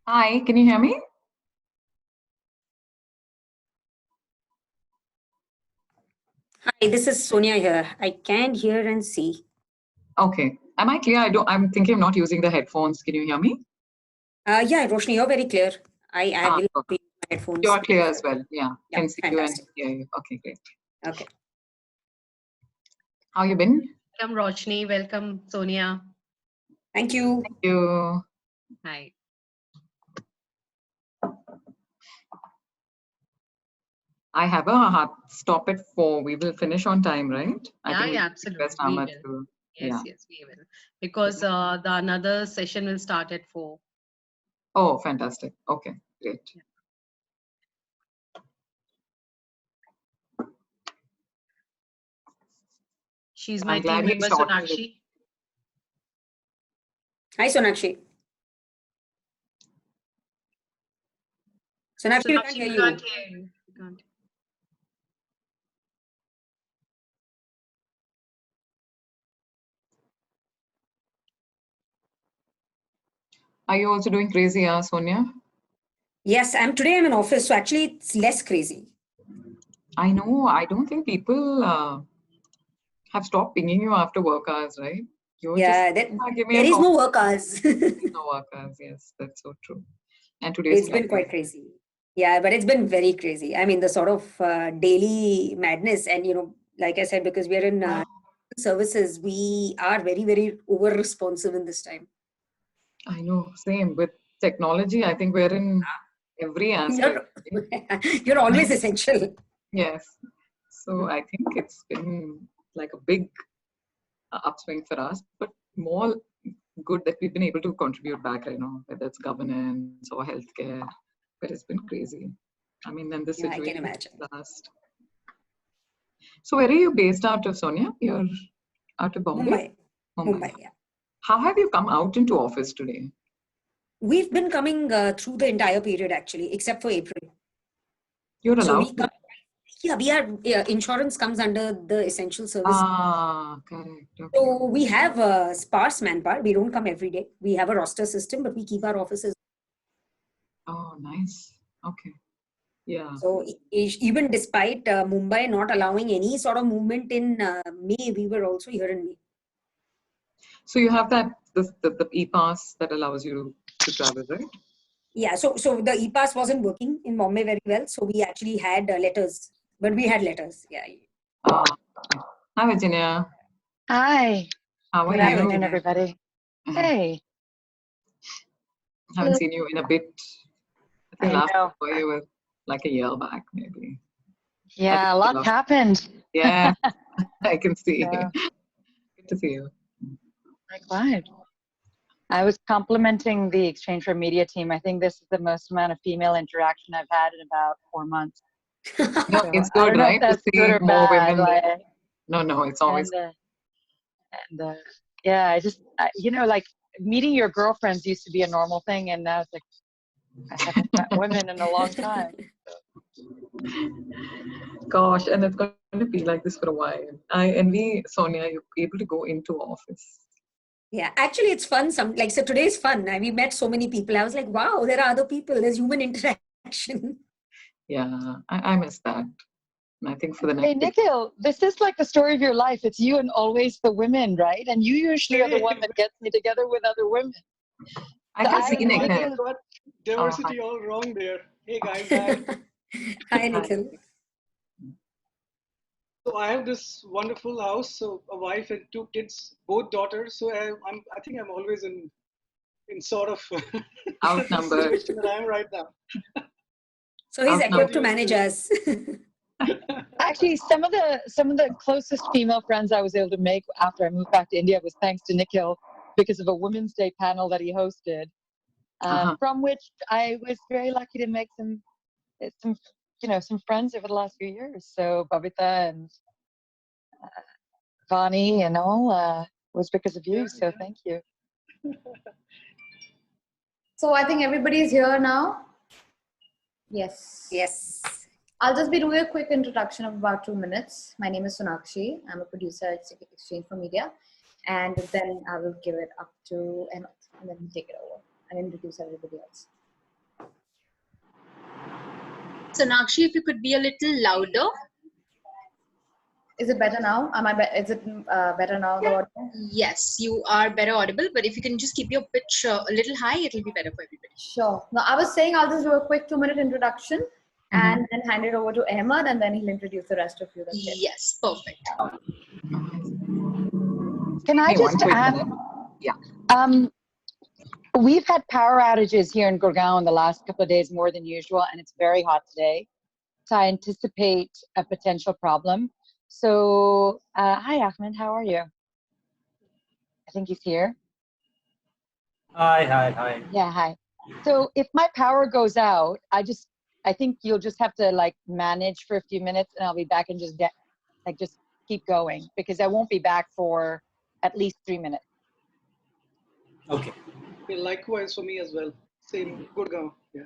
Hi, can you hear me? Hi, this is Sonia here. I can hear and see. Okay. Am I clear? I'm thinking of not using the headphones. Can you hear me? Yeah, Roshni, you're very clear. I will Okay. use my headphones. You're clear as well. Yeah. Yeah, Can see fantastic. you and hear you. Okay, great. Okay. How you been? Welcome, Roshni. Welcome, Sonia. Thank you. Thank you. Hi. I have a hard stop at 4. We will finish on time, right? Yeah, absolutely. We will. Yes, we will. Because the another session will start at 4. Oh, fantastic. Okay, great. Yeah. She's my team member, Sonakshi. Hi, Sonakshi. Sonakshi, we can't hear you. Can't hear you. We can't. Are you also doing crazy, Sonia? Yes, today I'm in office, so actually it's less crazy. I know. I don't think people have stopped pinging you after work hours, right? There is no work hours. No work hours, yes, that's so true. And today it's been quite crazy. Yeah, but it's been very crazy. I mean, the sort of daily madness, and like I said, because we are in services, we are very, very over responsive in this time. I know, same with technology. I think we're in every aspect. You're always essential. Yes. So I think it's been like a big upswing for us, but more good that we've been able to contribute back, whether it's governance or healthcare, but it's been crazy. I mean, then the situation I can imagine. last. So where are you based out of, Sonia? You're out of Bombay? Mumbai, yeah. How have you come out into office today? We've been coming through the entire period, actually, except for April. You're allowed so we are, insurance comes under the essential service. Correct. Okay. So we have sparse manpower. We don't come every day. We have a roster system, but we keep our offices. Oh, nice. Okay. Yeah. So even despite Mumbai not allowing any sort of movement in May, we were also here in May. So you have that the e-pass that allows you to travel, right? Yeah. So the e-pass wasn't working in Bombay very well. So we actually had letters, but we had letters. Yeah. Hi, Virginia. Hi. How are Good you? afternoon, everybody. Hey. Haven't seen you in a bit. I think last know. time you were like a year back, maybe. Yeah, a lot happened. Yeah, I can see. Yeah. Good to see you. Likewise. I was complimenting the Exchange for Media team. I think this is the most amount of female interaction I've had in about 4 months. No, So, it's good, right? To see good or more bad, women. Like, no, it's always. Yeah, like meeting your girlfriends used to be a normal thing, and now it's like I haven't met women in a long time. Gosh, and it's going to be like this for a while. I envy Sonia. You're able to go into office. Yeah, actually, it's fun. So today is fun. We met so many people. I was like, wow, there are other people. There's human interaction. Yeah, I miss that. And I think for the next. Hey, Nikhil, this is like the story of your life. It's you and always the women, right? And you usually are the one that gets me together with other women. I can see Nikhil. Got diversity all wrong there. Hey guys, hi. Hi, Nikhil. So I have this wonderful house, so a wife and 2 kids, both daughters. So I think I'm always in sort of outnumbered situation that I am right now. So he's equipped to manage us. Actually, some of the closest female friends I was able to make after I moved back to India was thanks to Nikhil, because of a Women's Day panel that he hosted, from which I was very lucky to make some friends over the last few years. So Babita and Vani and all was because of you. So thank you. So I think everybody is here now. Yes. Yes. I'll just be doing a quick introduction of about 2 minutes. My name is Sonakshi. I'm a producer at Exchange for Media. and then I will give it up to Emma, and then he'll take it over and introduce everybody else. Sonakshi, if you could be a little louder. Is it better now? Is it better now? The audio? Yes, you are better audible, but if you can just keep your pitch a little high, it'll be better for everybody. Sure. Now, I was saying I'll just do a quick 2-minute introduction and then hand it over to Ahmed, and then he'll introduce the rest of you. That's it. Yes, perfect. Can I just add? Yeah. We've had power outages here in Gurgaon the last couple of days more than usual, and it's very hot today. So I anticipate a potential problem. So, hi, Ahmed, how are you? I think he's here. Hi. Yeah, hi. So if my power goes out, I think you'll just have to like manage for a few minutes, and I'll be back and just keep going, because I won't be back for at least 3 minutes. Okay. Likewise for me as well. Same, Gurgaon. Yeah.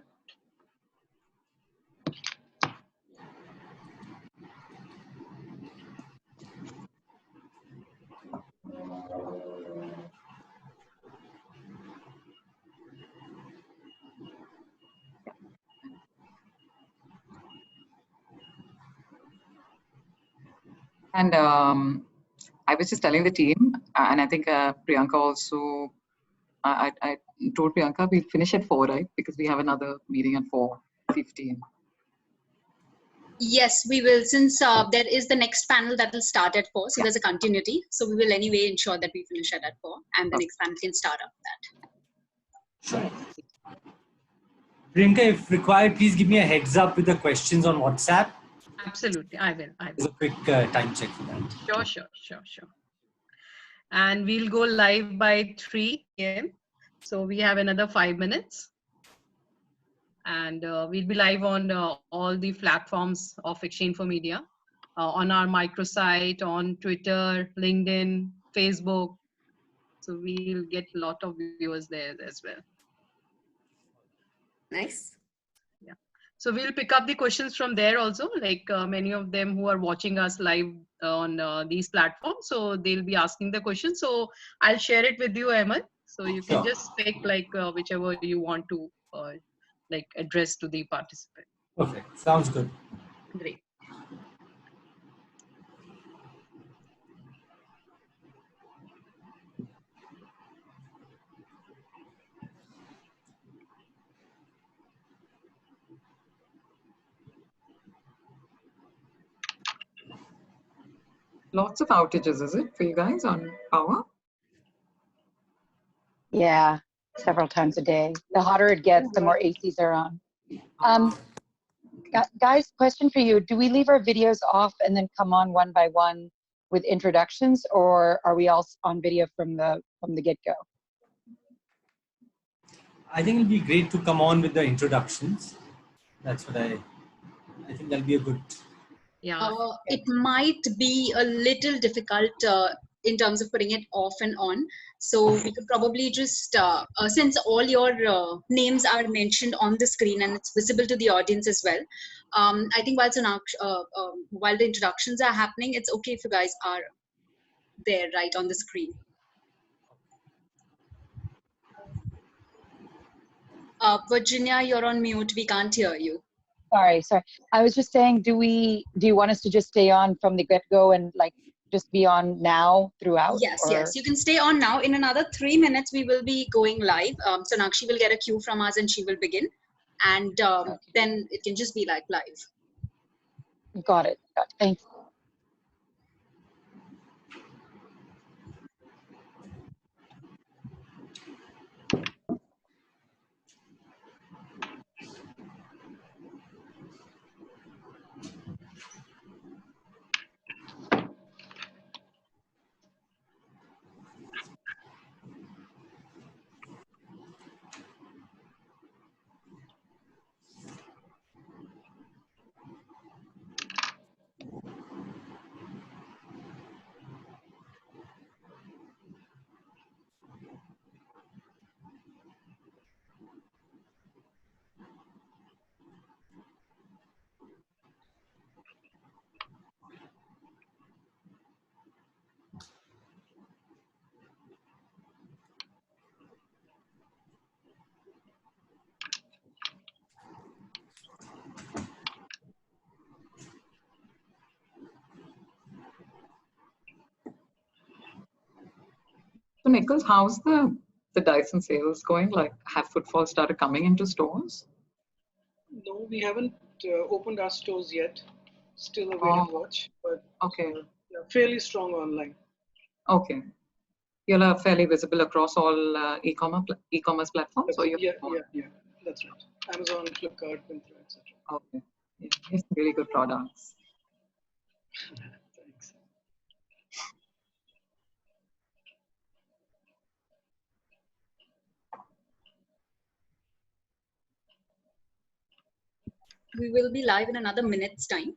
And I was just telling the team, and I think Priyanka also, I told Priyanka we'll finish at 4, right? Because we have another meeting at 4:15. Yes, we will, since there is the next panel that will start at 4, so there's a continuity. So we will anyway ensure that we finish at 4, and the next panel can start after that. Sure. Priyanka, if required, please give me a heads up with the questions on WhatsApp. Absolutely, I will. There's a quick time check for that. Sure. And we'll go live by 3 p.m. So we have another 5 minutes. And we'll be live on all the platforms of Exchange for Media, on our microsite, on Twitter, LinkedIn, Facebook. So we'll get a lot of viewers there as well. Nice. Yeah. So we'll pick up the questions from there also, like many of them who are watching us live on these platforms. So they'll be asking the questions. So I'll share it with you, Ahmed. So you can just pick like whichever you want to like address to the participant. Perfect. Sounds good. Great. Lots of outages, is it, for you guys on power? Yeah, several times a day. The hotter it gets, the more ACs are on. Guys, question for you. Do we leave our videos off and then come on one by one with introductions, or are we all on video from the get-go? I think it'll be great to come on with the introductions. That's what I think that'll be a good. Yeah. It might be a little difficult in terms of putting it off and on. So we could probably just, since all your names are mentioned on the screen and it's visible to the audience as well, I think while the introductions are happening, it's okay if you guys are there right on the screen. Virginia, you're on mute. We can't hear you. Sorry. I was just saying, do you want us to just stay on from the get-go and like just be on now throughout? Yes. You can stay on now. In another 3 minutes, we will be going live. Sonakshi will get a cue from us and she will begin. And then it can just be like live. Got it. Thanks. So Nichols, how's the Dyson sales going? Like, have footfall started coming into stores? No, we haven't opened our stores yet. Still a wait and watch, but Okay. yeah, fairly strong online. Okay. You're fairly visible across all e-commerce platforms, or Yeah, that's right. Amazon, Flipkart, Myntra, etc. Okay. Yeah, it's really good products. Thanks. We will be live in another minute's time.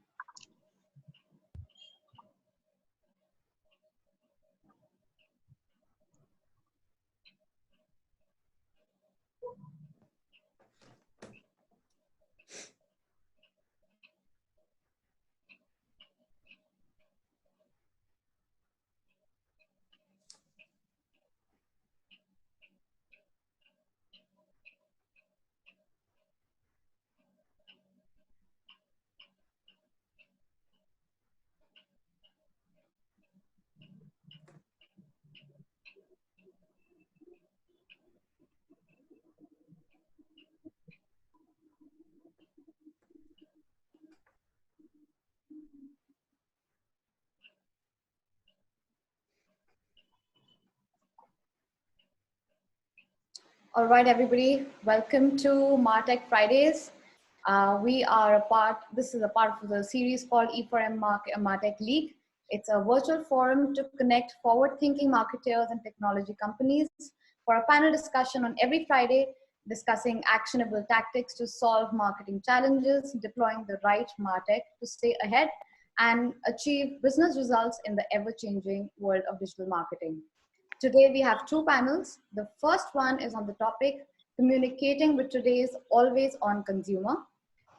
All right, everybody, welcome to MarTech Fridays. This is a part of the series called e4m MarTech League. It's a virtual forum to connect forward-thinking marketers and technology companies for a panel discussion on every Friday, discussing actionable tactics to solve marketing challenges, deploying the right MarTech to stay ahead and achieve business results in the ever-changing world of digital marketing. Today we have two panels. The first one is on the topic, communicating with today's always on consumer.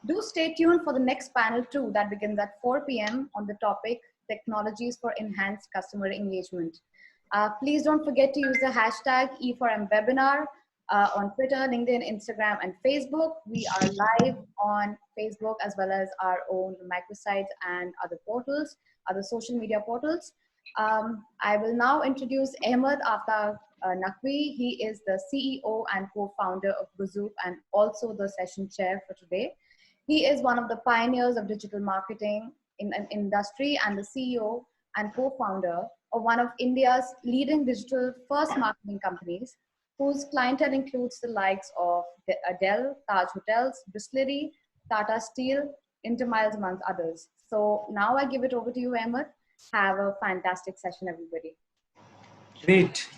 Do stay tuned for the next panel too, that begins at 4 p.m. on the topic, technologies for enhanced customer engagement. Please don't forget to use the hashtag E4M webinar on Twitter, LinkedIn, Instagram, and Facebook. We are live on Facebook as well as our own microsites and other portals, other social media portals. I will now introduce Ahmed Aftab Naqvi. He is the CEO and co-founder of Bazook and also the session chair for today. He is one of the pioneers of digital marketing in an industry and the CEO and co-founder of one of India's leading digital first marketing companies, whose clientele includes the likes of Adele, Taj Hotels, Distillery, Tata Steel, Intermiles, amongst others. So now I give it over to you, Ahmed. Have a fantastic session, everybody. Great.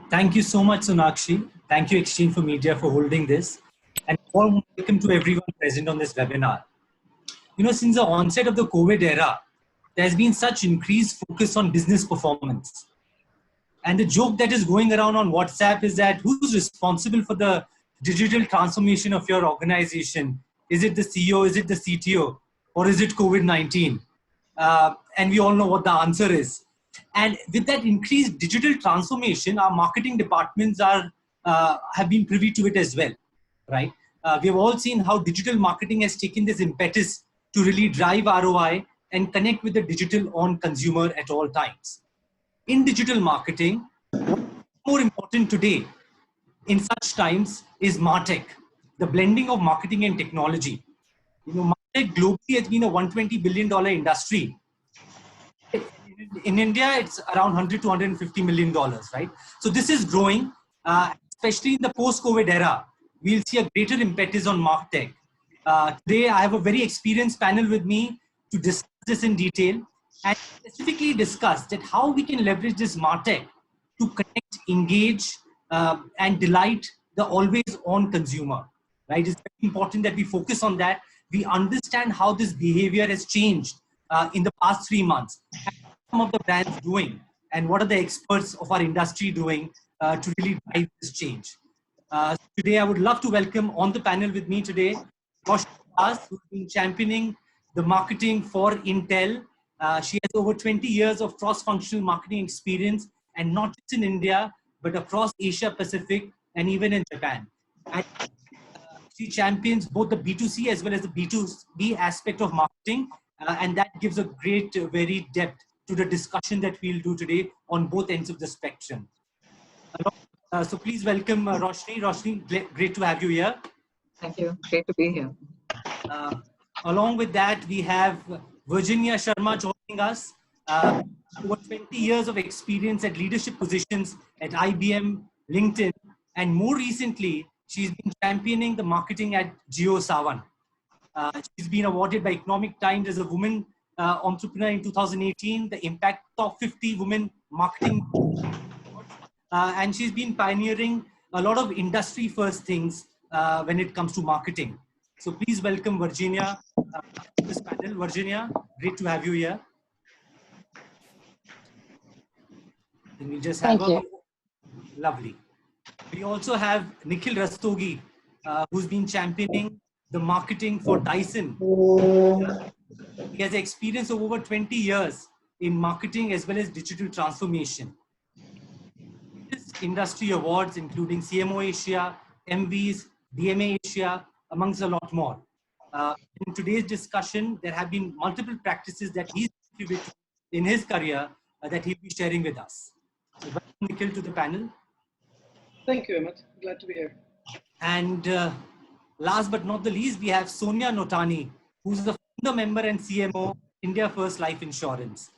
Thank you so much, Sonakshi. Thank you, Exchange for Media, for holding this. And warm welcome to everyone present on this webinar. You know, since the onset of the COVID era, there's been such increased focus on business performance. And the joke that is going around on WhatsApp is that who's responsible for the digital transformation of your organization? Is it the CEO? Is it the CTO? Or is it COVID-19? And we all know what the answer is. And with that increased digital transformation, our marketing departments have been privy to it as well, right? We have all seen how digital marketing has taken this impetus to really drive ROI and connect with the digital on consumer at all times. In digital marketing, what's more important today in such times is MarTech, the blending of marketing and technology. You know, MarTech globally has been a $120 billion industry. In India, it's around $100 to $150 million, right? So this is growing, especially in the post-COVID era. We'll see a greater impetus on MarTech. Today, I have a very experienced panel with me to discuss this in detail and specifically discuss that how we can leverage this MarTech to connect, engage, and delight the always-on consumer, right? It's very important that we focus on that. We understand how this behavior has changed in the past 3 months. Some of the brands doing and what are the experts of our industry doing to really drive this change. Today, I would love to welcome on the panel with me today, Rosh, who's been championing the marketing for Intel. She has over 20 years of cross-functional marketing experience, and not just in India, but across Asia Pacific and even in Japan. And she champions both the B2C as well as the B2B aspect of marketing, and that gives a great, very depth to the discussion that we'll do today on both ends of the spectrum. So please welcome Roshni. Roshni, great to have you here. Thank you. Great to be here. Along with that, we have Virginia Sharma joining us. Over 20 years of experience at leadership positions at IBM, LinkedIn, and more recently, she's been championing the marketing at Jio Sawan. She's been awarded by Economic Times as a woman entrepreneur in 2018, the Impact Top 50 Women Marketing. And she's been pioneering a lot of industry first things when it comes to marketing. So please welcome Virginia to this panel. Virginia, great to have you here. And we just have Thank you. Lovely. We also have Nikhil Rastogi, who's been championing the marketing for Dyson. He has experience of over 20 years in marketing as well as digital transformation. Industry awards including CMO Asia, MVs, DMA Asia, amongst a lot more. In today's discussion, there have been multiple practices that he's contributed in his career that he'll be sharing with us. So welcome Nikhil to the panel. Thank you, Emmett. Glad to be here. And last but not the least, we have Sonia Notani, who's the founder member and CMO India First Life Insurance.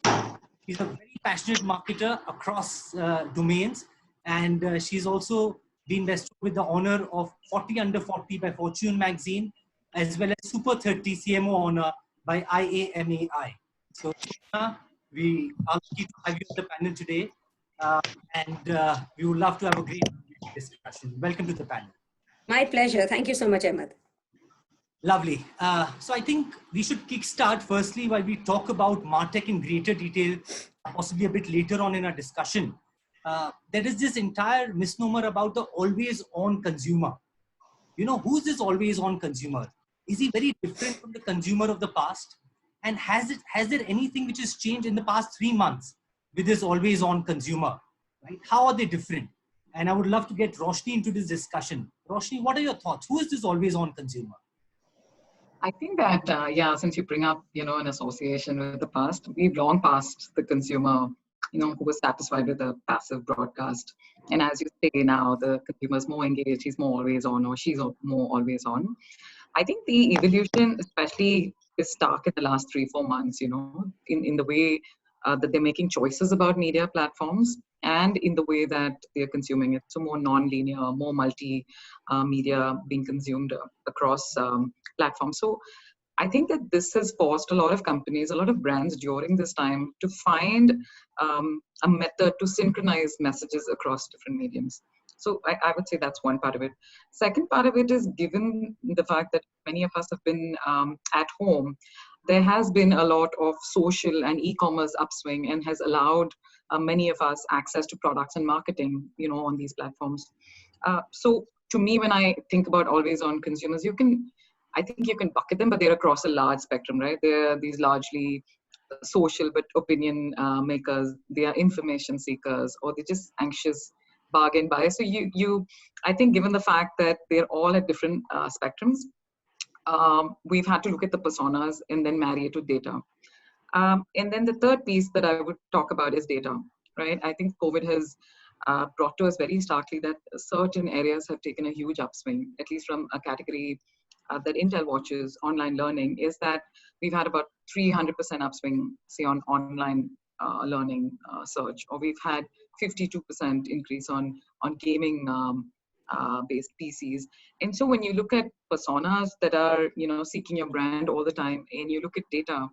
She's a very passionate marketer across domains. And she's also been vested with the honor of 40 Under 40 by Fortune magazine, as well as Super 30 CMO honor by IAMAI. So we are lucky to have you on the panel today. And we would love to have a great discussion. Welcome to the panel. My pleasure. Thank you so much, Ahmed. Lovely. So I think we should kickstart firstly while we talk about MarTech in greater detail, possibly a bit later on in our discussion. There is this entire misnomer about the always on consumer. You know, who's this always on consumer? Is he very different from the consumer of the past? And has there anything which has changed in the past 3 months with this always on consumer? Right? How are they different? And I would love to get Roshni into this discussion. Roshni, what are your thoughts? Who is this always on consumer? I think that, yeah, since you bring up, an association with the past, we've long passed the consumer, who was satisfied with a passive broadcast. And as you say now, the consumer is more engaged, he's more always on, or she's more always on. I think the evolution, especially, is stark in the last 3-4 months, in the way that they're making choices about media platforms and in the way that they're consuming it. So more non-linear, more multi-media being consumed across platforms. So I think that this has forced a lot of companies, a lot of brands during this time to find a method to synchronize messages across different mediums. So I would say that's one part of it. Second part of it is, given the fact that many of us have been at home, there has been a lot of social and e-commerce upswing and has allowed many of us access to products and marketing, on these platforms. So to me, when I think about always on consumers, I think you can bucket them, but they're across a large spectrum, right? They're these largely social but opinion makers. They are information seekers, or they're just anxious bargain buyers. So I think given the fact that they're all at different spectrums, we've had to look at the personas and then marry it to data. And then the third piece that I would talk about is data, right? I think COVID has brought to us very starkly that certain areas have taken a huge upswing, at least from a category that Intel watches, online learning, is that we've had about 300% upswing, say, on online learning search, or we've had 52% increase on gaming based PCs. And so when you look at personas that are, seeking your brand all the time, and you look at data,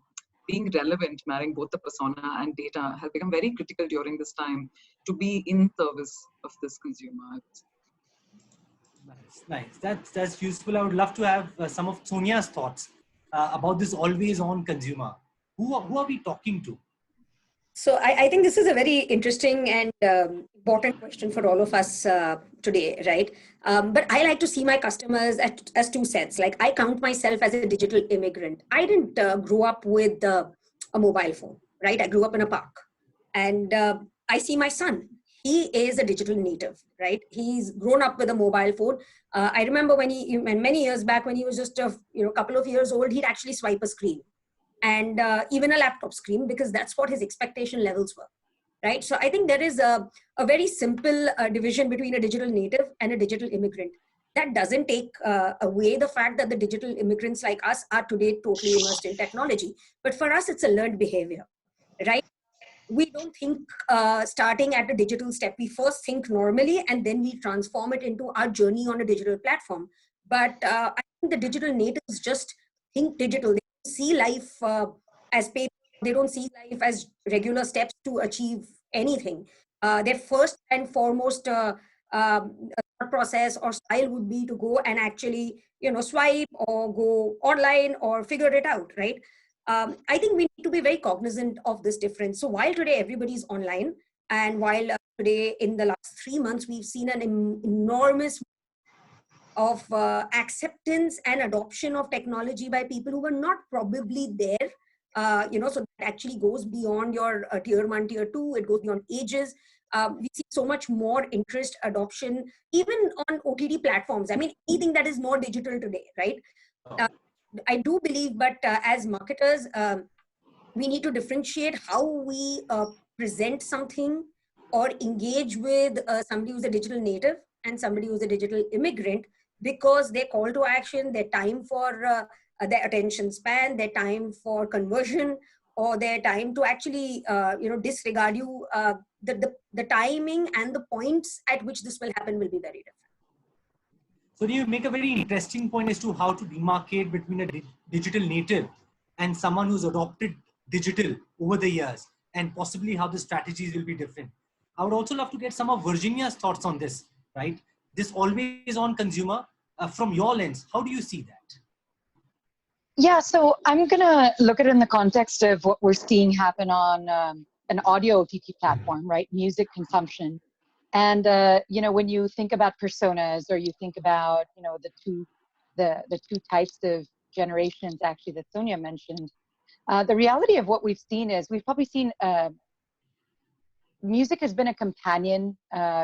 being relevant, marrying both the persona and data has become very critical during this time to be in service of this consumer. Nice. That's useful. I would love to have some of Sonia's thoughts about this always on consumer. Who are we talking to? So I think this is a very interesting and important question for all of us today, right? But I like to see my customers as two sets. Like, I count myself as a digital immigrant. I didn't grow up with a mobile phone, right? I grew up in a park. And I see my son. He is a digital native, right? He's grown up with a mobile phone. I remember when many years back, when he was just a couple of years old, he'd actually swipe a screen, and even a laptop screen, because that's what his expectation levels were. right? So I think there is a very simple division between a digital native and a digital immigrant. That doesn't take away the fact that the digital immigrants like us are today totally immersed in technology. But for us, it's a learned behavior, right? We don't think starting at a digital step. We first think normally and then we transform it into our journey on a digital platform. But I think the digital natives just think digital. They don't see life as paper. They don't see life as regular steps to achieve anything. Their first and foremost thought process or style would be to go and actually, swipe or go online or figure it out, right? I think we need to be very cognizant of this difference. So while today everybody's online, and while today in the last 3 months, we've seen an enormous of acceptance and adoption of technology by people who were not probably there. So that actually goes beyond your tier 1, tier 2, it goes beyond ages. We see so much more interest, adoption, even on OTT platforms. I mean, anything that is more digital today, right? I do believe, but as marketers, we need to differentiate how we present something or engage with somebody who's a digital native and somebody who's a digital immigrant, because their call to action, their time for their attention span, their time for conversion, or their time to actually disregard you, the timing and the points at which this will happen will be very different. So you make a very interesting point as to how to demarcate between a digital native and someone who's adopted digital over the years, and possibly how the strategies will be different. I would also love to get some of Virginia's thoughts on this, right? This always on consumer, from your lens, how do you see that? Yeah, so I'm going to look at it in the context of what we're seeing happen on an audio OTT platform, right? Music consumption. And, when you think about personas, or you think about, the two types of generations actually that Sonia mentioned, the reality of what we've seen is we've probably seen music has been a companion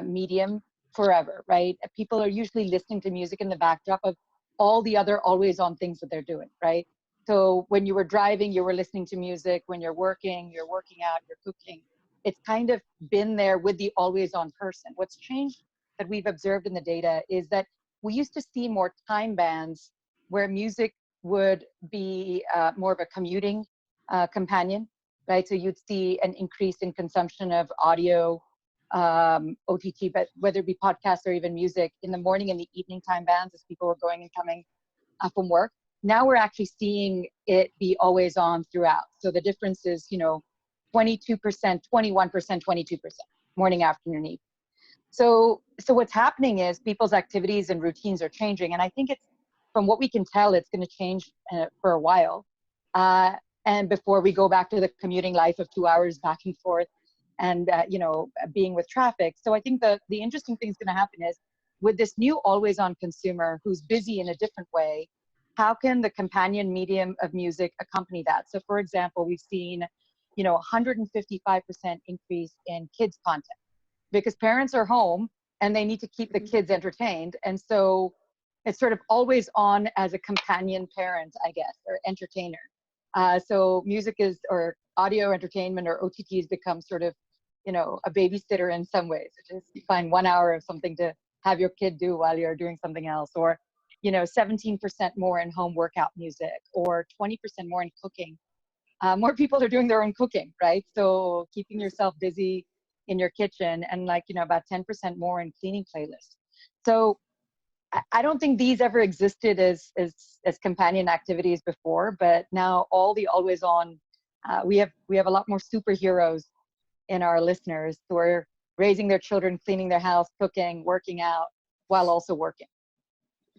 medium forever, right? People are usually listening to music in the backdrop of all the other always on things that they're doing, right? So when you were driving, you were listening to music. When you're working out, you're cooking. It's kind of been there with the always on person. What's changed that we've observed in the data is that we used to see more time bands where music would be more of a commuting companion, right? So you'd see an increase in consumption of audio, OTT, but whether it be podcasts or even music in the morning and the evening time bands as people were going and coming from work. Now we're actually seeing it be always on throughout. So the difference is, 22%, 21%, 22%, morning, afternoon, evening. So what's happening is people's activities and routines are changing. And I think it's, from what we can tell, it's going to change for a while. And before we go back to the commuting life of 2 hours back and forth and, being with traffic. So I think the interesting thing is going to happen is with this new always on consumer who's busy in a different way, how can the companion medium of music accompany that? So for example, we've seen, 155% increase in kids content because parents are home and they need to keep the kids entertained. And so it's sort of always on as a companion parent, I guess, or entertainer. So music is, or audio entertainment or OTTs become sort of, a babysitter in some ways. It's just, you find 1 hour of something to have your kid do while you're doing something else, or, 17% more in home workout music, or 20% more in cooking. More people are doing their own cooking, right? So keeping yourself busy in your kitchen, and about 10% more in cleaning playlists. So I don't think these ever existed as companion activities before, but now all the always on, we have a lot more superheroes in our listeners who are raising their children, cleaning their house, cooking, working out, while also working.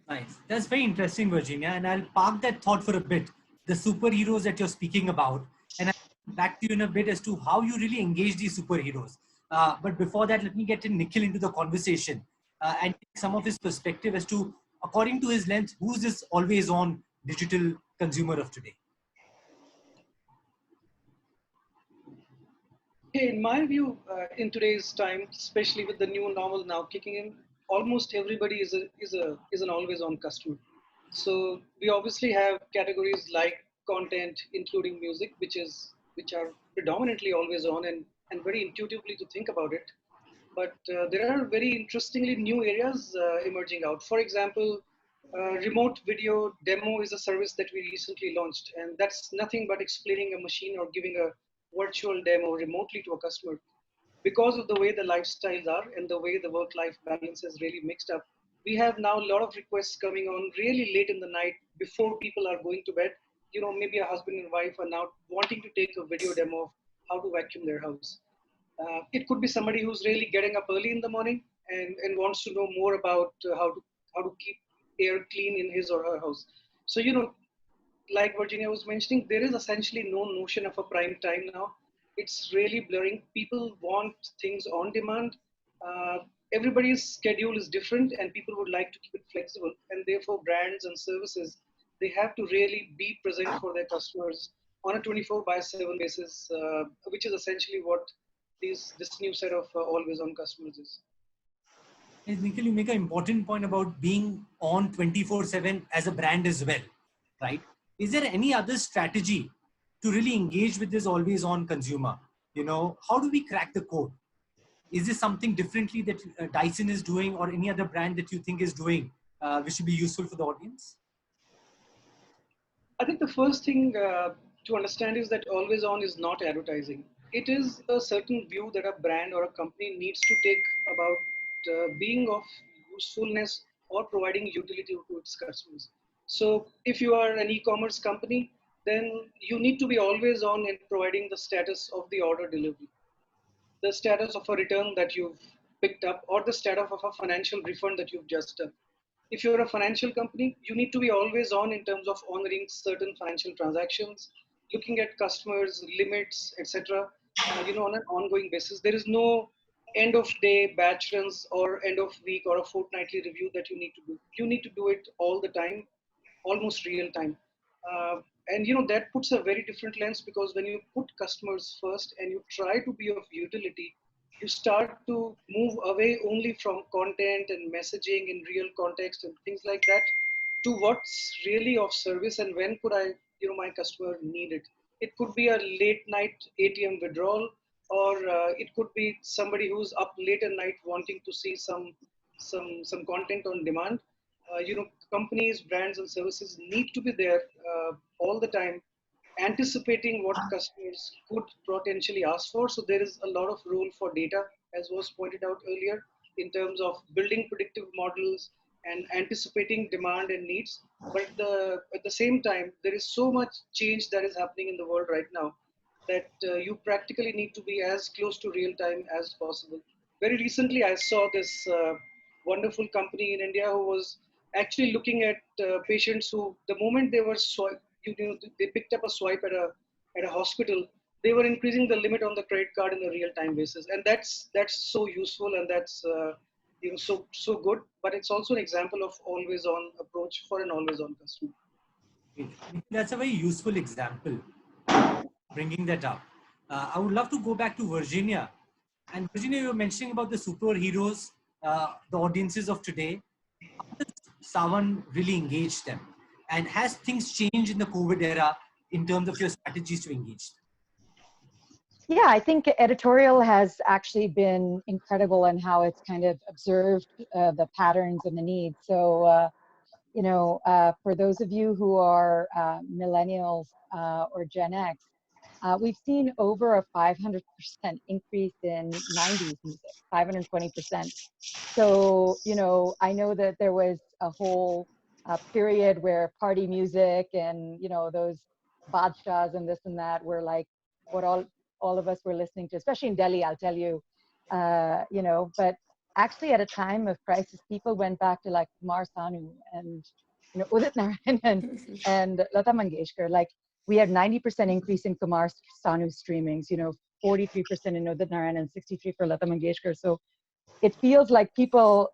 Nice. That's very interesting, Virginia. And I'll park that thought for a bit, the superheroes that you're speaking about. And I'll come back to you in a bit as to how you really engage these superheroes. But before that, let me get Nikhil into the conversation and take some of his perspective as to, according to his lens, who's this always on digital consumer of today? In my view, in today's time, especially with the new normal now kicking in, almost everybody is an always on customer. So we obviously have categories like content, including music, which are predominantly always on, and and very intuitively to think about it. But there are very interestingly new areas emerging out. For example, remote video demo is a service that we recently launched, and that's nothing but explaining a machine or giving a virtual demo remotely to a customer. Because of the way the lifestyles are and the way the work-life balance is really mixed up, we have now a lot of requests coming on really late in the night before people are going to bed. You know, maybe a husband and wife are now wanting to take a video demo of how to vacuum their house. It could be somebody who's really getting up early in the morning and wants to know more about how to keep air clean in his or her house. So, you know, like Virginia was mentioning, there is essentially no notion of a prime time now. It's really blurring. People want things on demand. Uh, Everybody's schedule is different, and people would like to keep it flexible. And therefore, brands and services, they have to really be present for their customers on a 24/7 basis, which is essentially what this new set of always-on customers is. Yes, Nikhil, you make an important point about being on 24/7 as a brand as well, right? Is there any other strategy to really engage with this always on consumer? You know, how do we crack the code? Is this something differently that Dyson is doing or any other brand that you think is doing, which should be useful for the audience? I think the first thing to understand is that always on is not advertising. It is a certain view that a brand or a company needs to take about being of usefulness or providing utility to its customers. So, if you are an e-commerce company, then you need to be always on in providing the status of the order delivery, the status of a return that you've picked up, or the status of a financial refund that you've just done. If you're a financial company, you need to be always on in terms of honoring certain financial transactions, looking at customers, limits, etc. On an ongoing basis. There is no end of day batch runs or end of week or a fortnightly review that you need to do. You need to do it all the time, almost real time. And that puts a very different lens, because when you put customers first and you try to be of utility, you start to move away only from content and messaging in real context and things like that to what's really of service and when could my customer need it. It could be a late night ATM withdrawal, or it could be somebody who's up late at night wanting to see some content on demand. Companies, brands, and services need to be there all the time, anticipating what customers could potentially ask for. So there is a lot of role for data, as was pointed out earlier, in terms of building predictive models and anticipating demand and needs. But at the same time, there is so much change that is happening in the world right now that you practically need to be as close to real time as possible. Very recently, I saw this wonderful company in India who was actually looking at patients who, the moment they were they picked up a swipe at a hospital, they were increasing the limit on the credit card in a real time basis, and that's so useful, and that's so good. But it's also an example of always on approach for an always on customer. That's a very useful example, bringing that up. I would love to go back to Virginia. And Virginia, you were mentioning about the superheroes, the audiences of today. How does Savan really engage them? And has things changed in the COVID era in terms of your strategies to engage them? Yeah, I think editorial has actually been incredible in how it's kind of observed the patterns and the needs. So, for those of you who are millennials or Gen X, we've seen over a 500% increase in 90s music, 520%. So, I know that there was a whole period where party music and, those badshahs and this and that were like what all of us were listening to, especially in Delhi, I'll tell you, but actually at a time of crisis, people went back to like Kumar Sanu and, Udit Narayan and Lata Mangeshkar. Like we had 90% increase in Kumar Sanu streamings, 43% in Udit Narayan and 63% for Lata Mangeshkar. So it feels like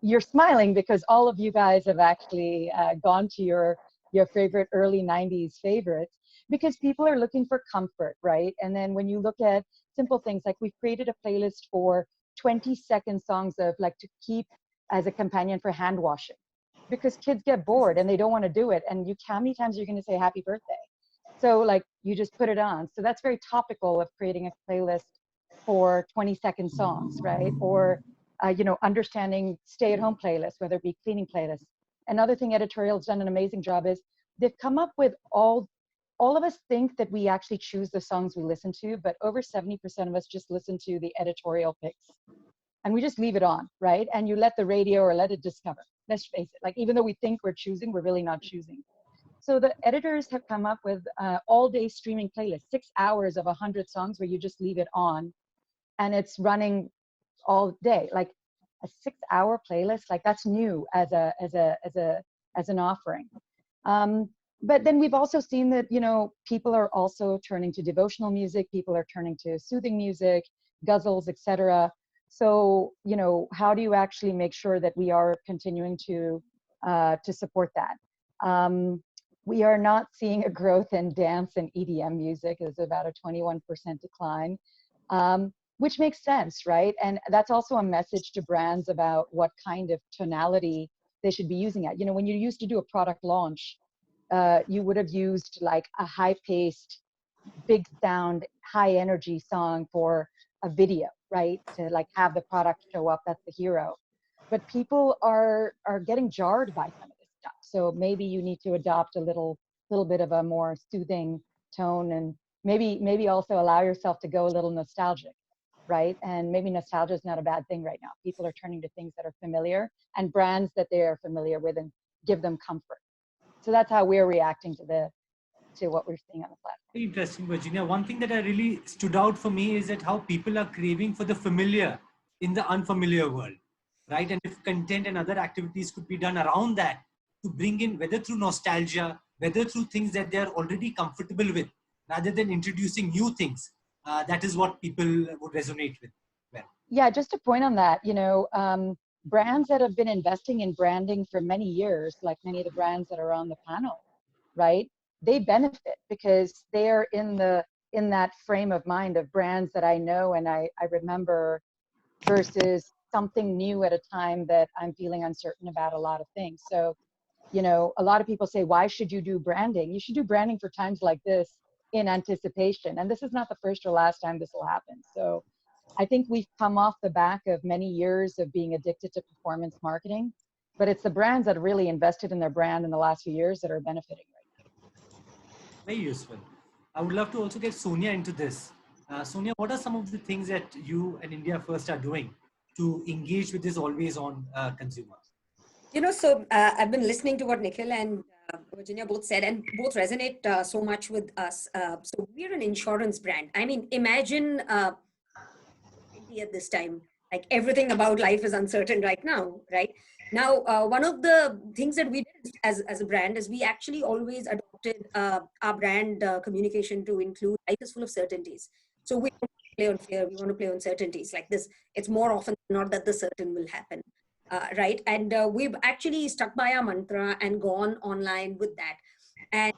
you're smiling because all of you guys have actually gone to your favorite early 90s favorites, because people are looking for comfort, right? And then when you look at simple things, like we've created a playlist for 20-second songs of like to keep as a companion for hand washing, because kids get bored and they don't want to do it. And how many times are you going to say happy birthday? So like you just put it on. So that's very topical of creating a playlist for 20-second songs, right? Or, understanding stay-at-home playlists, whether it be cleaning playlists. Another thing editorial's done an amazing job is they've come up with all of us think that we actually choose the songs we listen to, but over 70% of us just listen to the editorial picks. And we just leave it on, right? And you let the radio or let it discover. Let's face it, like even though we think we're choosing, we're really not choosing. So the editors have come up with all-day streaming playlists, 6 hours of 100 songs where you just leave it on and it's running all day. Like a 6-hour playlist, like that's new as an offering. But then we've also seen that, people are also turning to devotional music, people are turning to soothing music, ghazals, etc. So, how do you actually make sure that we are continuing to support that? We are not seeing a growth in dance and EDM music. It's about a 21% decline, which makes sense, right? And that's also a message to brands about what kind of tonality they should be using at. When you used to do a product launch, you would have used like a high-paced, big sound, high energy song for a video, right? To like have the product show up, that's the hero. But people are getting jarred by some of this stuff. So maybe you need to adopt a little bit of a more soothing tone, and maybe also allow yourself to go a little nostalgic, right? And maybe nostalgia is not a bad thing right now. People are turning to things that are familiar and brands that they are familiar with and give them comfort. So that's how we're reacting to what we're seeing on the platform. Very interesting, Virginia. One thing that I really stood out for me is that how people are craving for the familiar in the unfamiliar world, right? And if content and other activities could be done around that to bring in, whether through nostalgia, whether through things that they're already comfortable with, rather than introducing new things, that is what people would resonate with. Well, yeah, just to point on that, brands that have been investing in branding for many years, like many of the brands that are on the panel, right? They benefit because they're in that frame of mind of brands that I know and I remember, versus something new at a time that I'm feeling uncertain about a lot of things. So, a lot of people say, why should you do branding? You should do branding for times like this in anticipation. And this is not the first or last time this will happen. So I think we've come off the back of many years of being addicted to performance marketing, but it's the brands that have really invested in their brand in the last few years that are benefiting right now. very useful. I would love to also get Sonia into this. Sonia, what are some of the things that you and India First are doing to engage with this always on consumer? So I've been listening to what Nikhil and Virginia both said, and both resonate so much with us. So we're an insurance brand. I mean, imagine at this time, like everything about life is uncertain right now, right? Now, one of the things that we did as a brand is we actually always adopted our brand communication to include life is full of certainties. So we don't play on fear, we want to play on certainties like this. It's more often than not that the certain will happen. Right. And we've actually stuck by our mantra and gone online with that. And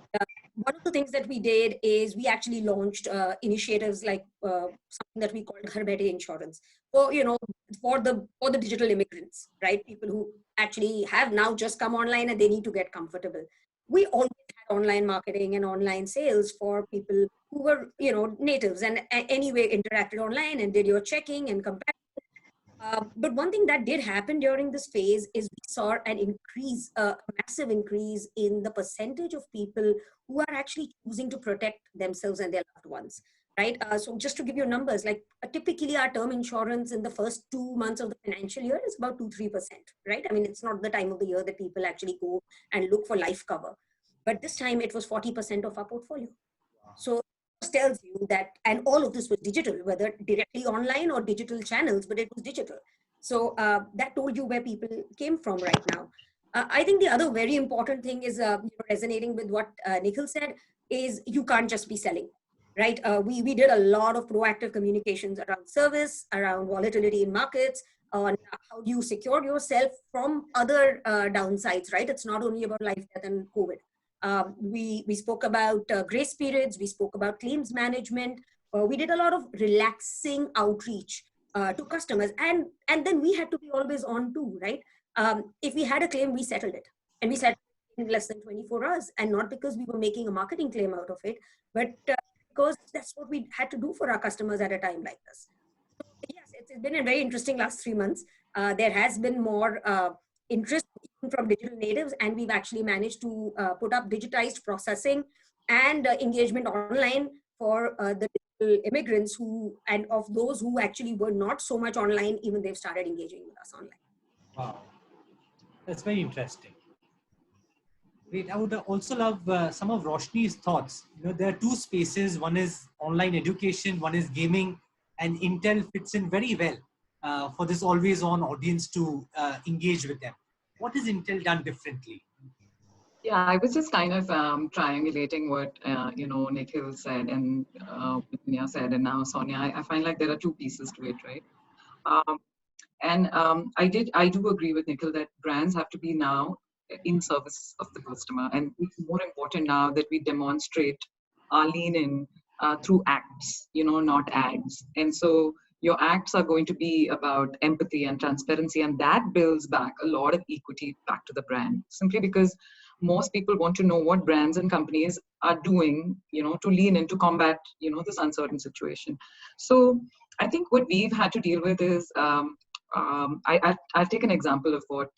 one of the things that we did is we actually launched initiatives like something that we called Ghar Baithe Insurance for the digital immigrants, right? People who actually have now just come online and they need to get comfortable. We always had online marketing and online sales for people who were, natives and anyway interacted online and did your checking and comparison. But one thing that did happen during this phase is we saw an increase, a massive increase in the percentage of people who are actually choosing to protect themselves and their loved ones, right? So just to give you numbers, like typically our term insurance in the first 2 months of the financial year is about 2-3%, right? I mean, it's not the time of the year that people actually go and look for life cover. But this time it was 40% of our portfolio. So tells you that, and all of this was digital, whether directly online or digital channels, but it was digital. So that told you where people came from right now. I think the other very important thing is resonating with what Nikhil said is you can't just be selling, right? We did a lot of proactive communications around service, around volatility in markets, on how do you secure yourself from other downsides, right? It's not only about life, death, and COVID. We spoke about grace periods, we spoke about claims management, we did a lot of relaxing outreach to customers, and then we had to be always on too, right? If we had a claim, we settled it, and we settled it in less than 24 hours, and not because we were making a marketing claim out of it, but because that's what we had to do for our customers at a time like this. it's been a very interesting last 3 months. There has been more interest from digital natives, and we've actually managed to put up digitized processing and engagement online for the digital immigrants who, and of those who actually were not so much online, even they've started engaging with us online. Wow, that's very interesting. Great. I would also love some of Roshni's thoughts. You know, there are two spaces. One is online education, one is gaming, and Intel fits in very well for this always-on audience to engage with them. What has Intel done differently? Yeah, I was just kind of triangulating what Nikhil said and Virginia said, and now Sonia. I find like there are two pieces to it, right? I do agree with Nikhil that brands have to be now in service of the customer, and it's more important now that we demonstrate our lean in through acts, not ads. And so your acts are going to be about empathy and transparency, and that builds back a lot of equity back to the brand, simply because most people want to know what brands and companies are doing, to lean in to combat, this uncertain situation. So I think what we've had to deal with is, I'll take an example of what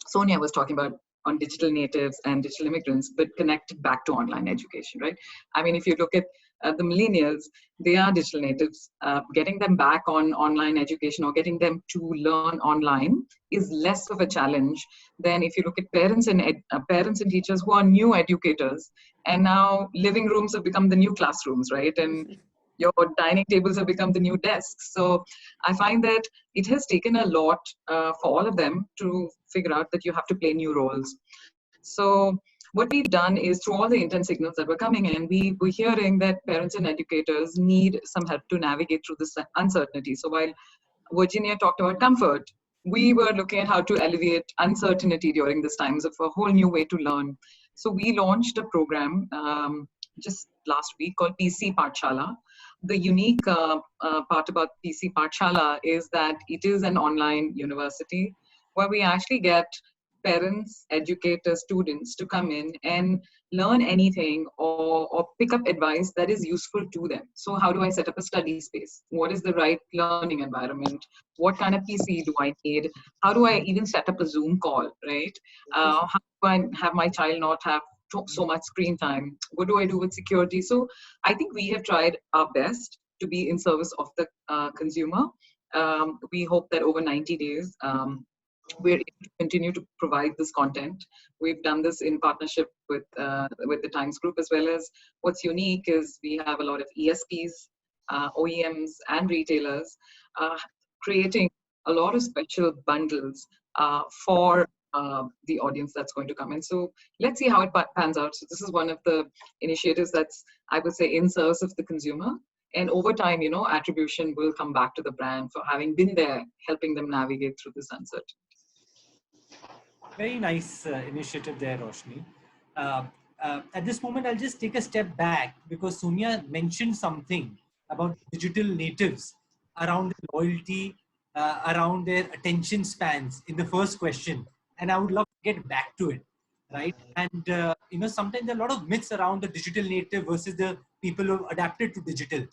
Sonia was talking about on digital natives and digital immigrants, but connected back to online education, right? I mean, if you look at the millennials, they are digital natives. Getting them back on online education or getting them to learn online is less of a challenge than if you look at parents and teachers who are new educators, and now living rooms have become the new classrooms, right? And your dining tables have become the new desks. So I find that it has taken a lot for all of them to figure out that you have to play new roles. So what we've done is, through all the intent signals that were coming in, we were hearing that parents and educators need some help to navigate through this uncertainty. So while Virginia talked about comfort, we were looking at how to alleviate uncertainty during this time of a whole new way to learn. So we launched a program just last week called PC Pathshala. The unique part about PC Pathshala is that it is an online university where we actually get parents, educators, students to come in and learn anything or pick up advice that is useful to them. So how do I set up a study space? What is the right learning environment? What kind of PC do I need? How do I even set up a Zoom call, right? How do I have my child not have so much screen time? What do I do with security? So I think we have tried our best to be in service of the consumer. We hope that over 90 days, we're able to continue to provide this content. We've done this in partnership with the Times Group, as well as what's unique is we have a lot of ESPs, OEMs, and retailers creating a lot of special bundles for the audience that's going to come in. So let's see how it pans out. So this is one of the initiatives that's, I would say, in service of the consumer. And over time, attribution will come back to the brand for having been there, helping them navigate through this uncertainty. Very nice initiative there, Roshni. At this moment, I'll just take a step back because Sonia mentioned something about digital natives around loyalty, around their attention spans in the first question. And I would love to get back to it, right? And, sometimes there are a lot of myths around the digital native versus the people who have adapted to digital.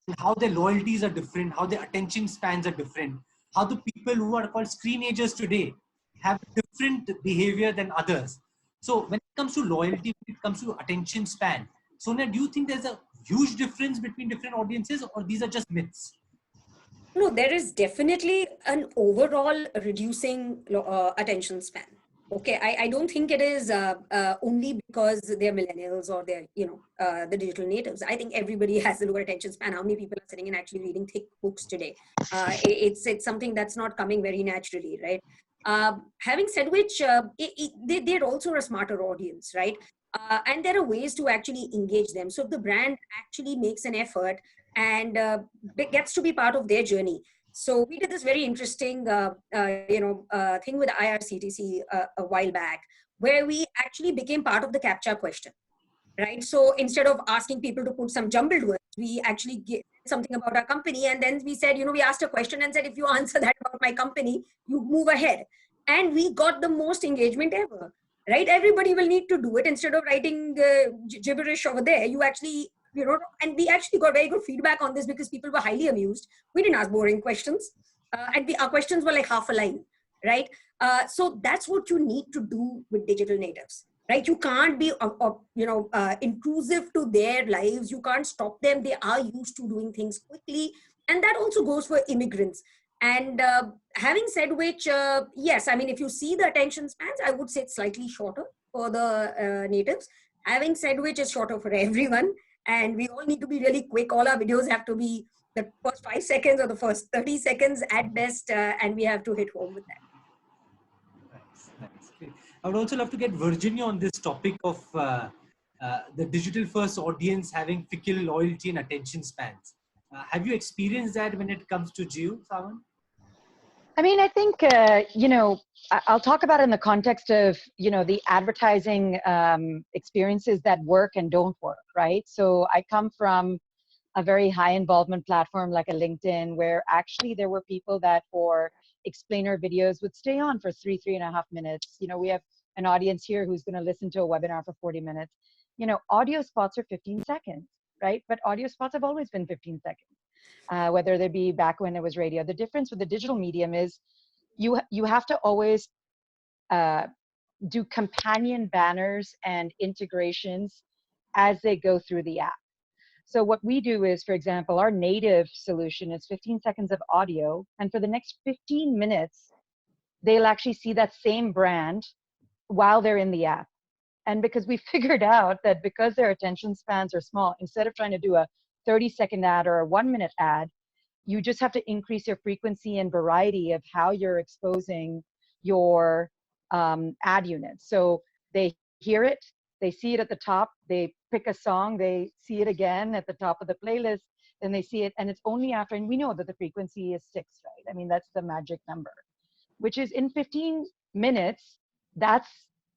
And how their loyalties are different, how their attention spans are different, how the people who are called screenagers today have different behavior than others. So when it comes to loyalty, when it comes to attention span, Sonia, do you think there's a huge difference between different audiences, or these are just myths? No, there is definitely an overall reducing attention span. Okay, I don't think it is only because they're millennials or they're, the digital natives. I think everybody has a lower attention span. How many people are sitting and actually reading thick books today? It's something that's not coming very naturally, right? Having said which, they're also a smarter audience, right? And there are ways to actually engage them. So if the brand actually makes an effort and gets to be part of their journey. So we did this very interesting, thing with IRCTC a while back, where we actually became part of the CAPTCHA question, right? So instead of asking people to put some jumbled words, we actually get something about our company. And then we said, we asked a question and said, if you answer that about my company, you move ahead. And we got the most engagement ever, right? Everybody will need to do it. Instead of writing gibberish over there, you actually and we actually got very good feedback on this because people were highly amused. We didn't ask boring questions, and our questions were like half a line, right? So that's what you need to do with digital natives, right? You can't be, intrusive to their lives. You can't stop them. They are used to doing things quickly, and that also goes for immigrants. And having said which, yes, I mean, if you see the attention spans, I would say it's slightly shorter for the natives. Having said which, it's shorter for everyone. And we all need to be really quick. All our videos have to be the first 5 seconds or the first 30 seconds at best. And we have to hit home with that. Nice. Great. I would also love to get Virginia on this topic of the digital first audience having fickle loyalty and attention spans. Have you experienced that when it comes to Geo, Sawan? I mean, I think, I'll talk about it in the context of, the advertising experiences that work and don't work, right? So I come from a very high involvement platform like a LinkedIn, where actually there were people that for explainer videos would stay on for 3.5 minutes. We have an audience here who's going to listen to a webinar for 40 minutes. Audio spots are 15 seconds, right? But audio spots have always been 15 seconds. Whether they be back when it was radio. The difference with the digital medium is you have to always do companion banners and integrations as they go through the app. So what we do is, for example, our native solution is 15 seconds of audio, and for the next 15 minutes, they'll actually see that same brand while they're in the app. And because we figured out that because their attention spans are small, instead of trying to do a 30-second ad or a 1-minute ad, you just have to increase your frequency and variety of how you're exposing your ad units. So they hear it, they see it at the top, they pick a song, they see it again at the top of the playlist, then they see it, and it's only after, and we know that the frequency is 6, right? I mean, that's the magic number, which is in 15 minutes, that's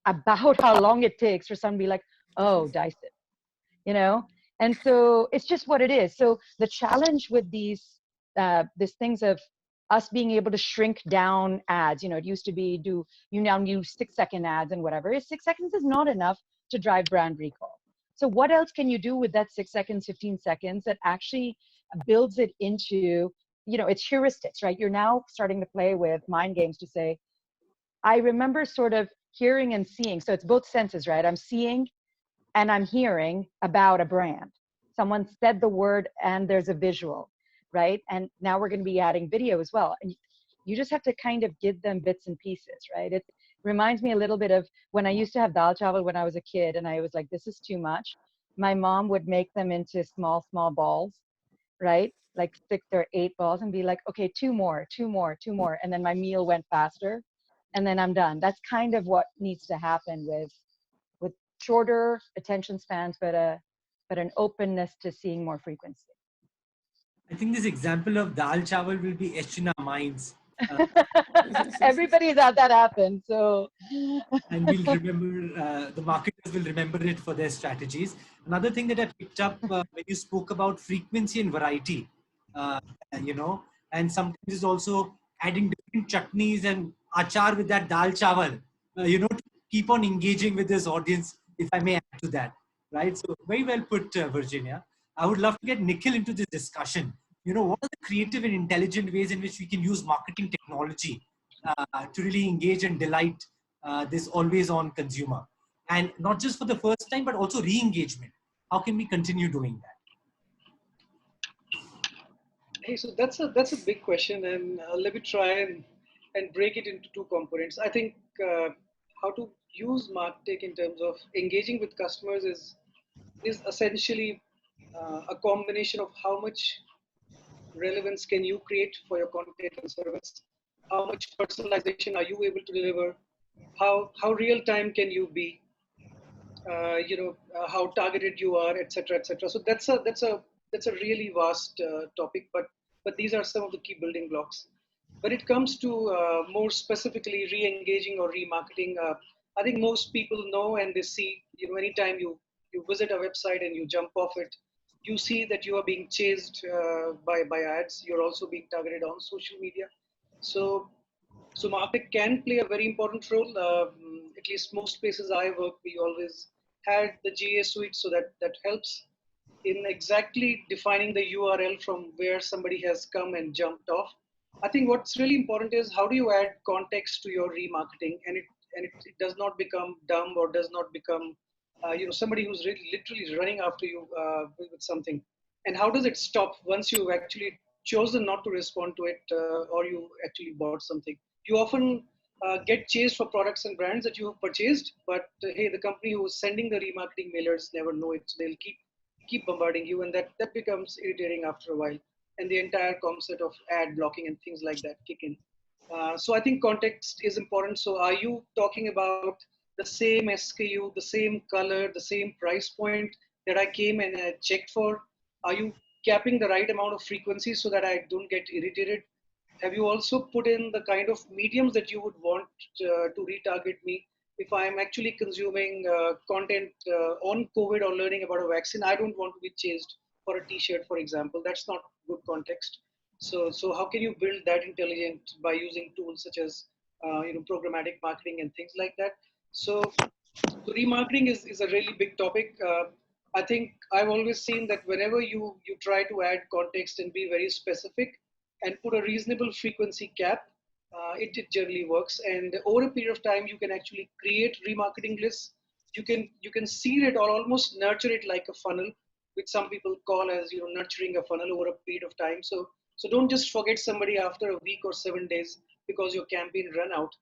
about how long it takes for someone to be like, oh, dice it, And so it's just what it is. So the challenge with these things of us being able to shrink down ads, it used to be you now use 6-second ads and whatever. 6 seconds is not enough to drive brand recall. So what else can you do with that 6 seconds, 15 seconds that actually builds it into, it's heuristics, right? You're now starting to play with mind games to say, I remember sort of hearing and seeing. So it's both senses, right? I'm seeing and I'm hearing about a brand. Someone said the word and there's a visual, right? And now we're going to be adding video as well. And you just have to kind of give them bits and pieces, right? It reminds me a little bit of when I used to have dal chawal when I was a kid, and I was like, this is too much. My mom would make them into small balls, right? Like 6 or 8 balls, and be like, okay, 2 more. And then my meal went faster, and then I'm done. That's kind of what needs to happen with shorter attention spans, but an openness to seeing more frequency. I think this example of dal chawal will be etched in our minds. Everybody's had that happen. So, and we'll remember, the marketers will remember it for their strategies. Another thing that I picked up when you spoke about frequency and variety, and sometimes is also adding different chutneys and achar with that dal chawal, to keep on engaging with this audience, if I may add to that, right? So very well put, Virginia. I would love to get Nikhil into this discussion. What are the creative and intelligent ways in which we can use marketing technology to really engage and delight this always-on consumer? And not just for the first time, but also re-engagement. How can we continue doing that? Hey, so that's a big question, and let me try and break it into 2 components. I think how to use MarTech in terms of engaging with customers is essentially a combination of how much relevance can you create for your content and service, how much personalization are you able to deliver, how real time can you be, how targeted you are, etc., etc. So that's a really vast topic, but these are some of the key building blocks. When it comes to more specifically re-engaging or remarketing, I think most people know and they see, anytime you visit a website and you jump off it, you see that you are being chased by ads. You're also being targeted on social media. So MarTech can play a very important role. At least most places I work, we always had the GA suite, so that helps in exactly defining the URL from where somebody has come and jumped off. I think what's really important is how do you add context to your remarketing, and it does not become dumb or does not become somebody who's really literally running after you with something. And how does it stop once you've actually chosen not to respond to it or you actually bought something? You often get chased for products and brands that you have purchased, but hey, the company who is sending the remarketing mailers never know it. So they'll keep bombarding you, and that becomes irritating after a while. And the entire concept of ad blocking and things like that kick in. So I think context is important. So are you talking about the same SKU, the same color, the same price point that I came and checked for? Are you capping the right amount of frequency so that I don't get irritated? Have you also put in the kind of mediums that you would want to retarget me? If I'm actually consuming content on COVID or learning about a vaccine, I don't want to be chased for a T-shirt, for example. That's not good context. So how can you build that intelligent by using tools such as programmatic marketing and things like that? So remarketing is a really big topic. I think I've always seen that whenever you try to add context and be very specific and put a reasonable frequency cap, it generally works. And over a period of time, you can actually create remarketing lists. You can seed it or almost nurture it like a funnel, which some people call as nurturing a funnel over a period of time. So don't just forget somebody after a week or 7 days because your campaign ran out.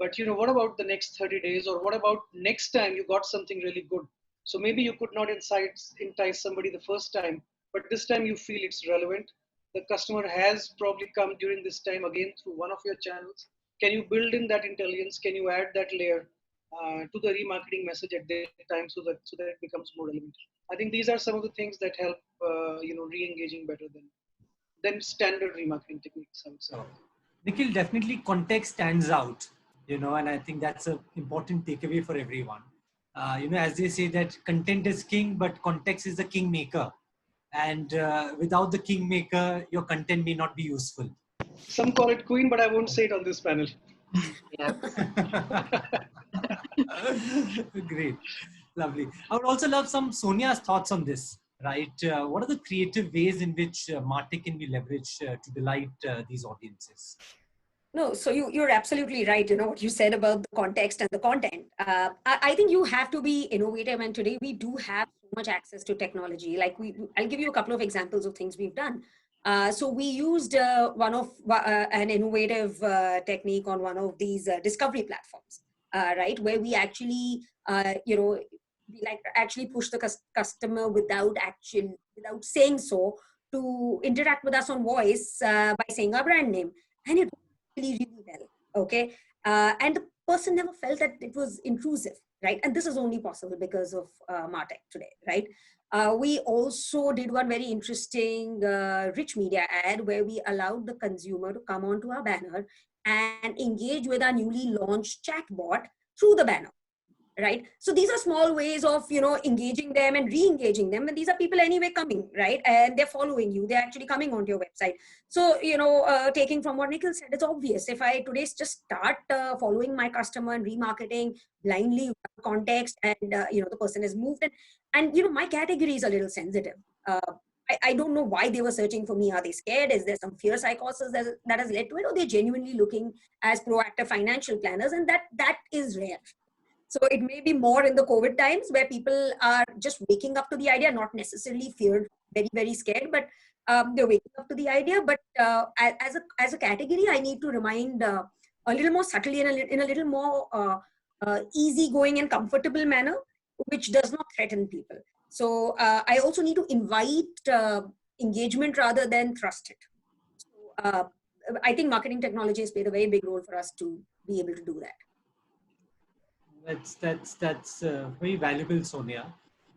But what about the next 30 days, or what about next time you got something really good? So maybe you could not entice somebody the first time, but this time you feel it's relevant. The customer has probably come during this time again through one of your channels. Can you build in that intelligence? Can you add that layer to the remarketing message at that time so that it becomes more relevant? I think these are some of the things that help re-engaging better than standard remarketing techniques, I would say. Nikhil, definitely context stands out, and I think that's an important takeaway for everyone. As they say that content is king, but context is the kingmaker. And without the kingmaker, your content may not be useful. Some call it queen, but I won't say it on this panel. Yeah. Great. Lovely. I would also love some Sonia's thoughts on this, right? What are the creative ways in which MarTech can be leveraged to delight these audiences? No, so you're absolutely right. What you said about the context and the content. I think you have to be innovative, and today we do have so much access to technology. Like I'll give you a couple of examples of things we've done. So we used an innovative technique on one of these discovery platforms, right, where we actually actually push the customer without saying so to interact with us on voice by saying our brand name, and it really well. Okay. And the person never felt that it was intrusive, right? And this is only possible because of MarTech today, right? We also did one very interesting rich media ad where we allowed the consumer to come onto our banner and engage with our newly launched chatbot through the banner. Right. So these are small ways of, engaging them and re-engaging them. And these are people anyway coming, right? And they're following you. They're actually coming onto your website. So, taking from what Nikhil said, it's obvious. If I today just start following my customer and remarketing blindly without context, and, the person is moved and my category is a little sensitive. I don't know why they were searching for me. Are they scared? Is there some fear psychosis that has led to it? Or they're genuinely looking as proactive financial planners? And that is rare. So it may be more in the COVID times where people are just waking up to the idea, not necessarily feared, very, very scared, but they're waking up to the idea. But as a category, I need to remind a little more subtly and in a little more easygoing and comfortable manner, which does not threaten people. So I also need to invite engagement rather than thrust it. So I think marketing technology has played a very big role for us to be able to do that. That's very valuable, Sonia.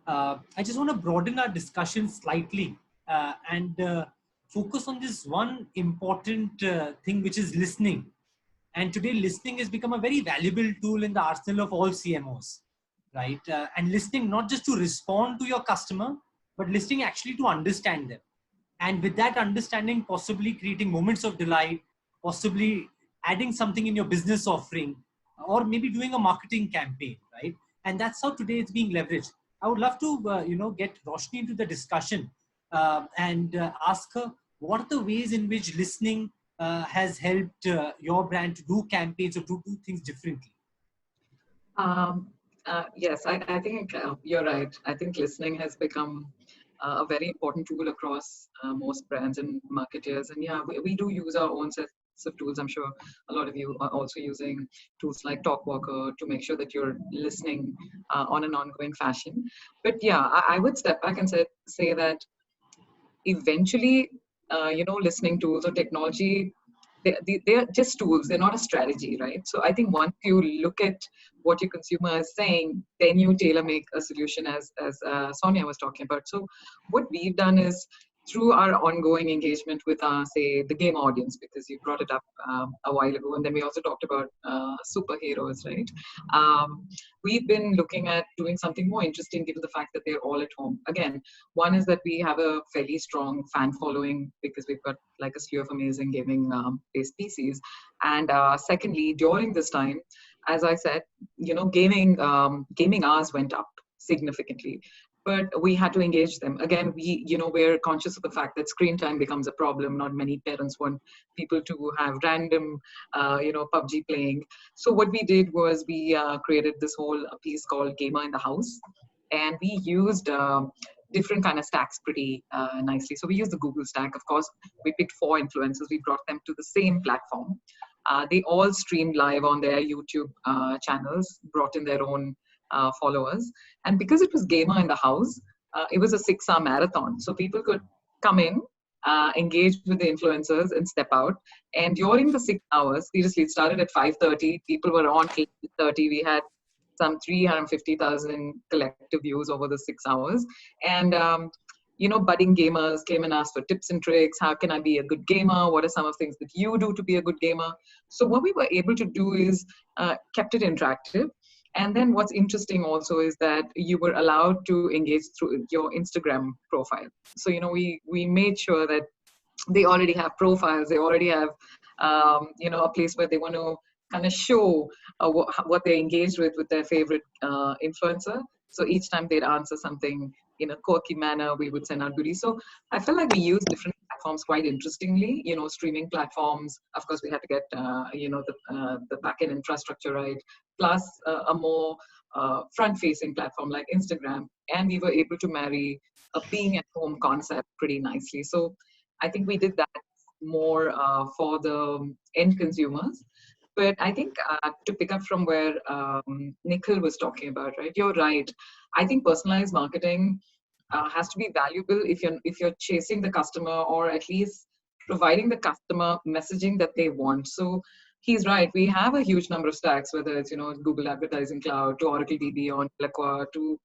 I just want to broaden our discussion slightly and focus on this one important thing, which is listening. And today, listening has become a very valuable tool in the arsenal of all CMOs, right? And listening not just to respond to your customer, but listening actually to understand them. And with that understanding, possibly creating moments of delight, possibly adding something in your business offering, or maybe doing a marketing campaign, right? And that's how today it's being leveraged. I would love to, get Roshni into the discussion and ask her, what are the ways in which listening has helped your brand to do campaigns or to do things differently? Yes, I think you're right. I think listening has become a very important tool across most brands and marketers. And yeah, we do use our own sets of tools. I'm sure a lot of you are also using tools like TalkWalker to make sure that you're listening on an ongoing fashion. But yeah, I would step back and say that eventually, listening tools or technology, they're just tools. They're not a strategy, right? So I think once you look at what your consumer is saying, then you tailor make a solution as Sonia was talking about. So what we've done is through our ongoing engagement with say the game audience, because you brought it up a while ago, and then we also talked about superheroes, right? We've been looking at doing something more interesting given the fact that they're all at home. Again, one is that we have a fairly strong fan following because we've got like a slew of amazing gaming based PCs. And secondly, during this time, as I said, gaming hours went up significantly, but we had to engage them. Again, we're conscious of the fact that screen time becomes a problem. Not many parents want people to have random, PUBG playing. So what we did was we created this whole piece called Gamer in the House, and we used different kind of stacks pretty nicely. So we used the Google stack. Of course, we picked 4 influencers. We brought them to the same platform. They all streamed live on their YouTube channels, brought in their own followers. And because it was Gamer in the House, it was a 6-hour marathon. So people could come in, engage with the influencers and step out. And during the 6 hours, seriously, it started at 5:30. People were on 8:30. We had some 350,000 collective views over the 6 hours. And, budding gamers came and asked for tips and tricks. How can I be a good gamer? What are some of the things that you do to be a good gamer? So what we were able to do is kept it interactive. And then what's interesting also is that you were allowed to engage through your Instagram profile. So, we made sure that they already have profiles. They already have, a place where they want to kind of show what they're engaged with their favorite influencer. So each time they'd answer something in a quirky manner, we would send out goodies. So I felt like we used different platforms quite interestingly, streaming platforms. Of course, we had to get, the backend infrastructure right, plus a more front-facing platform like Instagram. And we were able to marry a being at home concept pretty nicely. So I think we did that more for the end consumers. But I think to pick up from where Nikhil was talking about, right? You're right. I think personalized marketing has to be valuable if you're chasing the customer, or at least providing the customer messaging that they want. So he's right. We have a huge number of stacks, whether it's Google Advertising Cloud to Oracle DB on Eloqua to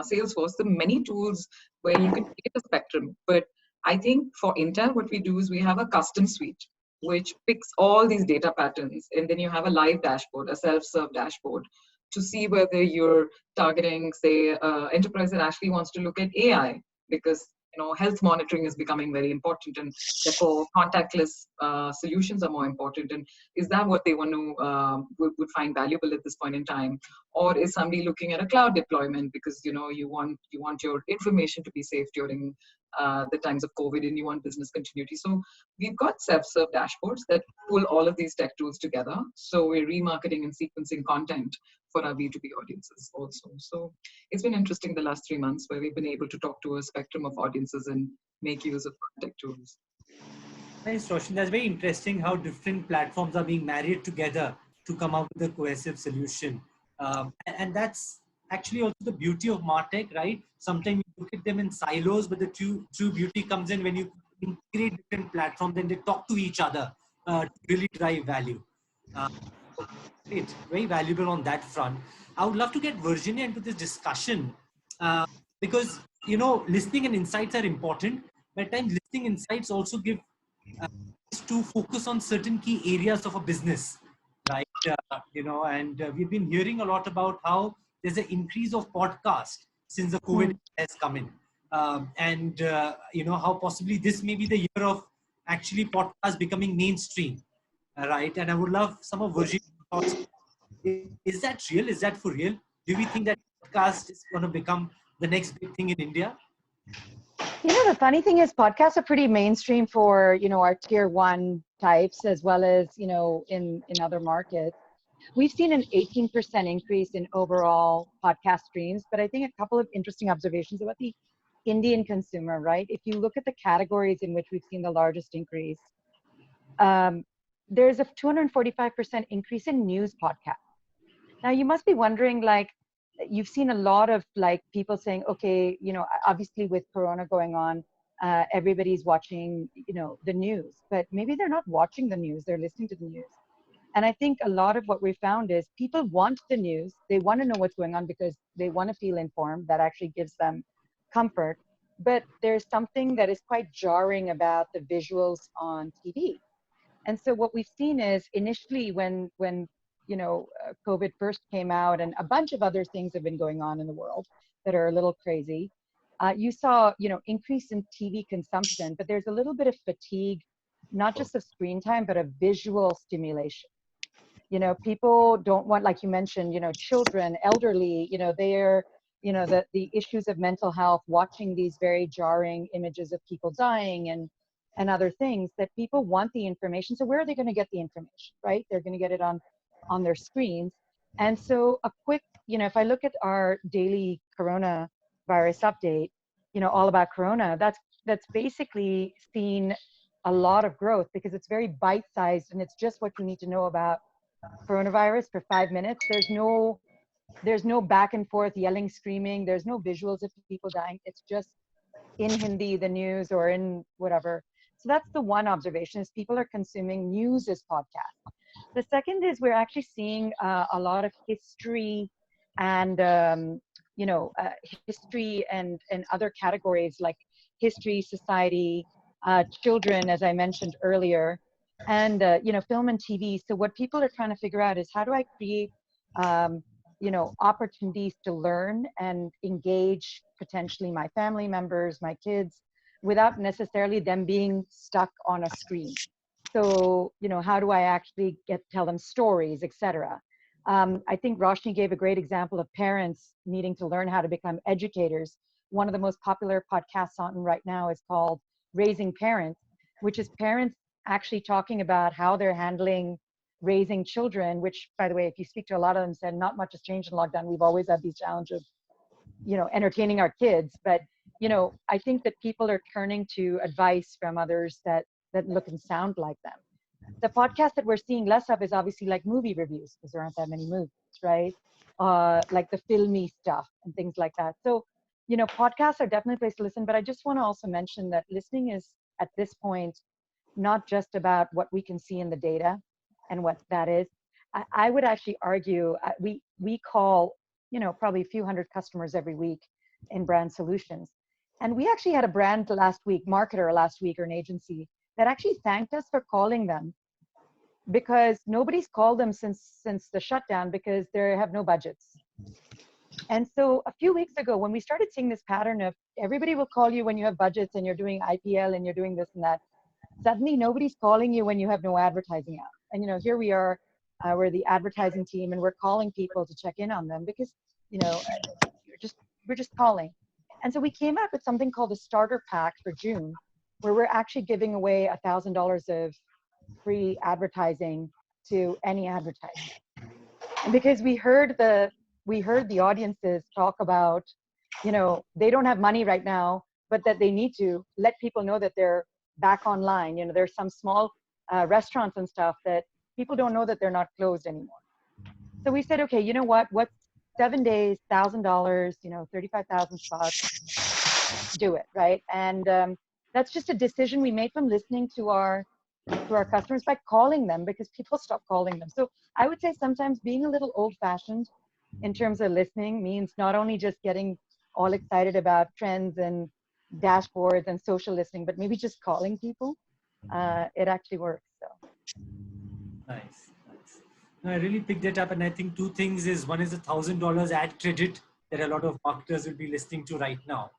Salesforce. The many tools where you can create a spectrum. But I think for Intel, what we do is we have a custom suite which picks all these data patterns, and then you have a live dashboard, a self-serve dashboard, to see whether you're targeting, say, enterprise that actually wants to look at AI, because health monitoring is becoming very important, and therefore contactless solutions are more important. And is that what they want to would find valuable at this point in time? Or is somebody looking at a cloud deployment because you want your information to be safe during the times of COVID, and you want business continuity? So we've got self-serve dashboards that pull all of these tech tools together. So we're remarketing and sequencing content for our B2B audiences also. So it's been interesting the last 3 months where we've been able to talk to a spectrum of audiences and make use of tech tools. Nice, Roshan. That's very interesting how different platforms are being married together to come up with a cohesive solution. And that's actually also the beauty of MarTech, right? Sometimes you look at them in silos, but the true beauty comes in when you integrate different platforms and they talk to each other to really drive value. Great, very valuable on that front. I would love to get Virginia into this discussion because, listening and insights are important, but at times listening insights also give to focus on certain key areas of a business, right? And we've been hearing a lot about how there's an increase of podcast since the COVID has come in. How possibly this may be the year of actually podcasts becoming mainstream, right? And I would love some of Virginia's thoughts. Is that real? Is that for real? Do we think that podcast is going to become the next big thing in India? You know, the funny thing is podcasts are pretty mainstream for, you know, our tier one types as well as, you know, in other markets. We've seen an 18% increase in overall podcast streams, but I think a couple of interesting observations about the Indian consumer, right? If you look at the categories in which we've seen the largest increase, there's a 245% increase in news podcasts. Now you must be wondering, like, you've seen a lot of like people saying, okay, you know, obviously with Corona going on, everybody's watching, you know, the news, but maybe they're not watching the news, they're listening to the news. And I think a lot of what we found is people want the news. They want to know what's going on because they want to feel informed. That actually gives them comfort. But there's something that is quite jarring about the visuals on TV. And so what we've seen is initially when you know, COVID first came out and a bunch of other things have been going on in the world that are a little crazy, you saw, you know, increase in TV consumption, but there's a little bit of fatigue, not just of screen time, but of visual stimulation. You know, people don't want, like you mentioned, you know, children, elderly, you know, they're, you know, the issues of mental health, watching these very jarring images of people dying and other things, that people want the information. So where are they going to get the information, right? They're going to get it on their screens. And so a quick, you know, if I look at our daily coronavirus update, you know, all about Corona, that's basically seen a lot of growth because it's very bite-sized and it's just what you need to know about coronavirus for 5 minutes. There's no back and forth yelling, screaming. There's no visuals of people dying. It's just in Hindi, the news, or in whatever. So that's the one observation, is people are consuming news as podcasts. The second is we're actually seeing a lot of history and, you know, history and other categories like history, society, children, as I mentioned earlier, and, you know, film and TV. So what people are trying to figure out is how do I create, you know, opportunities to learn and engage potentially my family members, my kids, without necessarily them being stuck on a screen. So, you know, how do I actually tell them stories, etc. I think Roshni gave a great example of parents needing to learn how to become educators. One of the most popular podcasts on right now is called Raising Parents, which is parents actually talking about how they're handling raising children, which, by the way, if you speak to a lot of them, said not much has changed in lockdown. We've always had these challenges of, you know, entertaining our kids. But, you know, I think that people are turning to advice from others that look and sound like them. The podcast that we're seeing less of is obviously like movie reviews, because there aren't that many movies, right? Like the filmy stuff and things like that. So, you know, podcasts are definitely a place to listen, but I just want to also mention that listening is, at this point, not just about what we can see in the data and what that is. I would actually argue, we call, you know, probably a few hundred customers every week in brand solutions. And we actually had a brand last week, marketer last week, or an agency, that actually thanked us for calling them, because nobody's called them since the shutdown because they have no budgets. And so a few weeks ago, when we started seeing this pattern of everybody will call you when you have budgets and you're doing IPL and you're doing this and that, suddenly nobody's calling you when you have no advertising out. And, you know, here we are, we're the advertising team, and we're calling people to check in on them because, you know, we're just calling. And so we came up with something called the starter pack for June, where we're actually giving away $1,000 of free advertising to any advertiser. And because we heard the audiences talk about, you know, they don't have money right now, but that they need to let people know that they're back online. You know, there's some small restaurants and stuff that people don't know that they're not closed anymore. So we said, okay, you know what? What's 7 days, $1,000, you know, 35,000 spots, do it, right? And that's just a decision we made from listening to our customers by calling them, because people stopped calling them. So I would say sometimes being a little old-fashioned in terms of listening means not only just getting all excited about trends and dashboards and social listening, but maybe just calling people. It actually works. So nice. No, I really picked that up, and I think two things is, one is the $1,000 ad credit that a lot of marketers will be listening to right now,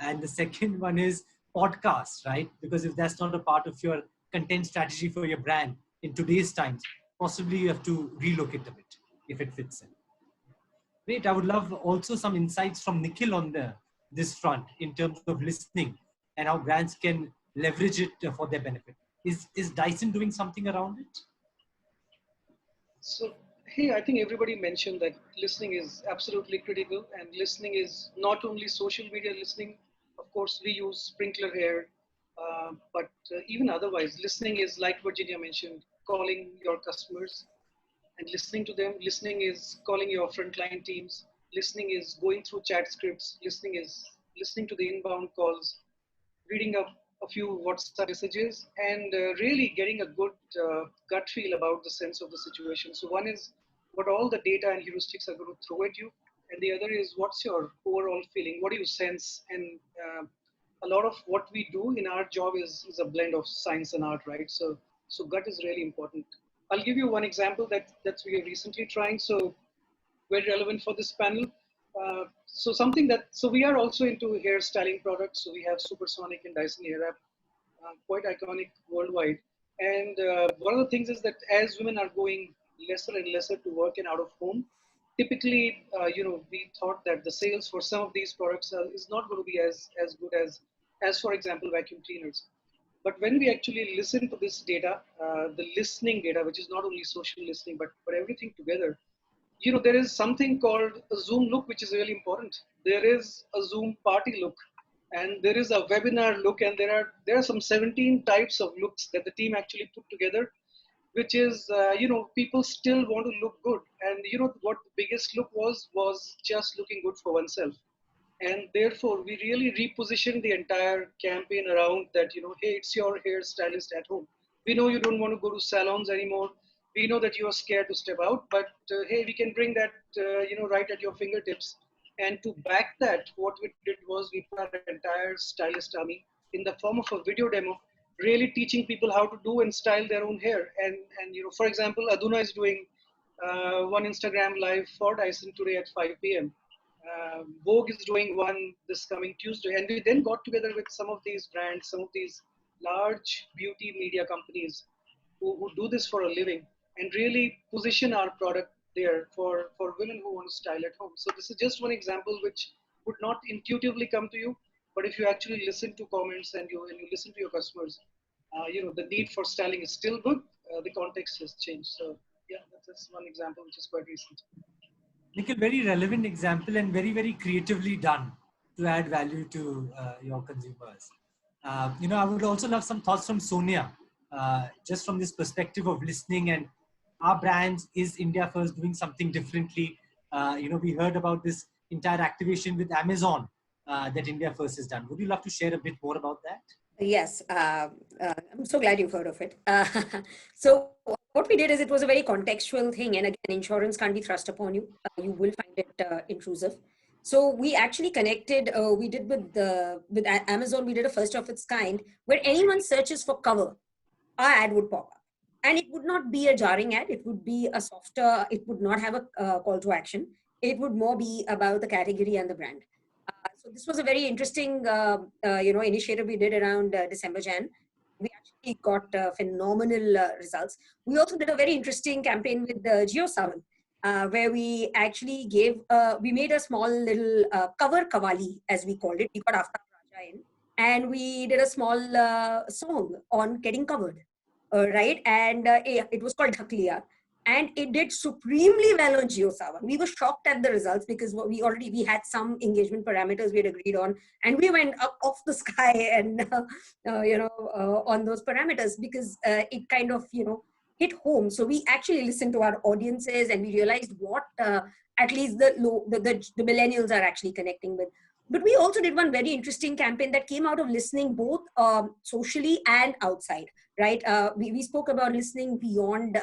and the second one is podcasts, right? Because if that's not a part of your content strategy for your brand in today's times, possibly you have to relook it a bit if it fits in. Great. I would love also some insights from Nikhil on this front in terms of listening and how brands can leverage it for their benefit. Is Dyson doing something around it? So, hey, I think everybody mentioned that listening is absolutely critical, and listening is not only social media listening. Of course, we use Sprinkler here, but even otherwise, listening is like Virginia mentioned, calling your customers and listening to them. Listening is calling your frontline teams. Listening is going through chat scripts. Listening is listening to the inbound calls, reading up a few WhatsApp messages, and really getting a good gut feel about the sense of the situation. So one is what all the data and heuristics are going to throw at you, and the other is what's your overall feeling, what do you sense, and a lot of what we do in our job is a blend of science and art, right? So gut is really important. I'll give you one example that we are recently trying. So very relevant for this panel. So we are also into hair styling products. So we have Supersonic and Dyson Airwrap, quite iconic worldwide. And one of the things is that as women are going lesser and lesser to work and out of home, typically, we thought that the sales for some of these products is not going to be as good as for example, vacuum cleaners. But when we actually listen to this data, the listening data, which is not only social listening, but everything together, there is something called a Zoom look, which is really important. There is a Zoom party look, and there is a webinar look, and there are some 17 types of looks that the team actually put together, which is people still want to look good, and what the biggest look was just looking good for oneself. And therefore we really repositioned the entire campaign around that, hey, it's your hairstylist at home. We know you don't want to go to salons anymore. We know that you are scared to step out, but hey, we can bring that right at your fingertips. And to back that, what we did was we put our entire stylist army in the form of a video demo, really teaching people how to do and style their own hair. And for example, Aduna is doing one Instagram live for Dyson today at 5 p.m. Vogue is doing one this coming Tuesday, and we then got together with some of these brands, some of these large beauty media companies who do this for a living, and really position our product there for women who want to style at home. So this is just one example which would not intuitively come to you, but if you actually listen to comments and you listen to your customers, the need for styling is still good. The context has changed. So yeah, that's one example which is quite recent. Nikhil, very relevant example and very, very creatively done to add value to your consumers. I would also love some thoughts from Sonia, just from this perspective of listening and our brands. Is India First doing something differently? We heard about this entire activation with Amazon that India First has done. Would you love to share a bit more about that? Yes, I'm so glad you've heard of it. So what we did is it was a very contextual thing. And again, insurance can't be thrust upon you. You will find it intrusive. So we actually connected, we did with Amazon, we did a first of its kind where anyone searches for cover, our ad would pop up. And it would not be a jarring ad. It would be a softer, it would not have a call to action. It would more be about the category and the brand. So this was a very interesting, initiative we did around December, Jan. We actually got phenomenal results. We also did a very interesting campaign with JioSavan, where we actually we made a small little cover kawali, as we called it. We got Aftab Raja in, and we did a small song on getting covered, right? And it was called Dhakliya. And it did supremely well on JioSavan. We were shocked at the results because we had some engagement parameters we had agreed on, and we went up off the sky and on those parameters because it kind of hit home. So we actually listened to our audiences and we realized what at least the millennials are actually connecting with. But we also did one very interesting campaign that came out of listening both socially and outside, right? We spoke about listening beyond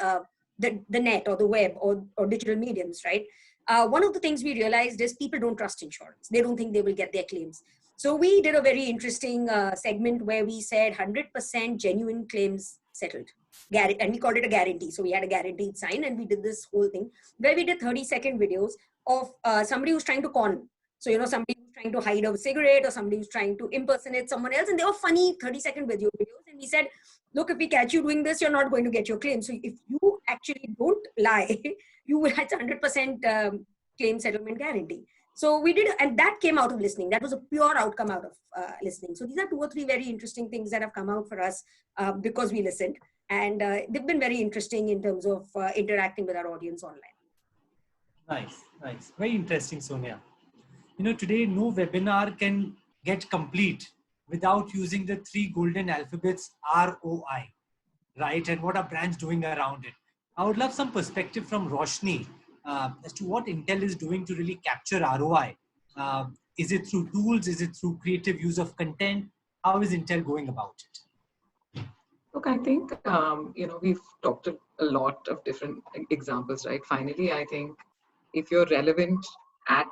the net or the web or digital mediums, right? One of the things we realized is people don't trust insurance. They don't think they will get their claims. So we did a very interesting segment where we said 100% genuine claims settled. And we called it a guarantee. So we had a guaranteed sign and we did this whole thing where we did 30-second videos of somebody who's trying to con. So, somebody who's trying to hide a cigarette or somebody who's trying to impersonate someone else. And they were funny 30-second videos. And we said, look, if we catch you doing this, you're not going to get your claim. So if you actually don't lie, you will have 100% claim settlement guarantee. So we did, and that came out of listening. That was a pure outcome out of listening. So these are 2 or 3 very interesting things that have come out for us because we listened. And they've been very interesting in terms of interacting with our audience online. Nice, nice. Very interesting, Sonia. Today no webinar can get complete without using the 3 golden alphabets ROI, right? And what are brands doing around it? I would love some perspective from Roshni as to what Intel is doing to really capture ROI. Is it through tools? Is it through creative use of content? How is Intel going about it? Look, I think, we've talked a lot of different examples, right? Finally, I think if you're relevant at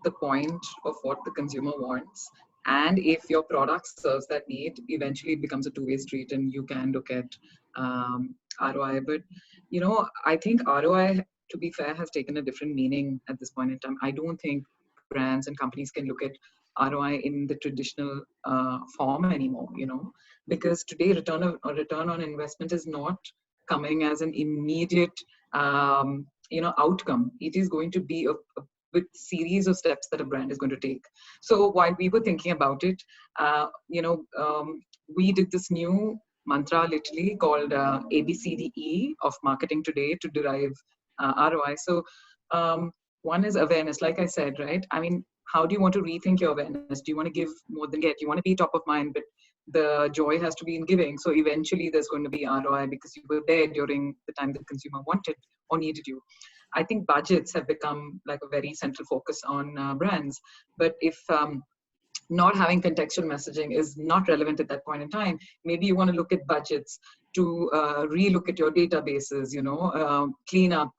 the point of what the consumer wants, and if your product serves that need, eventually it becomes a two-way street and you can look at ROI. But, I think ROI, to be fair, has taken a different meaning at this point in time. I don't think brands and companies can look at ROI in the traditional form anymore, because today return on investment is not coming as an immediate, outcome. It is going to be with series of steps that a brand is going to take. So while we were thinking about it, we did this new mantra literally called ABCDE of marketing today to derive ROI. So one is awareness, like I said, right? I mean, how do you want to rethink your awareness? Do you want to give more than get? You want to be top of mind, but the joy has to be in giving. So eventually there's going to be ROI because you were there during the time the consumer wanted or needed you. I think budgets have become like a very central focus on brands. But if not having contextual messaging is not relevant at that point in time, maybe you want to look at budgets to relook at your databases, clean up,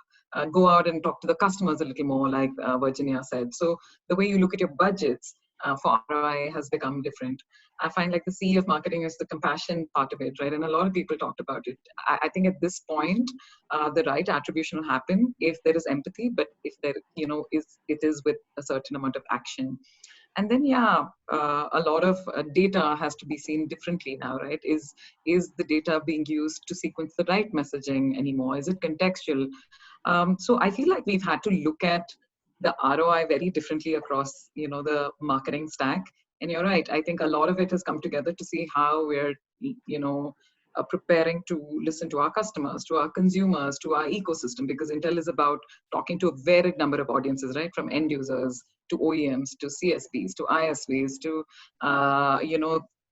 go out and talk to the customers a little more, like Virginia said. So the way you look at your budgets for ROI has become different. I find like the C of marketing is the compassion part of it, right? And a lot of people talked about it. I think at this point, the right attribution will happen if there is empathy, but if there, it is with a certain amount of action. And then, a lot of data has to be seen differently now, right? Is the data being used to sequence the right messaging anymore? Is it contextual? So I feel like we've had to look at the ROI very differently across, the marketing stack. And you're right. I think a lot of it has come together to see how we're, preparing to listen to our customers, to our consumers, to our ecosystem, because Intel is about talking to a varied number of audiences, right? From end users to OEMs, to CSPs, to ISVs, to,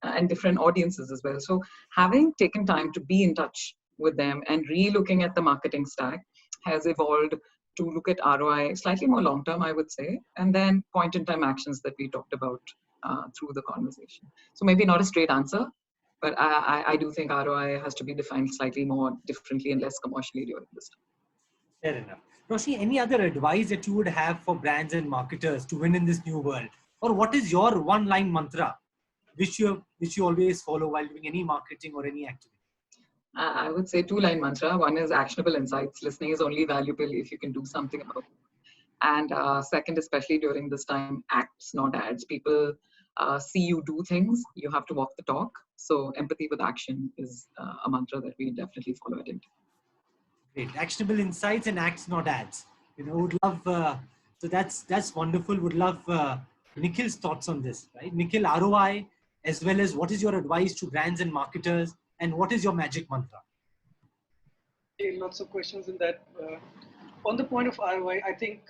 and different audiences as well. So having taken time to be in touch with them and re-looking at the marketing stack has evolved to look at ROI slightly more long-term, I would say, and then point-in-time actions that we talked about through the conversation. So maybe not a straight answer, but I do think ROI has to be defined slightly more differently and less commercially during this time. Fair enough. Roshni, any other advice that you would have for brands and marketers to win in this new world? Or what is your one-line mantra which you always follow while doing any marketing or any activity? I would say 2-line mantra. One is actionable insights. Listening is only valuable if you can do something about it. And second, especially during this time, acts, not ads. People see you do things. You have to walk the talk. So empathy with action is a mantra that we definitely follow at Intel. Great. Actionable insights and acts, not ads. Would love, so that's wonderful. Would love Nikhil's thoughts on this, right? Nikhil, ROI, as well as what is your advice to brands and marketers, and what is your magic mantra? Okay, lots of questions in that. On the point of ROI, I think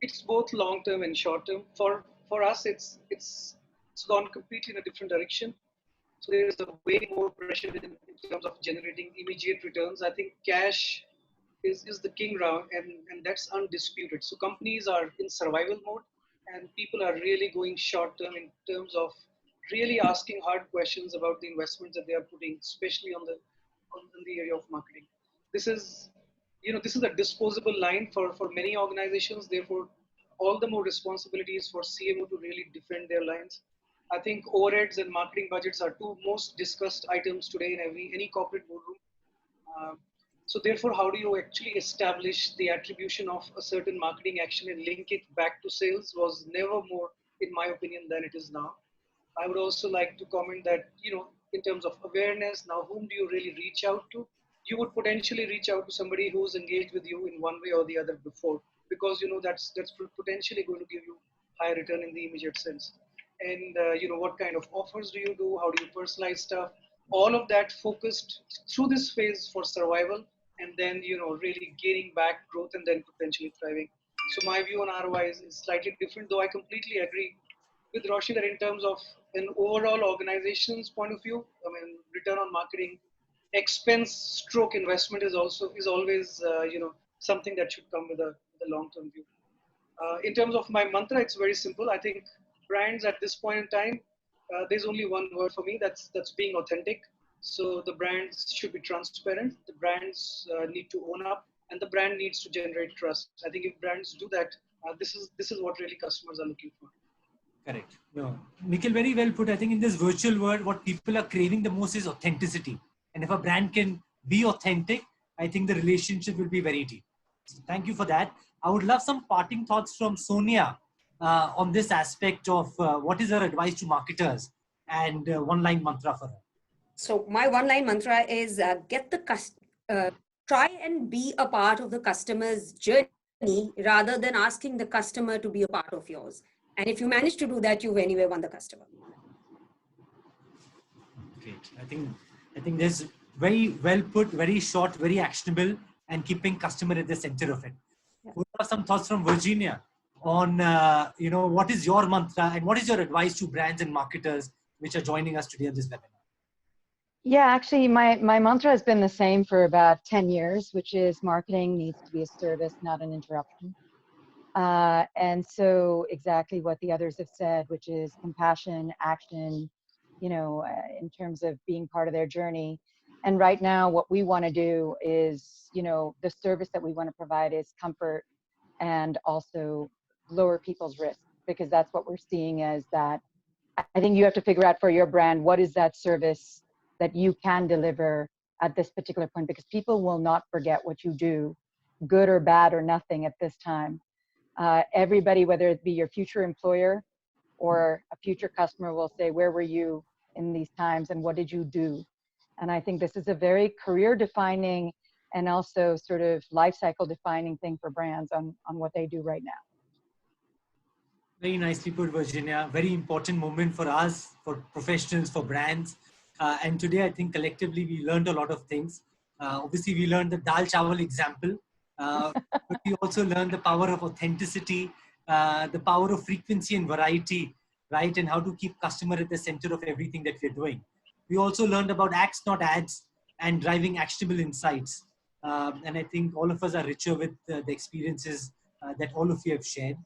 it's both long-term and short-term. For us, it's gone completely in a different direction. So there is a way more pressure in terms of generating immediate returns. I think cash is the king round, and that's undisputed. So companies are in survival mode, and people are really going short-term in terms of really asking hard questions about the investments that they are putting, especially on the area of marketing. This is a disposable line for many organizations. Therefore, all the more responsibility is for CMO to really defend their lines. I think overheads and marketing budgets are 2 most discussed items today in any corporate boardroom. So therefore, how do you actually establish the attribution of a certain marketing action and link it back to sales was never more, in my opinion, than it is now. I would also like to comment that, in terms of awareness, now whom do you really reach out to? You would potentially reach out to somebody who's engaged with you in one way or the other before. because that's potentially going to give you high return in the immediate sense. And what kind of offers do you do? How do you personalize stuff? All of that focused through this phase for survival, and then really gaining back growth and then potentially thriving. So my view on ROI is slightly different, though I completely agree with Roshi that in terms of an overall organization's point of view, I mean, return on marketing expense stroke investment is always something that should come with a long-term view. In terms of my mantra, it's very simple. I think brands at this point in time, there's only one word for me. That's being authentic. So the brands should be transparent. The brands need to own up, and the brand needs to generate trust. I think if brands do that, this is what really customers are looking for. Correct. No, Nikhil, very well put. I think in this virtual world, what people are craving the most is authenticity. And if a brand can be authentic, I think the relationship will be very deep. So thank you for that. I would love some parting thoughts from Sonia on this aspect of what is her advice to marketers and one-line mantra for her. So my one-line mantra is try and be a part of the customer's journey rather than asking the customer to be a part of yours. And if you manage to do that, you've anyway won the customer. Great. I think there's very well put, very short, very actionable, and keeping customer at the center of it. Yeah. What are some thoughts from Virginia on what is your mantra and what is your advice to brands and marketers which are joining us today on this webinar? Yeah, actually, my mantra has been the same for about 10 years, which is marketing needs to be a service, not an interruption. And so exactly what the others have said, which is compassion, action, in terms of being part of their journey. And right now, what we want to do is, the service that we want to provide is comfort and also lower people's risk, because that's what we're seeing as that. I think you have to figure out for your brand, what is that service that you can deliver at this particular point, because people will not forget what you do, good or bad or nothing at this time. Everybody, whether it be your future employer or a future customer, will say, where were you in these times and what did you do? And I think this is a very career defining and also sort of life cycle defining thing for brands on what they do right now. Very nicely put, Virginia. Very important moment for us, for professionals, for brands. And today, I think collectively we learned a lot of things. Obviously, we learned the dal chawal example. But we also learned the power of authenticity, the power of frequency and variety, right? And how to keep customer at the center of everything that we're doing. We also learned about acts, not ads, and driving actionable insights. And I think all of us are richer with the experiences that all of you have shared.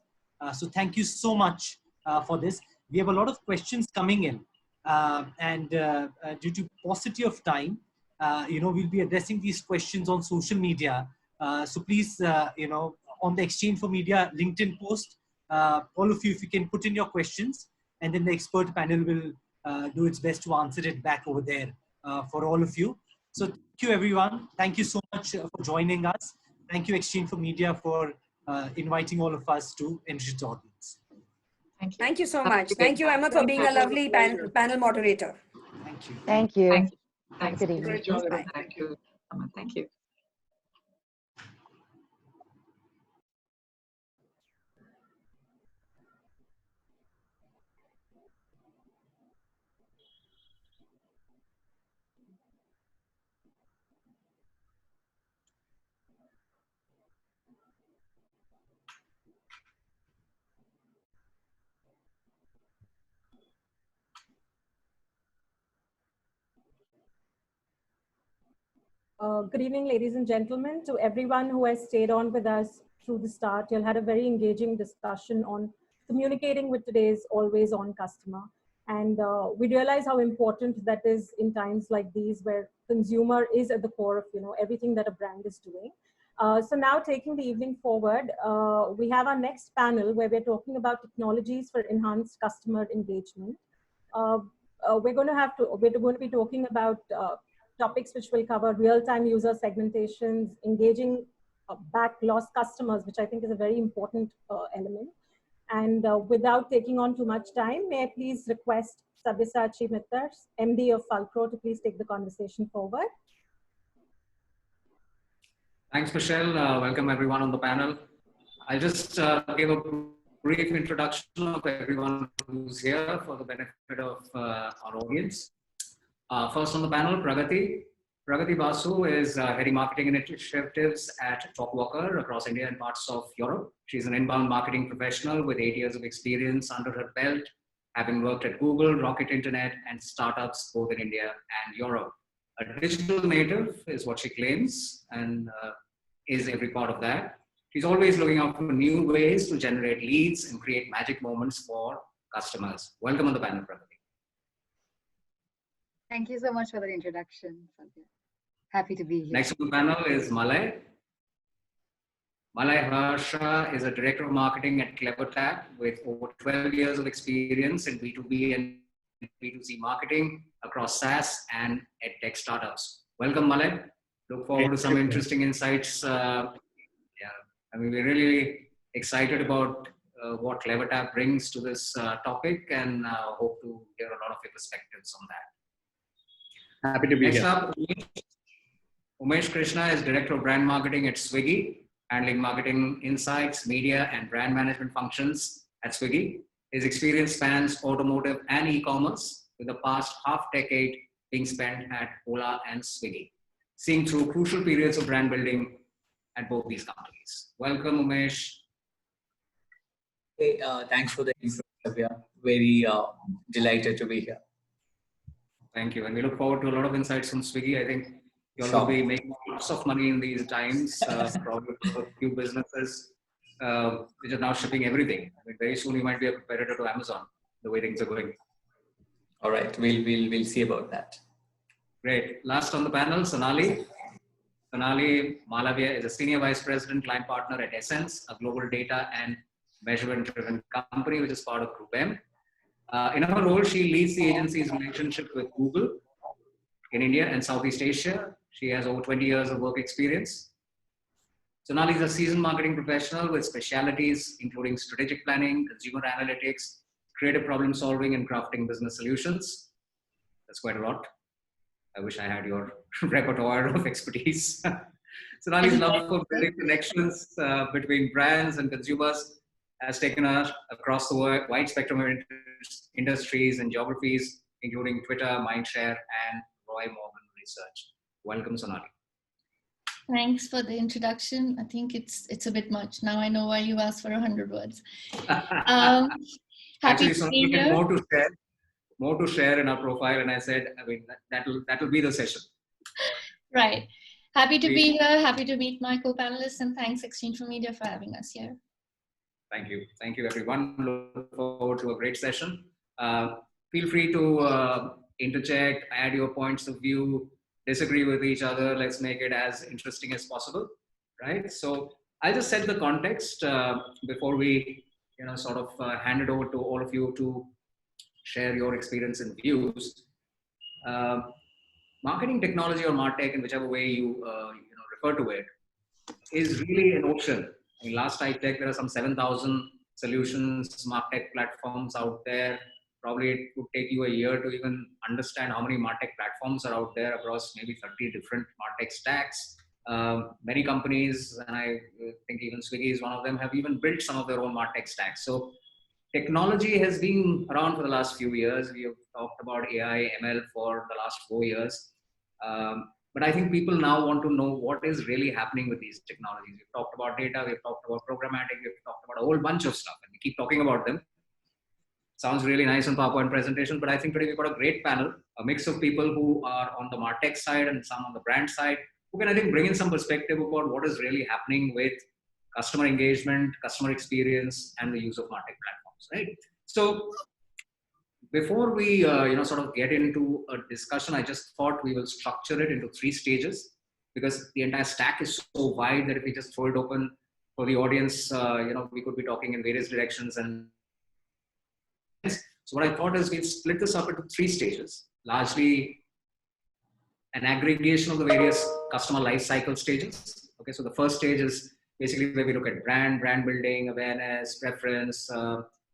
So thank you so much for this. We have a lot of questions coming in. And due to paucity of time, we'll be addressing these questions on social media. So please, on the Exchange for Media LinkedIn post, all of you, if you can put in your questions, and then the expert panel will do its best to answer it back over there for all of you. So thank you, everyone. Thank you so much for joining us. Thank you, Exchange for Media, for inviting all of us to enrich the audience. Thank you. Thank you so much. Thank you, Emma, for being a lovely panel moderator. Thank you. Thank you. Thank you. Thanks. Good evening. Great job. Thank you. Thank you. Good evening, ladies and gentlemen. To everyone who has stayed on with us through the start, you'll had a very engaging discussion on communicating with today's always-on customer. And we realize how important that is in times like these, where consumer is at the core of everything that a brand is doing. So now, taking the evening forward, we have our next panel where we're talking about technologies for enhanced customer engagement. We're going to be talking about topics which will cover real-time user segmentations, engaging back lost customers, which I think is a very important element. And without taking on too much time, may I please request Sabyasachi Mittar, MD of Fulcro, to please take the conversation forward. Thanks, Michelle. Welcome everyone on the panel. I'll just give a brief introduction of everyone who's here for the benefit of our audience. First on the panel, Pragati. Pragati Basu is heading marketing initiatives at Talkwalker across India and parts of Europe. She's an inbound marketing professional with 8 years of experience under her belt, having worked at Google, Rocket Internet, and startups both in India and Europe. A digital native is what she claims, and is every part of that. She's always looking out for new ways to generate leads and create magic moments for customers. Welcome on the panel, Pragati. Thank you so much for the introduction, Sandhya. Happy to be here. Next on the panel is Malay. Malay Harsha is a director of marketing at CleverTap with over 12 years of experience in B2B and B2C marketing across SaaS and EdTech startups. Welcome, Malay. Look forward to some interesting insights. Yeah, I mean, we're really excited about what CleverTap brings to this topic, and hope to hear a lot of your perspectives on that. Happy to be Next here. up, Umesh Krishna is Director of Brand Marketing at Swiggy, handling marketing insights, media, and brand management functions at Swiggy. His experience spans automotive and e-commerce, with the past half-decade being spent at Ola and Swiggy, seeing through crucial periods of brand building at both these companies. Welcome, Umesh. Hey, thanks for the intro, Sandhya. Very delighted to be here. Thank you. And we look forward to a lot of insights from Swiggy. I think you'll sure. Be making lots of money in these times, probably for a few businesses which are now shipping everything. I mean, very soon you might be a competitor to Amazon, the way things are going. All right, we'll see about that. Great. Last on the panel, Sonali. Sonali Malavia is a Senior Vice President, Client Partner at Essence, a global data and measurement-driven company, which is part of Group M. In her role, she leads the agency's relationship with Google in India and Southeast Asia. She has over 20 years of work experience. Sonali is a seasoned marketing professional with specialities including strategic planning, consumer analytics, creative problem solving, and crafting business solutions. That's quite a lot. I wish I had your repertoire of expertise. Sonali's love for building connections between brands and consumers has taken us across the wide spectrum of industries and geographies, including Twitter, Mindshare, and Roy Morgan Research. Welcome, Sonali. Thanks for the introduction. I think it's a bit much. Now I know why you asked for 100 words. Happy Actually, to be here. More to share in our profile, and I said, I mean, that'll be the session. Right. Happy to be here. Happy to meet my co-panelists, and thanks Exchange4Media for having us here. Thank you. Thank you, everyone. Look forward to a great session. Feel free to interject, add your points of view, disagree with each other. Let's make it as interesting as possible, right? So I'll just set the context before we, sort of hand it over to all of you to share your experience and views. Marketing technology or MarTech, in whichever way you refer to it, is really an ocean. I mean, last I checked, there are some 7,000 solutions, MarTech platforms out there. Probably it would take you a year to even understand how many MarTech platforms are out there across maybe 30 different MarTech stacks. Many companies, and I think even Swiggy is one of them, have even built some of their own MarTech stacks. So technology has been around for the last few years. We have talked about AI, ML for the last 4 years. But I think people now want to know what is really happening with these technologies. We've talked about data, we've talked about programmatic, we've talked about a whole bunch of stuff, and we keep talking about them. Sounds really nice on PowerPoint presentation, but I think today we've got a great panel, a mix of people who are on the MarTech side and some on the brand side, who can, I think, bring in some perspective about what is really happening with customer engagement, customer experience, and the use of MarTech platforms, right? So before we sort of get into a discussion, I just thought we will structure it into 3 stages, because the entire stack is so wide that if we just throw it open for the audience, we could be talking in various directions. And so what I thought is we'll split this up into 3 stages, largely an aggregation of the various customer lifecycle stages. Okay, so the first stage is basically where we look at brand building, awareness, preference,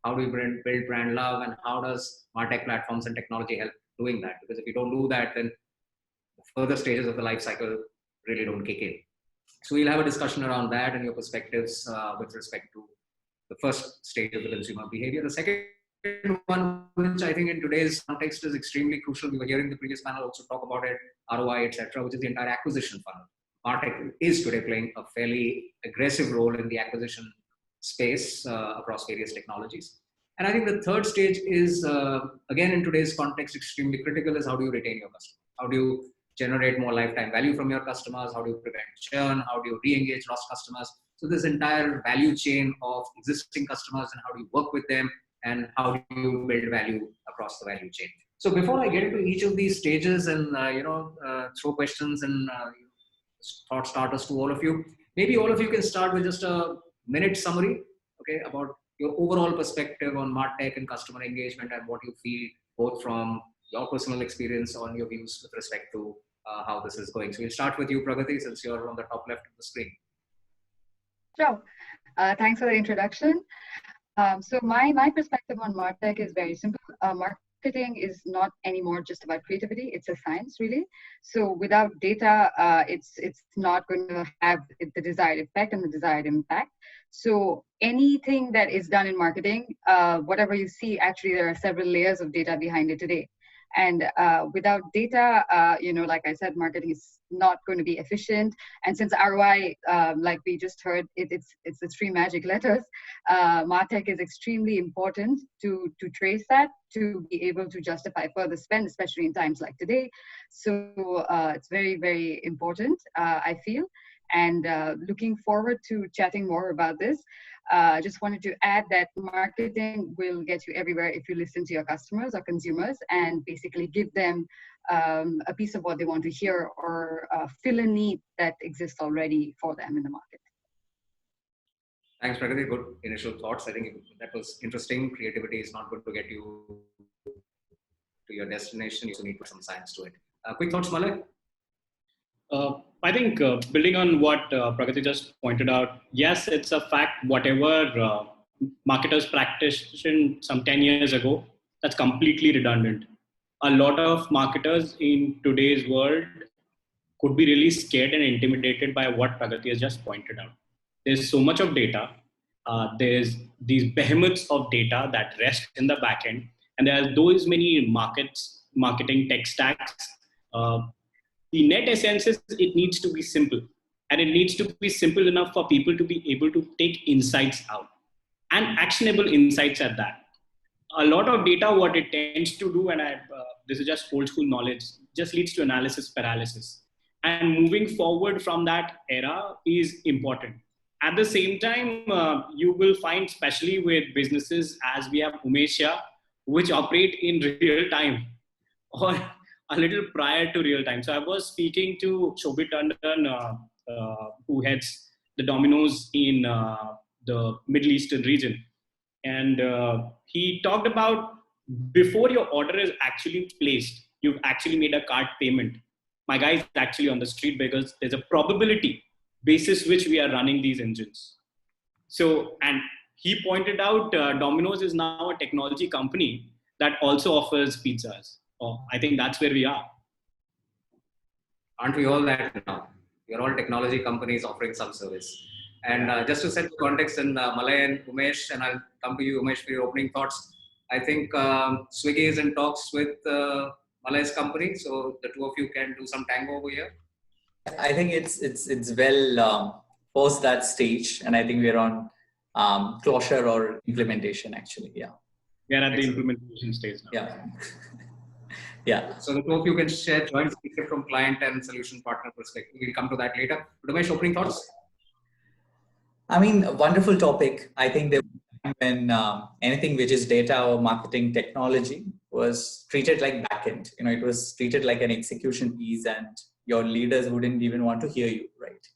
how do we build brand love, and how does MarTech platforms and technology help doing that? Because if you don't do that, then the further stages of the life cycle really don't kick in. So we'll have a discussion around that and your perspectives with respect to the first stage of the consumer behavior. The second one, which I think in today's context is extremely crucial, we were hearing the previous panel also talk about it, ROI, etc., which is the entire acquisition funnel. MarTech is today playing a fairly aggressive role in the acquisition space across various technologies. And I think the third stage is, again, in today's context, extremely critical is how do you retain your customers? How do you generate more lifetime value from your customers? How do you prevent churn? How do you re-engage lost customers? So this entire value chain of existing customers and how do you work with them and how do you build value across the value chain? So before I get into each of these stages and, throw questions and thought starters to all of you, maybe all of you can start with just a minute summary, okay, about your overall perspective on MarTech and customer engagement and what you feel both from your personal experience on your views with respect to how this is going. So we'll start with you, Pragati, since you're on the top left of the screen. Sure. Thanks for the introduction. So my perspective on MarTech is very simple. Marketing is not anymore just about creativity. It's a science, really. So without data, it's not going to have the desired effect and the desired impact. So anything that is done in marketing, whatever you see, actually there are several layers of data behind it today. And without data, like I said, marketing is not going to be efficient. And since ROI, like we just heard, it's the three magic letters. MarTech is extremely important to trace that, to be able to justify further spend, especially in times like today. So it's very, very important, I feel. And looking forward to chatting more about this. Just wanted to add that marketing will get you everywhere if you listen to your customers or consumers and basically give them a piece of what they want to hear or fill a need that exists already for them in the market. Thanks, Pragati. Good initial thoughts. I think that was interesting. Creativity is not going to get you to your destination. You also need to put some science to it. Quick thoughts, Malay? I think building on what Pragati just pointed out, yes, it's a fact, whatever marketers practiced some 10 years ago, that's completely redundant. A lot of marketers in today's world could be really scared and intimidated by what Pragati has just pointed out. There's so much of data. There's these behemoths of data that rest in the backend, and there are those many marketing tech stacks. The net essence is it needs to be simple, and it needs to be simple enough for people to be able to take insights out and actionable insights at that. A lot of data, what it tends to do, and this is just old school knowledge, just leads to analysis paralysis. And moving forward from that era is important. At the same time, you will find, especially with businesses as we have Umesha, which operate in real time or a little prior to real time. So I was speaking to Shobit Tandon, who heads the Domino's in the Middle Eastern region. And he talked about before your order is actually placed, you've actually made a card payment. My guy is actually on the street because there's a probability basis which we are running these engines. So, and he pointed out Domino's is now a technology company that also offers pizzas. Oh, I think that's where we are. Aren't we all that now? We're all technology companies offering some service. And just to set the context, in Malay and Umesh, and I'll come to you, Umesh, for your opening thoughts. I think Swiggy is in talks with Malay's company, so the two of you can do some tango over here. I think it's well post that stage, and I think we're on closure or implementation actually. Yeah. We are at the implementation stage now. Yeah. Yeah. So the two of you can share joint speaker from client and solution partner perspective. We'll come to that later. Umesh, opening thoughts? I mean, a wonderful topic. I think there was a time when anything which is data or marketing technology was treated like backend. You know, it was treated like an execution piece, and your leaders wouldn't even want to hear you, right?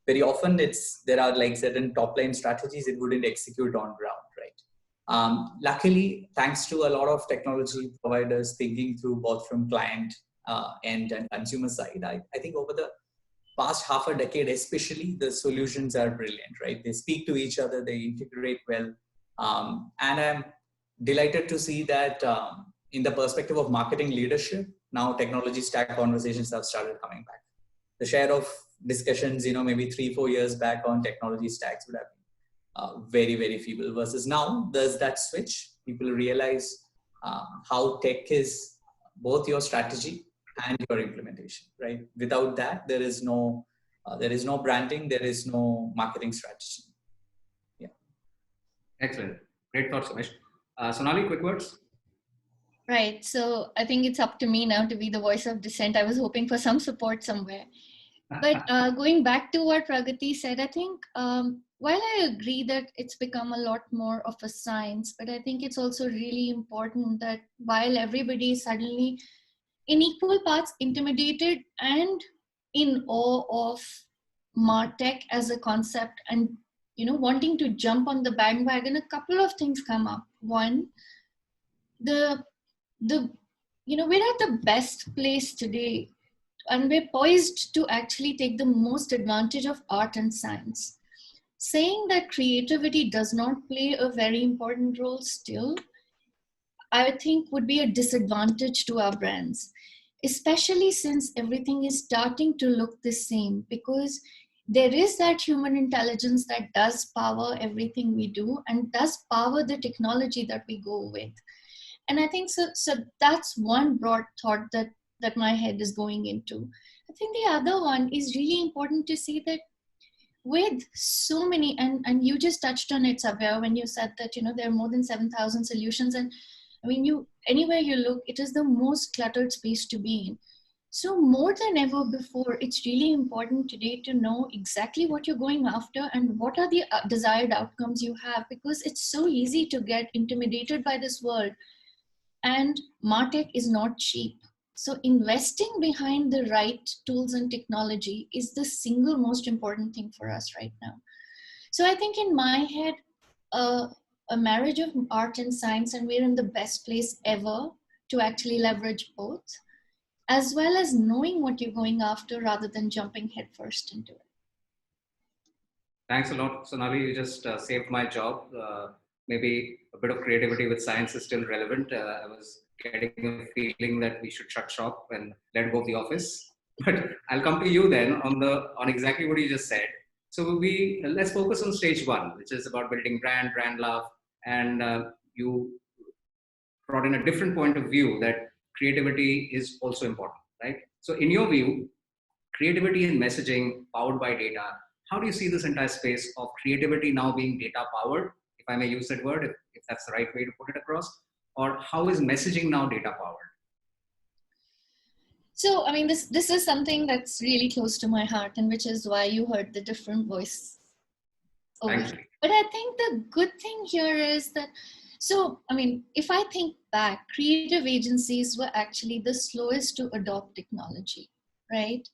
Very often there are like certain top line strategies it wouldn't execute on ground, right? Luckily, thanks to a lot of technology providers thinking through both from client end and consumer side, I think over the past half a decade, especially, the solutions are brilliant, right? They speak to each other, they integrate well. And I'm delighted to see that in the perspective of marketing leadership, now technology stack conversations have started coming back. The share of discussions, maybe 3-4 years back on technology stacks would have been very, very feeble, versus now there's that switch. People realize how tech is both your strategy and your implementation, right? Without that, there is no branding, there is no marketing strategy. Yeah. Excellent. Great thoughts, Ramesh. Sonali, quick words? Right. So I think it's up to me now to be the voice of dissent. I was hoping for some support somewhere. But going back to what Pragati said, I think while I agree that it's become a lot more of a science, but I think it's also really important that while everybody is suddenly in equal parts intimidated and in awe of MarTech as a concept and wanting to jump on the bandwagon, a couple of things come up. One, we're at the best place today, and we're poised to actually take the most advantage of art and science. Saying that creativity does not play a very important role still, I think would be a disadvantage to our brands, especially since everything is starting to look the same, because there is that human intelligence that does power everything we do and does power the technology that we go with. And I think so that's one broad thought that my head is going into. I think the other one is really important to see that with so many, and you just touched on it, Sabya, when you said that, there are more than 7,000 solutions. And I mean, anywhere you look, it is the most cluttered space to be in. So more than ever before, it's really important today to know exactly what you're going after and what are the desired outcomes you have, because it's so easy to get intimidated by this world. And MarTech is not cheap. So investing behind the right tools and technology is the single most important thing for us right now. So I think in my head, a marriage of art and science, and we're in the best place ever to actually leverage both, as well as knowing what you're going after rather than jumping headfirst into it. Thanks a lot, Sonali. You just saved my job. Maybe a bit of creativity with science is still relevant. I was getting a feeling that we should shut shop and let go of the office. But I'll come to you then on exactly what you just said. So let's focus on stage one, which is about building brand love, and you brought in a different point of view that creativity is also important, right? So in your view, creativity and messaging powered by data, how do you see this entire space of creativity now being data powered, if I may use that word, if that's the right way to put it across, or how is messaging now data powered? So, I mean, this is something that's really close to my heart, and which is why you heard the different voice over here. But I think the good thing here is that, so, I mean, if I think back, creative agencies were actually the slowest to adopt technology, right?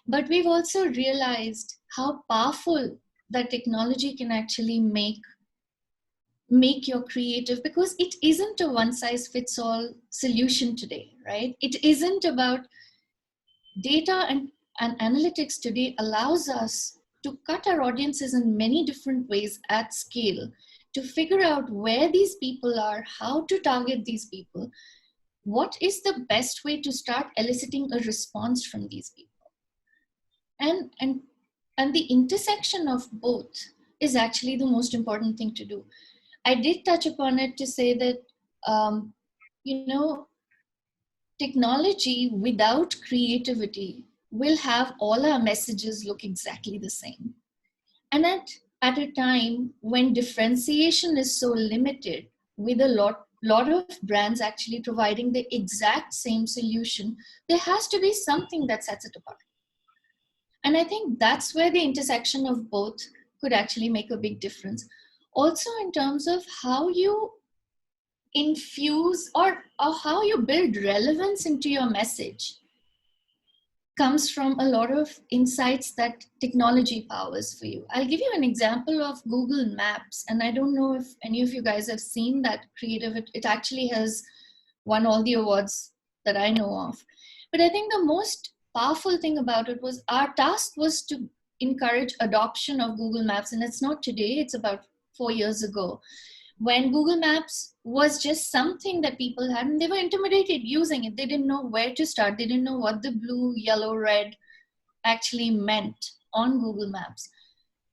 But we've also realized how powerful that technology can actually make your creative, because it isn't a one-size-fits-all solution today, right? It isn't about data, and analytics today allows us to cut our audiences in many different ways at scale, to figure out where these people are, how to target these people, what is the best way to start eliciting a response from these people. And the intersection of both is actually the most important thing to do. I did touch upon it to say that, technology without creativity will have all our messages look exactly the same. And at a time when differentiation is so limited, with a lot of brands actually providing the exact same solution, there has to be something that sets it apart. And I think that's where the intersection of both could actually make a big difference. Also in terms of how you infuse or how you build relevance into your message comes from a lot of insights that technology powers for you. I'll give you an example of Google Maps, and I don't know if any of you guys have seen that creative. It actually has won all the awards that I know of. But I think the most powerful thing about it was our task was to encourage adoption of Google Maps, and it's not today, it's about 4 years ago, when Google Maps was just something that people had and they were intimidated using it. They didn't know where to start. They didn't know what the blue, yellow, red actually meant. on Google Maps.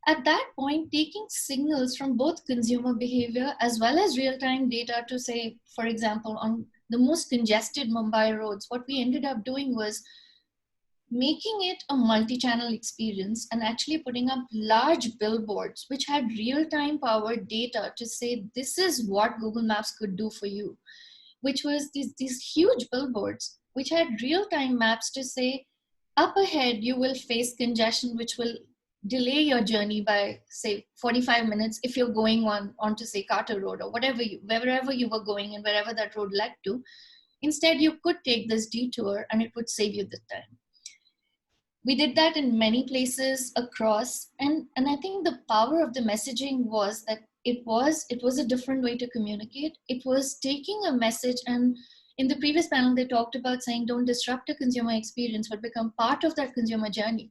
At that point, taking signals from both consumer behavior as well as real-time data to say, for example, on the most congested Mumbai roads, what we ended up doing was making it a multi-channel experience and actually putting up large billboards which had real-time powered data to say, this is what Google Maps could do for you, which was these huge billboards which had real-time maps to say, up ahead, you will face congestion, which will delay your journey by, say, 45 minutes if you're going on to say Carter Road or wherever you were going and wherever that road led to. Instead, you could take this detour and it would save you the time. We did that in many places across, and I think the power of the messaging was that it was a different way to communicate. It was taking a message, and in the previous panel, they talked about saying, don't disrupt a consumer experience, but become part of that consumer journey.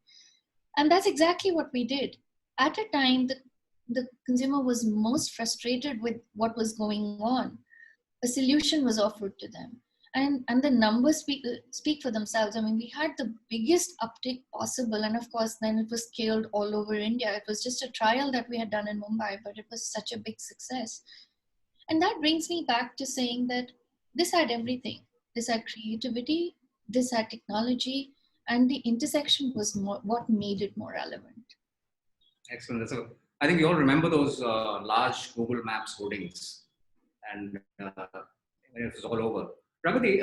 And that's exactly what we did. At a time, the consumer was most frustrated with what was going on. A solution was offered to them. And the numbers speak for themselves. I mean, we had the biggest uptick possible. And of course, then it was scaled all over India. It was just a trial that we had done in Mumbai, but it was such a big success. And that brings me back to saying that this had everything. This had creativity, this had technology, and the intersection was what made it more relevant. Excellent. So I think we all remember those large Google Maps hoardings, and it was all over. Pragati,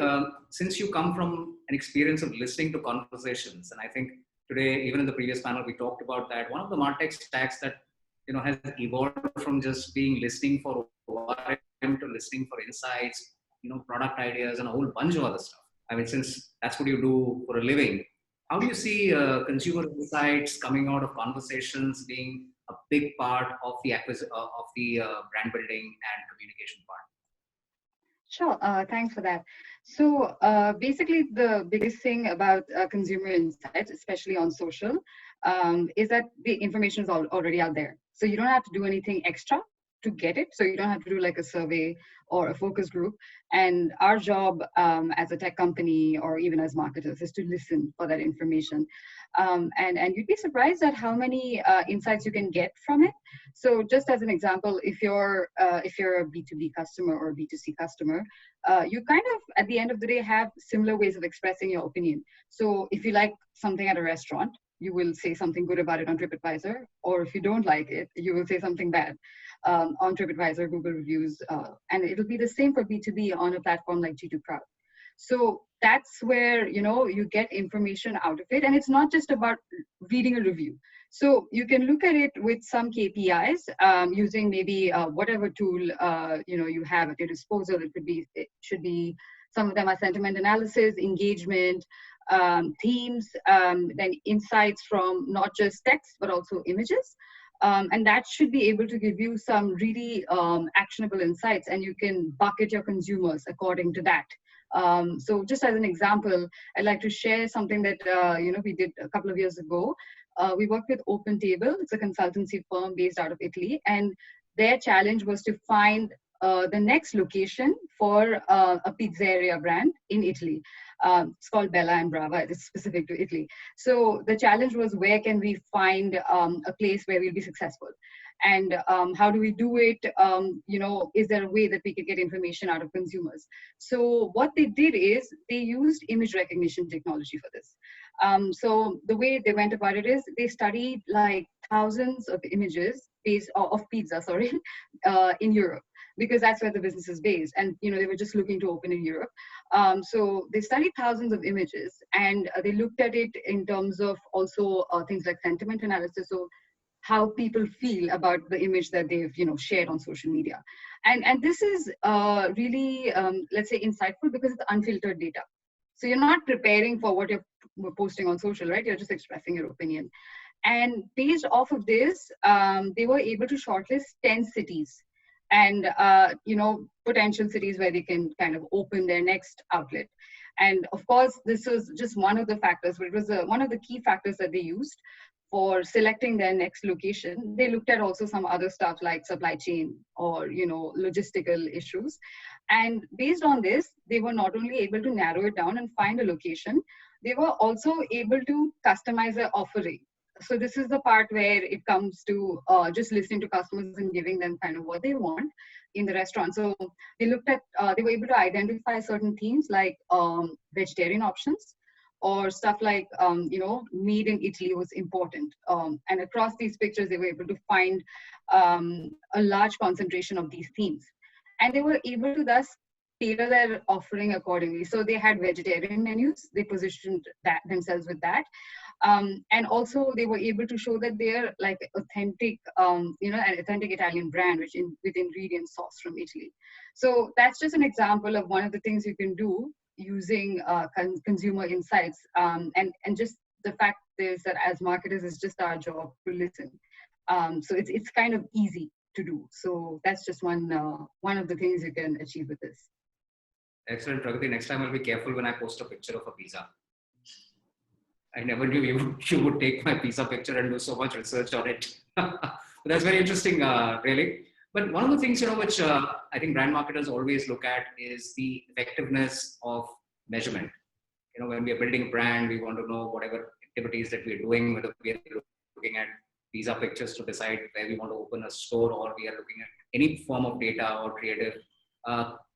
since you come from an experience of listening to conversations, and I think today, even in the previous panel, we talked about that. One of the MarTech stacks that has evolved from just being listening for ORM to listening for insights, product ideas, and a whole bunch of other stuff. I mean, since that's what you do for a living, how do you see consumer insights coming out of conversations being a big part of the brand building and communication part? Sure, thanks for that. So basically, the biggest thing about consumer insights, especially on social, is that the information is already out there. So you don't have to do anything extra to get it. So you don't have to do like a survey or a focus group. And our job as a tech company or even as marketers is to listen for that information. And you'd be surprised at how many insights you can get from it. So just as an example, if you're a B2B customer or a B2C customer, you kind of, at the end of the day, have similar ways of expressing your opinion. So if you like something at a restaurant, you will say something good about it on TripAdvisor, or if you don't like it, you will say something bad on TripAdvisor, Google reviews, and it'll be the same for B2B on a platform like G2 Crowd. So that's where, you get information out of it. And it's not just about reading a review. So you can look at it with some KPIs using maybe whatever tool, you have at your disposal. It should be, some of them are sentiment analysis, engagement, themes, then insights from not just text, but also images. And that should be able to give you some really actionable insights, and you can bucket your consumers according to that. So just as an example, I'd like to share something that, we did a couple of years ago. We worked with OpenTable. It's a consultancy firm based out of Italy. And their challenge was to find the next location for a pizzeria brand in Italy. It's called Bella and Brava. It's specific to Italy. So the challenge was, where can we find a place where we'll be successful? And how do we do it? Is there a way that we could get information out of consumers? So what they did is they used image recognition technology for this. So the way they went about it is they studied like thousands of images of pizza, in Europe, because that's where the business is based. And, they were just looking to open in Europe. So they studied thousands of images, and they looked at it in terms of also things like sentiment analysis. So how people feel about the image that they've, shared on social media. And this is really, let's say, insightful because it's unfiltered data. So you're not preparing for what you're posting on social, right? You're just expressing your opinion. And based off of this, they were able to shortlist 10 cities and, potential cities where they can kind of open their next outlet. And of course, this was just one of the factors, but it was one of the key factors that they used for selecting their next location. They looked at also some other stuff like supply chain or, logistical issues. And based on this, they were not only able to narrow it down and find a location, they were also able to customize their offering. So this is the part where it comes to just listening to customers and giving them kind of what they want in the restaurant. So they looked at, they were able to identify certain themes like vegetarian options, or stuff like, made in Italy was important. And across these pictures, they were able to find a large concentration of these themes. And they were able to thus tailor their offering accordingly. So they had vegetarian menus, they positioned that themselves with that. And also they were able to show that they're like authentic, an authentic Italian brand, with ingredients sourced from Italy. So that's just an example of one of the things you can do using consumer insights. And just the fact is that as marketers, it's just our job to listen. So it's kind of easy to do. So that's just one of the things you can achieve with this. Excellent, Pragati. Next time I'll be careful when I post a picture of a pizza. I never knew you would take my pizza picture and do so much research on it. That's very interesting, really. But one of the things, which I think brand marketers always look at is the effectiveness of measurement. When we are building a brand, we want to know whatever activities that we're doing, whether we are looking at pizza pictures to decide where we want to open a store, or we are looking at any form of data or creative.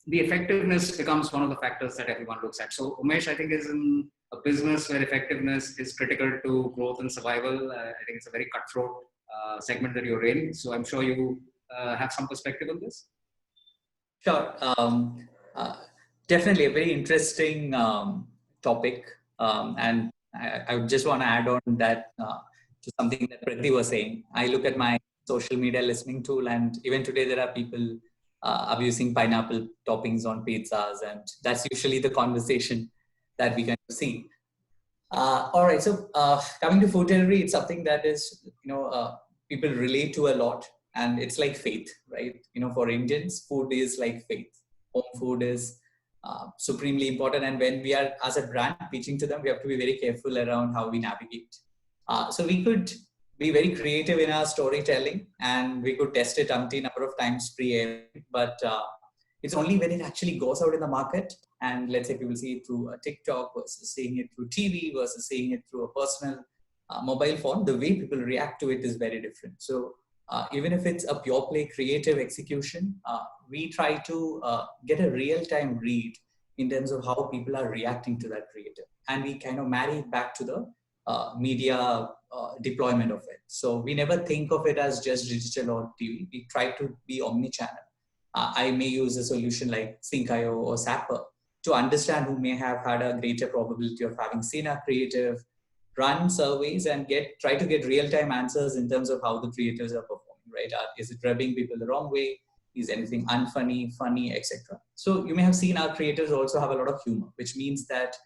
The effectiveness becomes one of the factors that everyone looks at. So Umesh, I think, is in a business where effectiveness is critical to growth and survival. I think it's a very cutthroat segment that you're in. So I'm sure you have some perspective on this. Sure. Definitely a very interesting topic. And I just want to add on that to something that Pragati was saying. I look at my social media listening tool, and even today there are people abusing pineapple toppings on pizzas, and that's usually the conversation that we can see. All right, so coming to food delivery, it's something that is, people relate to a lot, and it's like faith, right? For Indians, food is like faith. Home food is supremely important, and when we are, as a brand, pitching to them, we have to be very careful around how we navigate. So we could be very creative in our storytelling, and we could test it umpteen number of times pre-air, but it's only when it actually goes out in the market, and let's say people see it through a TikTok versus seeing it through TV versus seeing it through a personal mobile phone, the way people react to it is very different. So even if it's a pure play creative execution, we try to get a real-time read in terms of how people are reacting to that creative, and we kind of marry it back to the media deployment of it. So we never think of it as just digital or TV. We try to be omni-channel. I may use a solution like Sync.io or Zapper to understand who may have had a greater probability of having seen our creative, run surveys, and try to get real-time answers in terms of how the creators are performing, right? Is it rubbing people the wrong way? Is anything unfunny, funny, etc.? So you may have seen our creators also have a lot of humor, which means that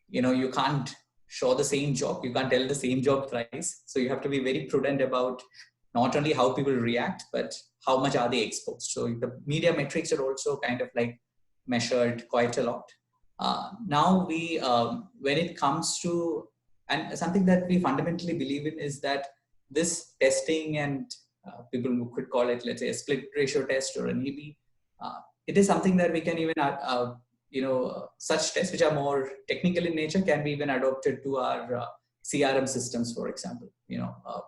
you can't show the same joke, you can't tell the same joke thrice. So you have to be very prudent about not only how people react, but how much are they exposed. So the media metrics are also kind of like measured quite a lot. Now we, when it comes to, and something that we fundamentally believe in is that this testing, and people could call it, let's say, a split ratio test or an A/B, it is something that we can even such tests which are more technical in nature can be even adopted to our CRM systems, for example,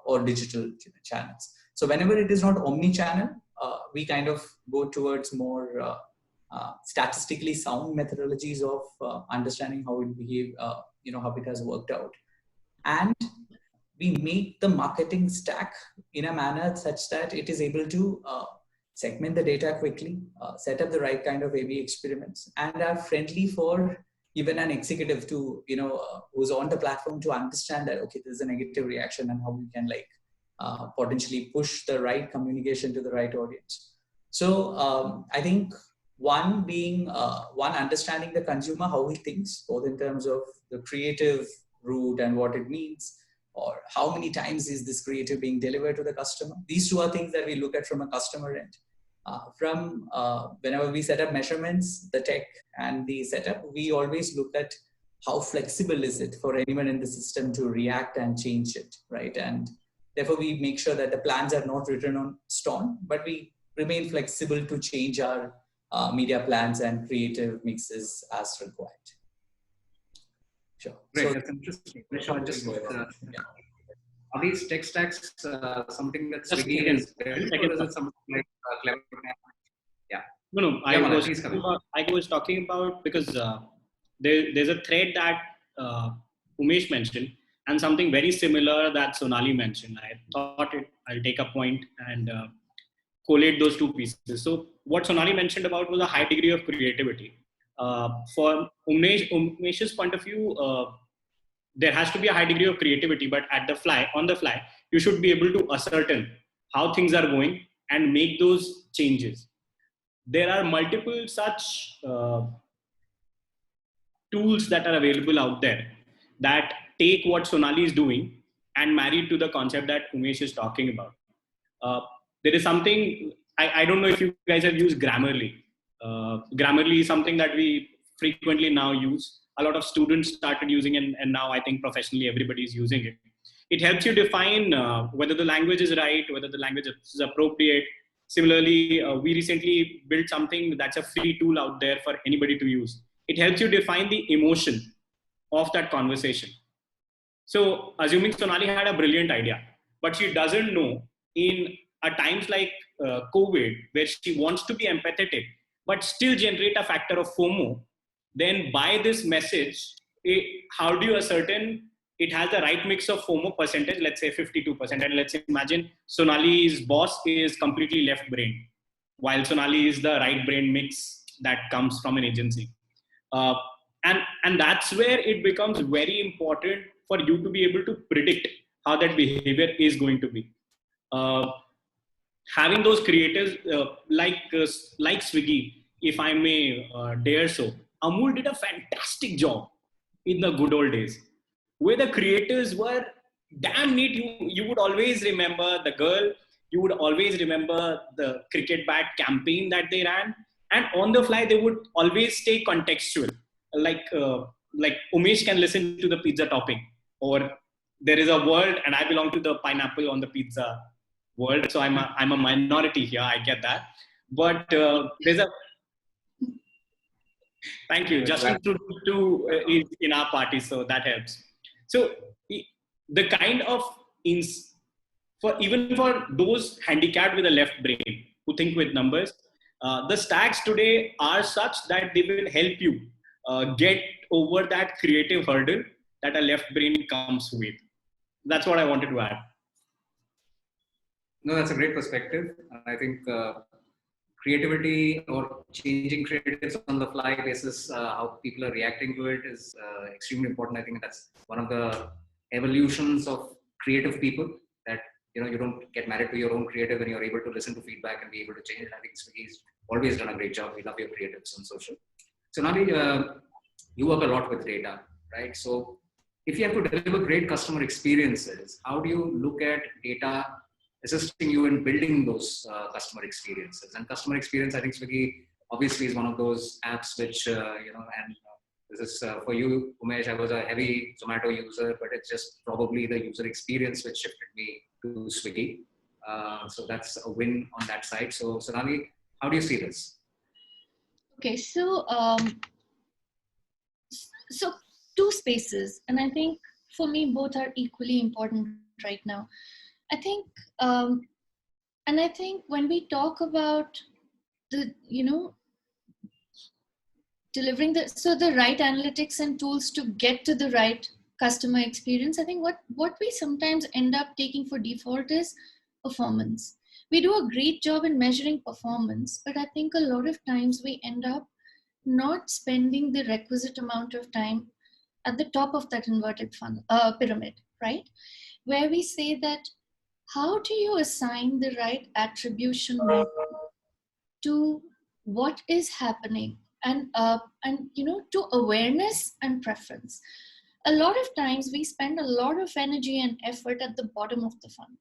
or digital channels. So whenever it is not omni-channel, we kind of go towards more statistically sound methodologies of understanding how it behave, how it has worked out. And we make the marketing stack in a manner such that it is able to segment the data quickly, set up the right kind of A/B experiments, and are friendly for even an executive to, who's on the platform to understand that, okay, there's a negative reaction and how we can potentially push the right communication to the right audience. So I think one being, understanding the consumer, how he thinks, both in terms of the creative route and what it means, or how many times is this creative being delivered to the customer. These two are things that we look at from a customer end. Whenever we set up measurements, the tech and the setup, we always look at how flexible is it for anyone in the system to react and change it, right? And therefore we make sure that the plans are not written on stone, but we remain flexible to change our media plans and creative mixes as required. Sure. Great, So that's interesting. Are these tech stacks something that Swiggy has built, or is it something like clever? Yeah. No, I was talking about because there's a thread that Umesh mentioned and something very similar that Sonali mentioned. I thought I'll take a point and collate those two pieces. So what Sonali mentioned about was a high degree of creativity. For Umesh's point of view, there has to be a high degree of creativity, but on the fly, you should be able to ascertain how things are going and make those changes. There are multiple such tools that are available out there that take what Sonali is doing and marry it to the concept that Umesh is talking about. There is something, I don't know if you guys have used Grammarly. Grammarly is something that we frequently now use. A lot of students started using it, and now I think professionally everybody is using it. It helps you define whether the language is right, whether the language is appropriate. Similarly, we recently built something that's a free tool out there for anybody to use. It helps you define the emotion of that conversation. So assuming Sonali had a brilliant idea, but she doesn't know in times like COVID, where she wants to be empathetic, but still generate a factor of FOMO, then by this message, how do you ascertain it has the right mix of FOMO percentage, let's say 52%, and let's imagine Sonali's boss is completely left brain, while Sonali is the right brain mix that comes from an agency. And that's where it becomes very important for you to be able to predict how that behavior is going to be. Having those creators like Swiggy, if I may dare so, Amul did a fantastic job in the good old days, where the creators were damn neat. You would always remember the girl, you would always remember the cricket bat campaign that they ran, and on the fly they would always stay contextual. Like Umesh can listen to the pizza topping, or there is a world and I belong to the pineapple on the pizza world, so I'm a minority here, I get that, but there's a thank you, Justin Trudeau is in our party, so that helps. So the kind of even for those handicapped with a left brain who think with numbers, the stacks today are such that they will help you get over that creative hurdle that a left brain comes with. That's what I wanted to add. No, that's a great perspective. I think creativity or changing creatives on the fly basis, how people are reacting to it is extremely important. I think that's one of the evolutions of creative people, that you don't get married to your own creative and you're able to listen to feedback and be able to change. I think Swiggy's always done a great job. We love your creatives on social. So Nali, you work a lot with data, right? So if you have to deliver great customer experiences, how do you look at data assisting you in building those customer experiences? And customer experience, I think Swiggy obviously is one of those apps which, and this is for you, Umesh. I was a heavy Zomato user, but it's just probably the user experience which shifted me to Swiggy. So that's a win on that side. So Sonali, how do you see this? Okay, so two spaces, and I think for me both are equally important right now. I think, and I think when we talk about the, delivering the right analytics and tools to get to the right customer experience, I think what we sometimes end up taking for default is performance. We do a great job in measuring performance, but I think a lot of times we end up not spending the requisite amount of time at the top of that inverted pyramid, right? Where we say that, how do you assign the right attribution to what is happening, and to awareness and preference? A lot of times we spend a lot of energy and effort at the bottom of the funnel,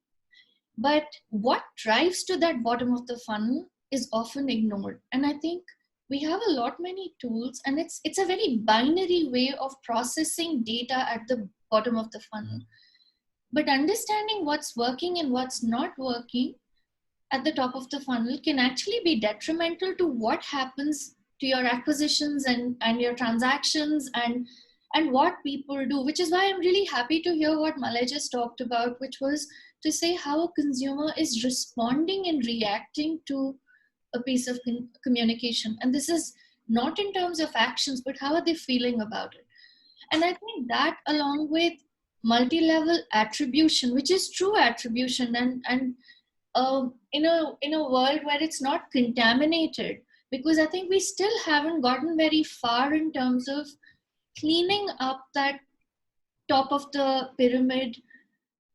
but what drives to that bottom of the funnel is often ignored. And I think we have a lot many tools, and it's a very binary way of processing data at the bottom of the funnel. But understanding what's working and what's not working at the top of the funnel can actually be detrimental to what happens to your acquisitions and your transactions and what people do, which is why I'm really happy to hear what Malay just talked about, which was to say how a consumer is responding and reacting to a piece of communication. And this is not in terms of actions, but how are they feeling about it? And I think that, along with multi-level attribution, which is true attribution, and in a world where it's not contaminated, because I think we still haven't gotten very far in terms of cleaning up that top of the pyramid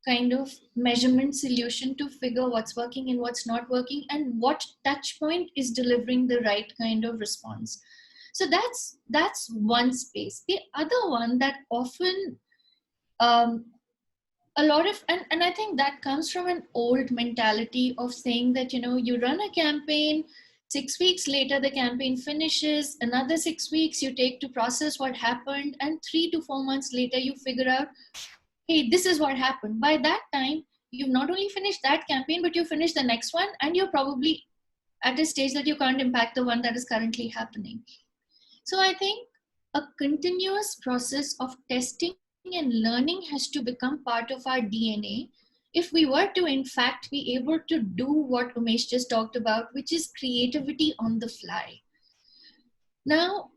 kind of measurement solution to figure what's working and what's not working, and what touch point is delivering the right kind of response. So that's one space. The other one that often a lot of, and I think that comes from an old mentality of saying that, you run a campaign, 6 weeks later the campaign finishes, another 6 weeks you take to process what happened, and 3 to 4 months later you figure out, hey, this is what happened. By that time, you've not only finished that campaign, but you finished the next one, and you're probably at a stage that you can't impact the one that is currently happening. So I think a continuous process of testing and learning has to become part of our DNA if we were to, in fact, be able to do what Umesh just talked about, which is creativity on the fly. Now,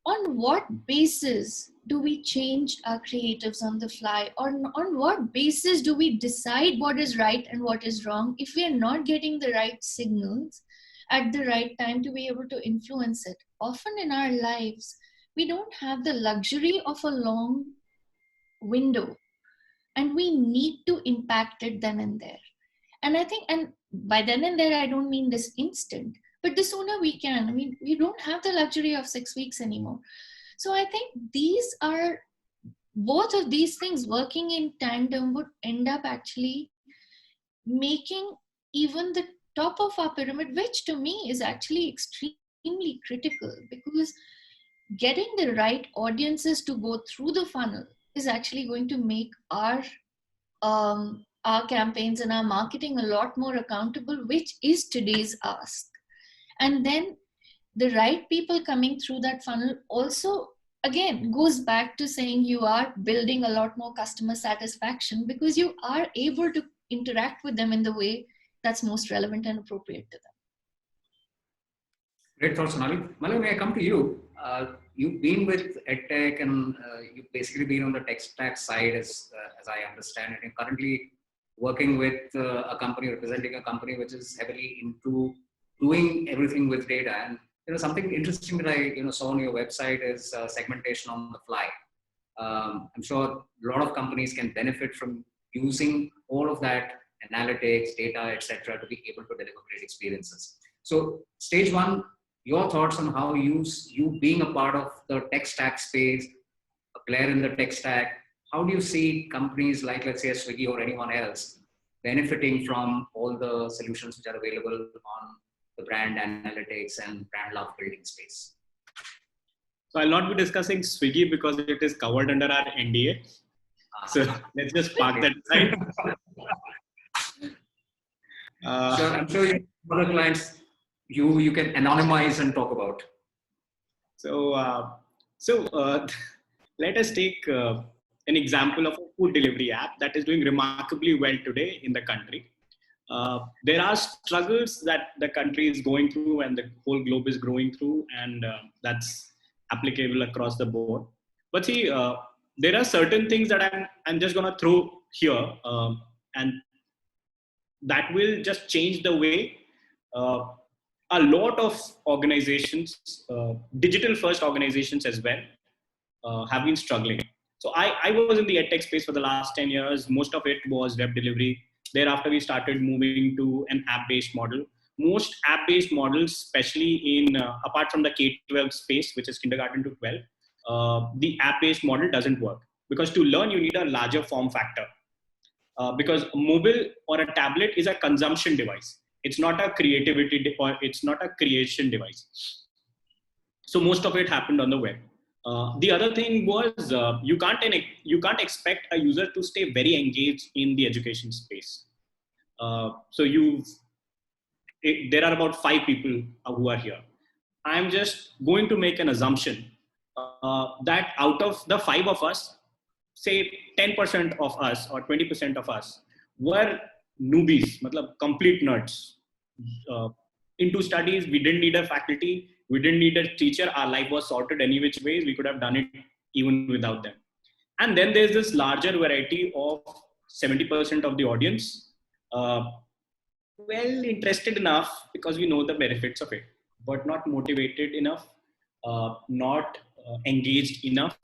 on what basis do we change our creatives on the fly? On what basis do we decide what is right and what is wrong if we are not getting the right signals at the right time to be able to influence it? Often in our lives, we don't have the luxury of a long window, and we need to impact it then and there. And I think, and by then and there, I don't mean this instant, but the sooner we can. I mean, we don't have the luxury of 6 weeks anymore. So I think both of these things working in tandem would end up actually making even the top of our pyramid, which to me is actually extremely critical, because getting the right audiences to go through the funnel is actually going to make our campaigns and our marketing a lot more accountable, which is today's ask. And then the right people coming through that funnel also, again, goes back to saying you are building a lot more customer satisfaction, because you are able to interact with them in the way that's most relevant and appropriate to them. Great thoughts, Sonali. Malay, may I come to you? You've been with EdTech, and you've basically been on the tech stack side, as I understand it. You're currently working with a company, representing a company which is heavily into doing everything with data. And something interesting that I saw on your website is segmentation on the fly. I'm sure a lot of companies can benefit from using all of that analytics, data, etc., to be able to deliver great experiences. So, stage one, your thoughts on how you being a part of the tech stack space, a player in the tech stack, how do you see companies like, let's say, Swiggy or anyone else benefiting from all the solutions which are available on the brand analytics and brand love building space? So I'll not be discussing Swiggy because it is covered under our NDA. So let's just park that aside. Sure, I'm sure you other clients you can anonymize and talk about. So let us take an example of a food delivery app that is doing remarkably well today in the country. There are struggles that the country is going through and the whole globe is going through, and that's applicable across the board. But see, there are certain things that I'm just going to throw here, and that will just change the way a lot of organizations, digital first organizations as well, have been struggling. So I was in the edtech space for the last 10 years. Most of it was web delivery. Thereafter, we started moving to an app-based model. Most app-based models, especially in, apart from the K-12 space, which is kindergarten to 12, the app-based model doesn't work. Because to learn, you need a larger form factor. Because mobile or a tablet is a consumption device. It's not a creativity or it's not a creation device. So most of it happened on the web. The other thing was you can't expect a user to stay very engaged in the education space. So there are about 5 people who are here. I'm just going to make an assumption that out of the 5 of us, say 10% of us or 20% of us were newbies, matlab complete nerds. Into studies, we didn't need a faculty, we didn't need a teacher, our life was sorted any which ways, we could have done it even without them. And then there's this larger variety of 70% of the audience, well interested enough because we know the benefits of it, but not motivated enough, not engaged enough.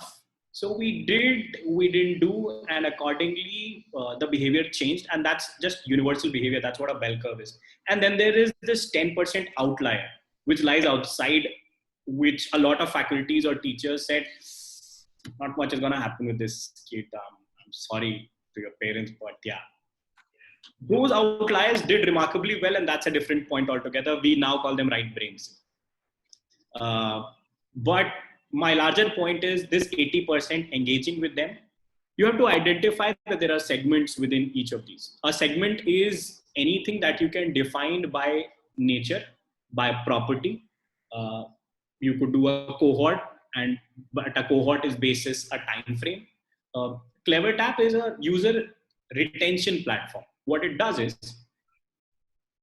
So we didn't do, and accordingly the behavior changed, and that's just universal behavior. That's what a bell curve is. And then there is this 10% outlier, which lies outside, which a lot of faculties or teachers said, not much is going to happen with this kid. I'm sorry to your parents, but yeah. Those outliers did remarkably well, and that's a different point altogether. We now call them right brains. But my larger point is this 80% engaging with them. You have to identify that there are segments within each of these. A segment is anything that you can define by nature, by property. You could do a cohort, but a cohort is basis a time frame. CleverTap is a user retention platform. What it does is,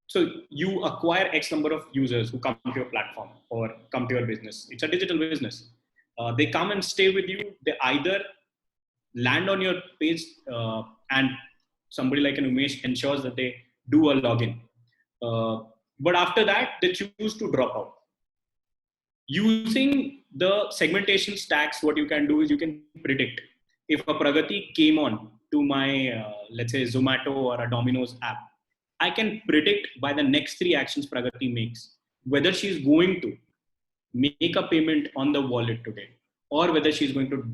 so you acquire X number of users who come to your platform or come to your business. It's a digital business. They come and stay with you. They either land on your page and somebody like an Umesh ensures that they do a login. But after that, they choose to drop out. Using the segmentation stacks, what you can do is you can predict. If a Pragati came on to my, let's say, Zomato or a Domino's app, I can predict by the next 3 actions Pragati makes, whether she's going to make a payment on the wallet today, or whether she's going to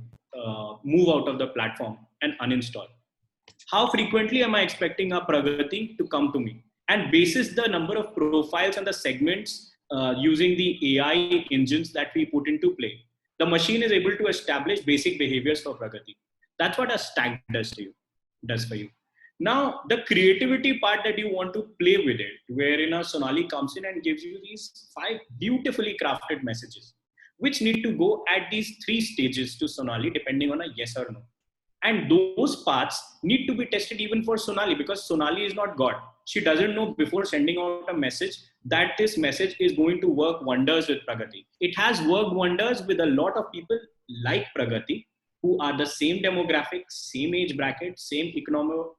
move out of the platform and uninstall. How frequently am I expecting a Pragati to come to me? And basis the number of profiles and the segments using the AI engines that we put into play, the machine is able to establish basic behaviors for Pragati. That's what a stack does for you. Now, the creativity part that you want to play with it, wherein a Sonali comes in and gives you these 5 beautifully crafted messages, which need to go at these 3 stages to Sonali, depending on a yes or no. And those parts need to be tested even for Sonali, because Sonali is not God. She doesn't know before sending out a message that this message is going to work wonders with Pragati. It has worked wonders with a lot of people like Pragati, who are the same demographic, same age bracket, same economical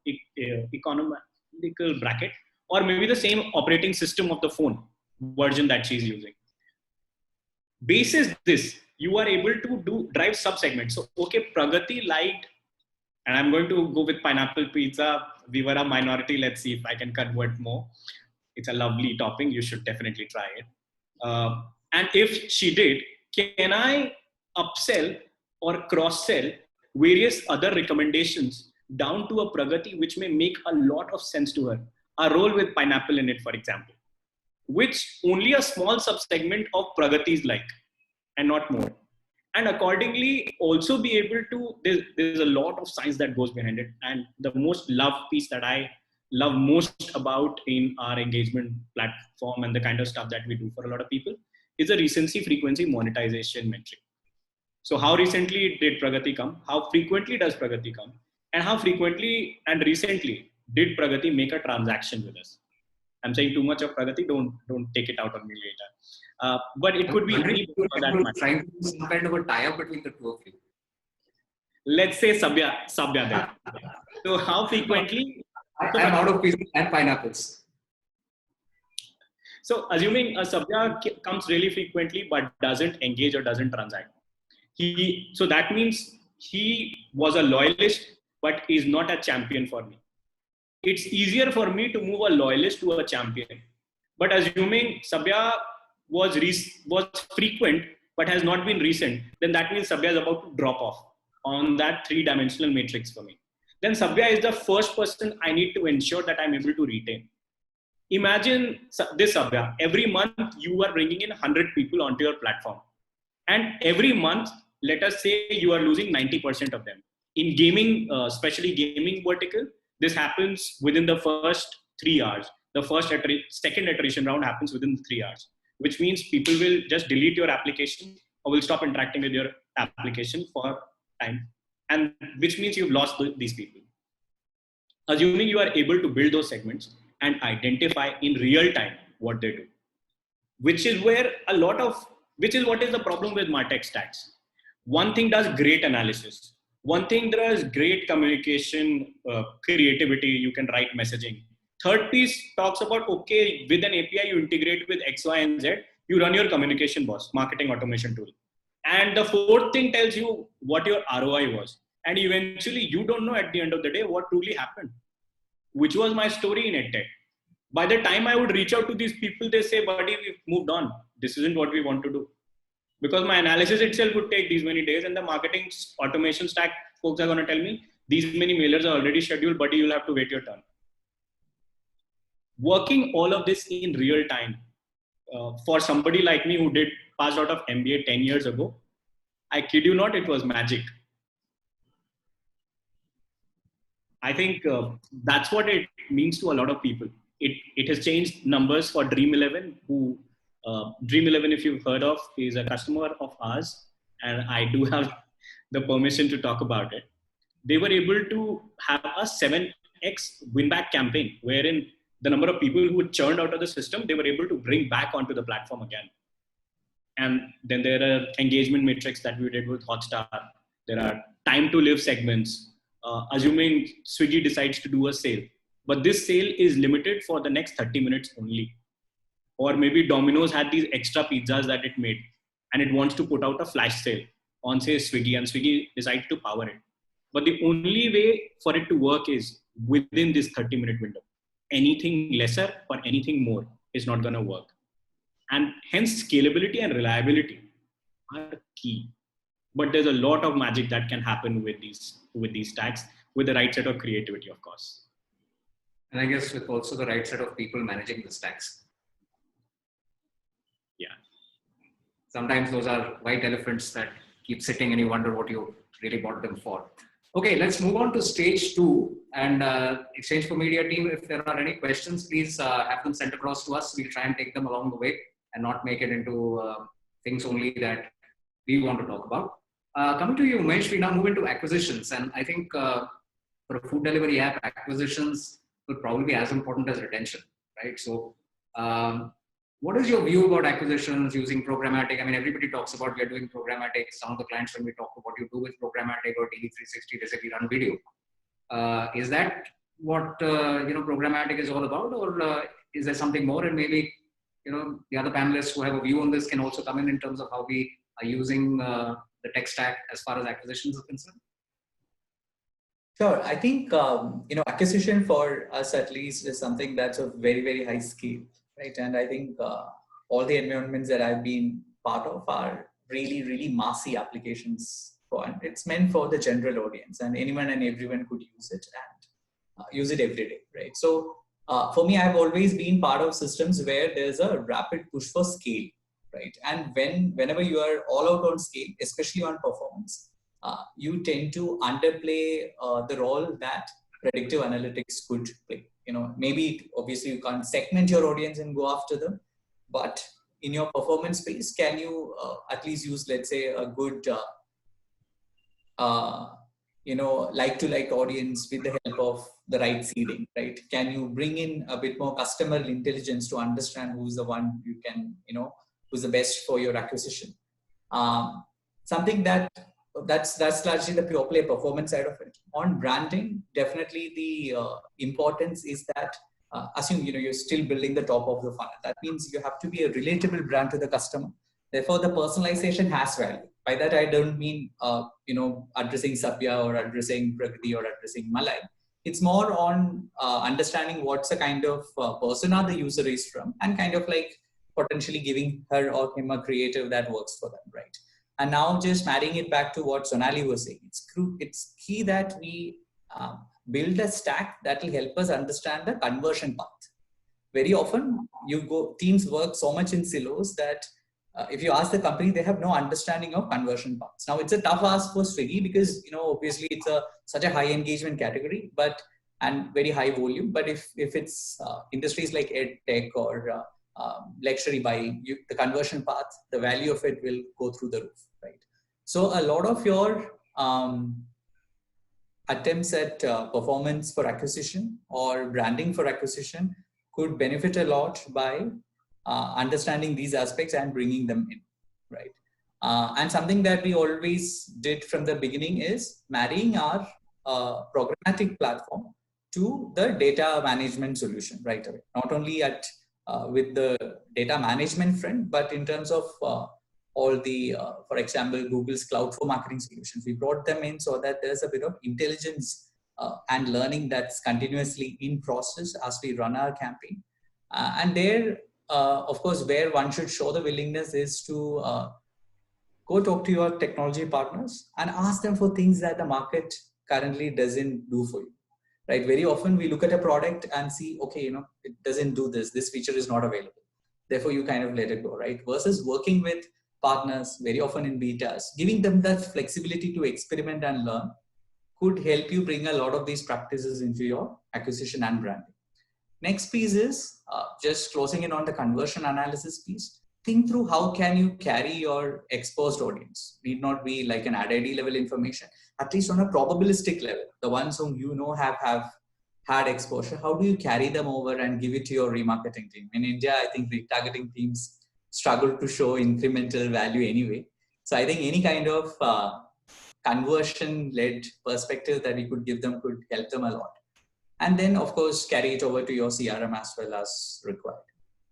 bracket, or maybe the same operating system of the phone version that she's using. Basis this, you are able to drive sub-segments. So, okay, Pragati liked, and I'm going to go with pineapple pizza. We were a minority. Let's see if I can convert more. It's a lovely topping. You should definitely try it. And if she did, can I upsell or cross-sell various other recommendations down to a Pragati, which may make a lot of sense to her? A roll with pineapple in it, for example, which only a small subsegment of Pragatis like, and not more. And accordingly, also be able to, there's a lot of science that goes behind it. And the most loved piece that I love most about in our engagement platform and the kind of stuff that we do for a lot of people is the recency frequency monetization metric. So how recently did Pragati come? How frequently does Pragati come? And how frequently and recently did Pragati make a transaction with us? I'm saying too much of Pragati, don't take it out on me later. But it could be any for that matter. Trying to do some kind of a tie-up between the two of you. Let's say Sabya there. So how frequently? I'm out of pieces and pineapples. So assuming a Sabya comes really frequently but doesn't engage or doesn't transact. So that means he was a loyalist but is not a champion for me. It's easier for me to move a loyalist to a champion. But assuming Sabya was frequent but has not been recent, then that means Sabya is about to drop off on that 3-dimensional matrix for me. Then Sabya is the first person I need to ensure that I'm able to retain. Imagine this, Sabya. Every month you are bringing in 100 people onto your platform. And every month, let us say you are losing 90% of them. In gaming, especially gaming vertical, this happens within the first 3 hours. The second iteration round happens within 3 hours, which means people will just delete your application or will stop interacting with your application for time, and which means you've lost these people. Assuming you are able to build those segments and identify in real time what they do, which is where which is what is the problem with MarTech stacks. One thing does great analysis. One thing does great communication, creativity, you can write messaging. Third piece talks about, okay, with an API, you integrate with X, Y, and Z, you run your communication boss, marketing automation tool. And the fourth thing tells you what your ROI was. And eventually you don't know at the end of the day what truly happened, which was my story in EdTech. By the time I would reach out to these people, they say, buddy, we've moved on. This isn't what we want to do. Because my analysis itself would take these many days, and the marketing automation stack folks are going to tell me, these many mailers are already scheduled, buddy, you'll have to wait your turn. Working all of this in real time, for somebody like me who passed out of MBA 10 years ago, I kid you not, it was magic. I think that's what it means to a lot of people. It has changed numbers for Dream11, who Dream11, if you've heard of, is a customer of ours, and I do have the permission to talk about it. They were able to have a 7x win-back campaign, wherein the number of people who churned out of the system, they were able to bring back onto the platform again. And then there are engagement metrics that we did with Hotstar. There are time to live segments, assuming Swiggy decides to do a sale. But this sale is limited for the next 30 minutes only. Or maybe Domino's had these extra pizzas that it made, and it wants to put out a flash sale on, say, Swiggy, and Swiggy decides to power it. But the only way for it to work is within this 30-minute window. Anything lesser or anything more is not going to work. And hence scalability and reliability are key. But there's a lot of magic that can happen with these stacks, with the right set of creativity, of course. And I guess with also the right set of people managing the stacks. Yeah. Sometimes those are white elephants that keep sitting and you wonder what you really bought them for. Okay, let's move on to stage 2 and Exchange for Media team. If there are any questions, please have them sent across to us. We'll try and take them along the way and not make it into things only that we want to talk about. Coming to you, Umesh, we now move into acquisitions. And I think for a food delivery app, acquisitions will probably be as important as retention, right? So what is your view about acquisitions using programmatic? I mean, everybody talks about we are doing programmatic. Some of the clients, when we talk about what you do with programmatic or DV360, they say we run video. Is that what programmatic is all about, or is there something more? And maybe the other panelists who have a view on this can also come in terms of how we are using the tech stack as far as acquisitions are concerned. Sure. I think acquisition for us at least is something that's of very, very high scale. Right. And I think all the environments that I've been part of are really, really massy applications and it's meant for the general audience, and anyone and everyone could use it and use it every day. Right. So for me, I've always been part of systems where there's a rapid push for scale. Right. And whenever you are all out on scale, especially on performance, you tend to underplay the role that predictive analytics could play. Maybe obviously you can't segment your audience and go after them, but in your performance space, can you at least use, let's say, a good, like-to-like audience with the help of the right seeding, right? Can you bring in a bit more customer intelligence to understand who's the one you can, who's the best for your acquisition? Something that's largely the pure play performance side of it. On branding, definitely the importance is that assume you're still building the top of the funnel. That means you have to be a relatable brand to the customer. Therefore, the personalization has value. By that I don't mean addressing Sabya or addressing Pragati or addressing Malay. It's more on understanding what's the kind of persona the user is from, and kind of like potentially giving her or him a creative that works for them, right? And now just marrying it back to what Sonali was saying, it's key that we build a stack that will help us understand the conversion path. Very often teams work so much in silos that if you ask the company, they have no understanding of conversion paths. Now it's a tough ask for Swiggy because, obviously it's such a high engagement category, and very high volume. But if it's industries like ed tech or luxury buying, the conversion path, the value of it will go through the roof, right? So a lot of your attempts at performance for acquisition or branding for acquisition could benefit a lot by understanding these aspects and bringing them in, right? And something that we always did from the beginning is marrying our programmatic platform to the data management solution right away. Not only at with the data management front, but in terms of all the, for example, Google's cloud for marketing solutions. We brought them in so that there's a bit of intelligence and learning that's continuously in process as we run our campaign. And there, of course, where one should show the willingness is to go talk to your technology partners and ask them for things that the market currently doesn't do for you, right? Very often we look at a product and see, okay, you know, it doesn't do this, this feature is not available. Therefore, you kind of let it go, right? Versus working with partners, very often in betas, giving them that flexibility to experiment and learn could help you bring a lot of these practices into your acquisition and branding. Next piece is just closing in on the conversion analysis piece. Think through how can you carry your exposed audience. Need not be like an ad ID level information, at least on a probabilistic level. The ones whom you know have had exposure, how do you carry them over and give it to your remarketing team? In India, I think retargeting teams struggle to show incremental value anyway. So I think any kind of conversion-led perspective that we could give them could help them a lot. And then, of course, carry it over to your CRM as well as required.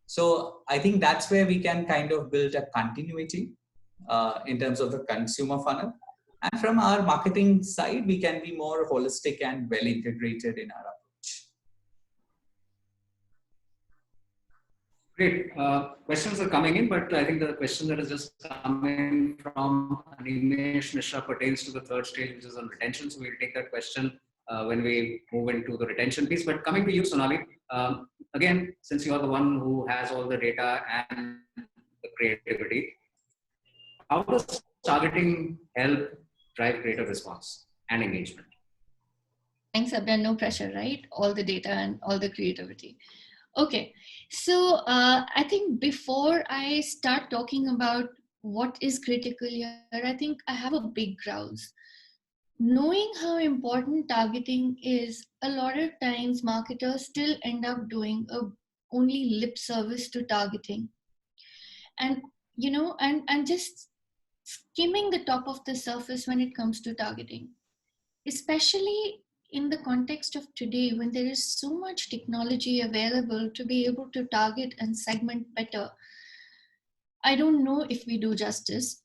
So I think that's where we can kind of build a continuity in terms of the consumer funnel. And from our marketing side, we can be more holistic and well integrated in our approach. Great. Questions are coming in, but I think the question that has just come in from Animesh Mishra pertains to the third stage, which is on retention. So we'll take that question when we move into the retention piece. But coming to you, Sonali, again, since you are the one who has all the data and the creativity, how does targeting help drive greater response and engagement? Thanks, Abhay. No pressure, right? All the data and all the creativity. Okay, so I think before I start talking about what is critical here, I think I have a big grouse. Knowing how important targeting is, a lot of times marketers still end up doing only lip service to targeting. And, you know, and just skimming the top of the surface when it comes to targeting, especially in the context of today, when there is so much technology available to be able to target and segment better. I don't know if we do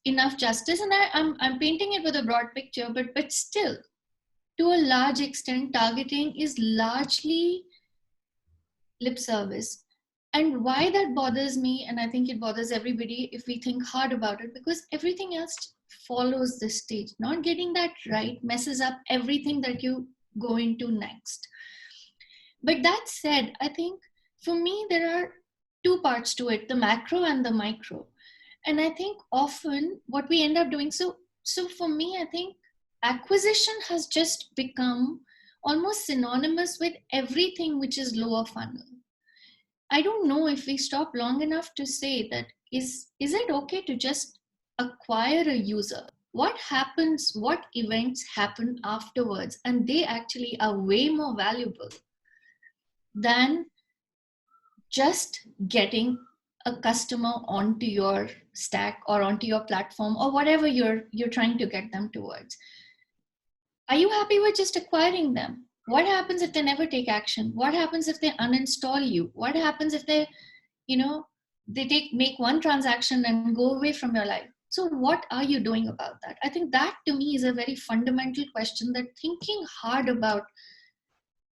enough justice, and I'm painting it with a broad picture, but still, to a large extent, targeting is largely lip service. And why that bothers me, and I think it bothers everybody if we think hard about it, because everything else follows this stage. Not getting that right messes up everything that you go into next. But that said, I think for me, there are two parts to it, the macro and the micro. And I think often what we end up doing, so for me, I think acquisition has just become almost synonymous with everything which is lower funnel. I don't know if we stop long enough to say that, is it okay to just acquire a user? What happens, what events happen afterwards? And they actually are way more valuable than just getting a customer onto your stack or onto your platform or whatever you're trying to get them towards. Are you happy with just acquiring them? What happens if they never take action? What happens if they uninstall you? What happens if they, make one transaction and go away from your life? So what are you doing about that? I think that to me is a very fundamental question that thinking hard about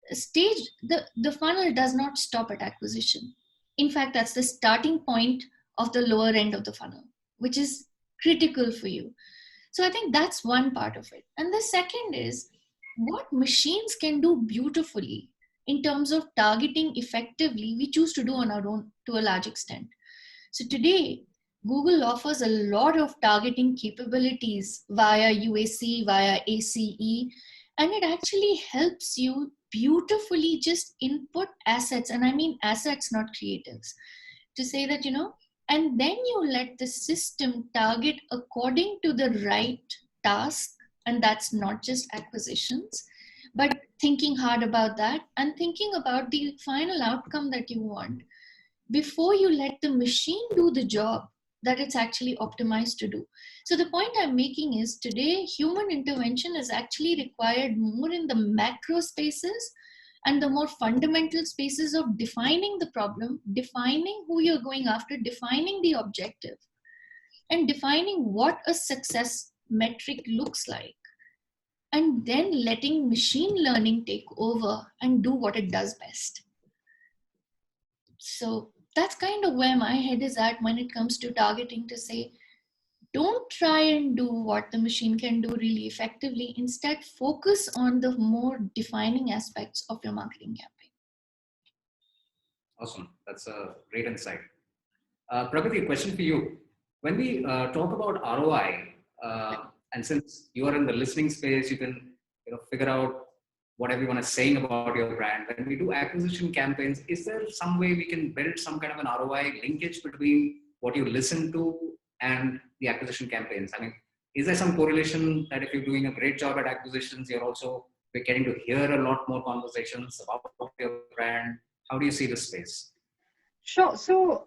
the funnel does not stop at acquisition. In fact, that's the starting point of the lower end of the funnel, which is critical for you. So I think that's one part of it. And the second is what machines can do beautifully in terms of targeting effectively, we choose to do on our own to a large extent. So today, Google offers a lot of targeting capabilities via UAC, via ACE, and it actually helps you beautifully just input assets, and I mean assets, not creatives, to say that, And then you let the system target according to the right task. And that's not just acquisitions, but thinking hard about that and thinking about the final outcome that you want before you let the machine do the job that it's actually optimized to do. So the point I'm making is today human intervention is actually required more in the macro spaces and the more fundamental spaces of defining the problem, defining who you're going after, defining the objective, and defining what a success metric looks like. And then letting machine learning take over and do what it does best. So that's kind of where my head is at when it comes to targeting, to say, don't try and do what the machine can do really effectively. Instead, focus on the more defining aspects of your marketing campaign. Awesome. That's a great insight. Pragati, a question for you. When we talk about ROI, and since you are in the listening space, you can figure out what everyone is saying about your brand. When we do acquisition campaigns, is there some way we can build some kind of an ROI linkage between what you listen to and the acquisition campaigns? I mean, is there some correlation that if you're doing a great job at acquisitions, you're also getting to hear a lot more conversations about your brand? How do you see this space? Sure. So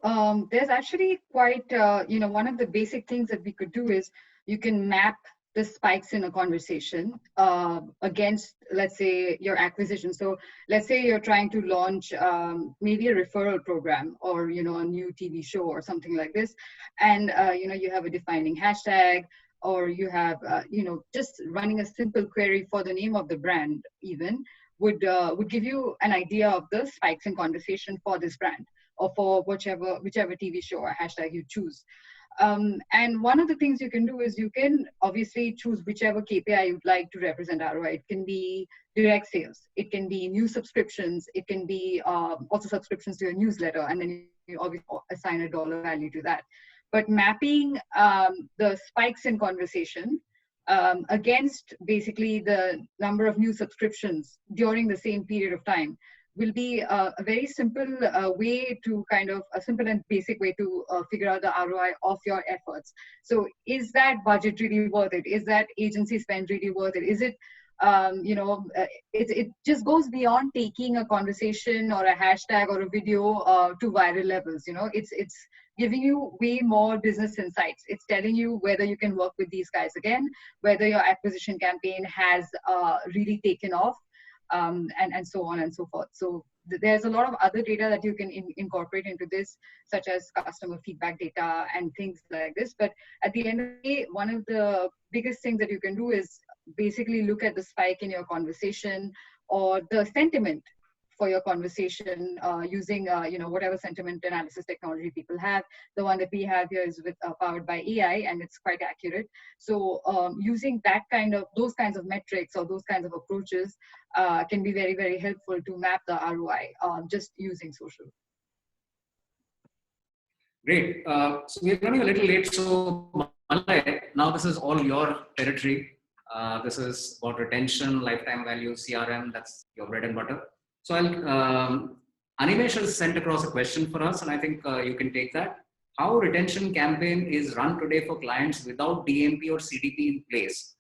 there's actually quite, one of the basic things that we could do is you can map the spikes in a conversation against, let's say, your acquisition. So let's say you're trying to launch maybe a referral program or, a new TV show or something like this. And, you have a defining hashtag, or you have, just running a simple query for the name of the brand even would give you an idea of the spikes in conversation for this brand or for whichever TV show or hashtag you choose. And one of the things you can do is you can obviously choose whichever KPI you'd like to represent ROI. It can be direct sales, it can be new subscriptions, it can be also subscriptions to your newsletter, and then you obviously assign a dollar value to that. But mapping the spikes in conversation against basically the number of new subscriptions during the same period of time will be a very simple way to a simple and basic way to figure out the ROI of your efforts. So is that budget really worth it? Is that agency spend really worth it? Is it, it just goes beyond taking a conversation or a hashtag or a video to viral levels. It's giving you way more business insights. It's telling you whether you can work with these guys again, whether your acquisition campaign has really taken off. And so on and so forth. So there's a lot of other data that you can incorporate into this, such as customer feedback data and things like this. But at the end of the day, one of the biggest things that you can do is basically look at the spike in your conversation or the sentiment for your conversation using whatever sentiment analysis technology people have. The one that we have here is powered by AI, and it's quite accurate. So using those kinds of metrics or those kinds of approaches can be very, very helpful to map the ROI just using social. Great. So we're running a little late. So Malay, now this is all your territory. This is about retention, lifetime value, CRM. That's your bread and butter. So Animesh has sent across a question for us, and I think you can take that. How retention campaign is run today for clients without DMP or CDP in place?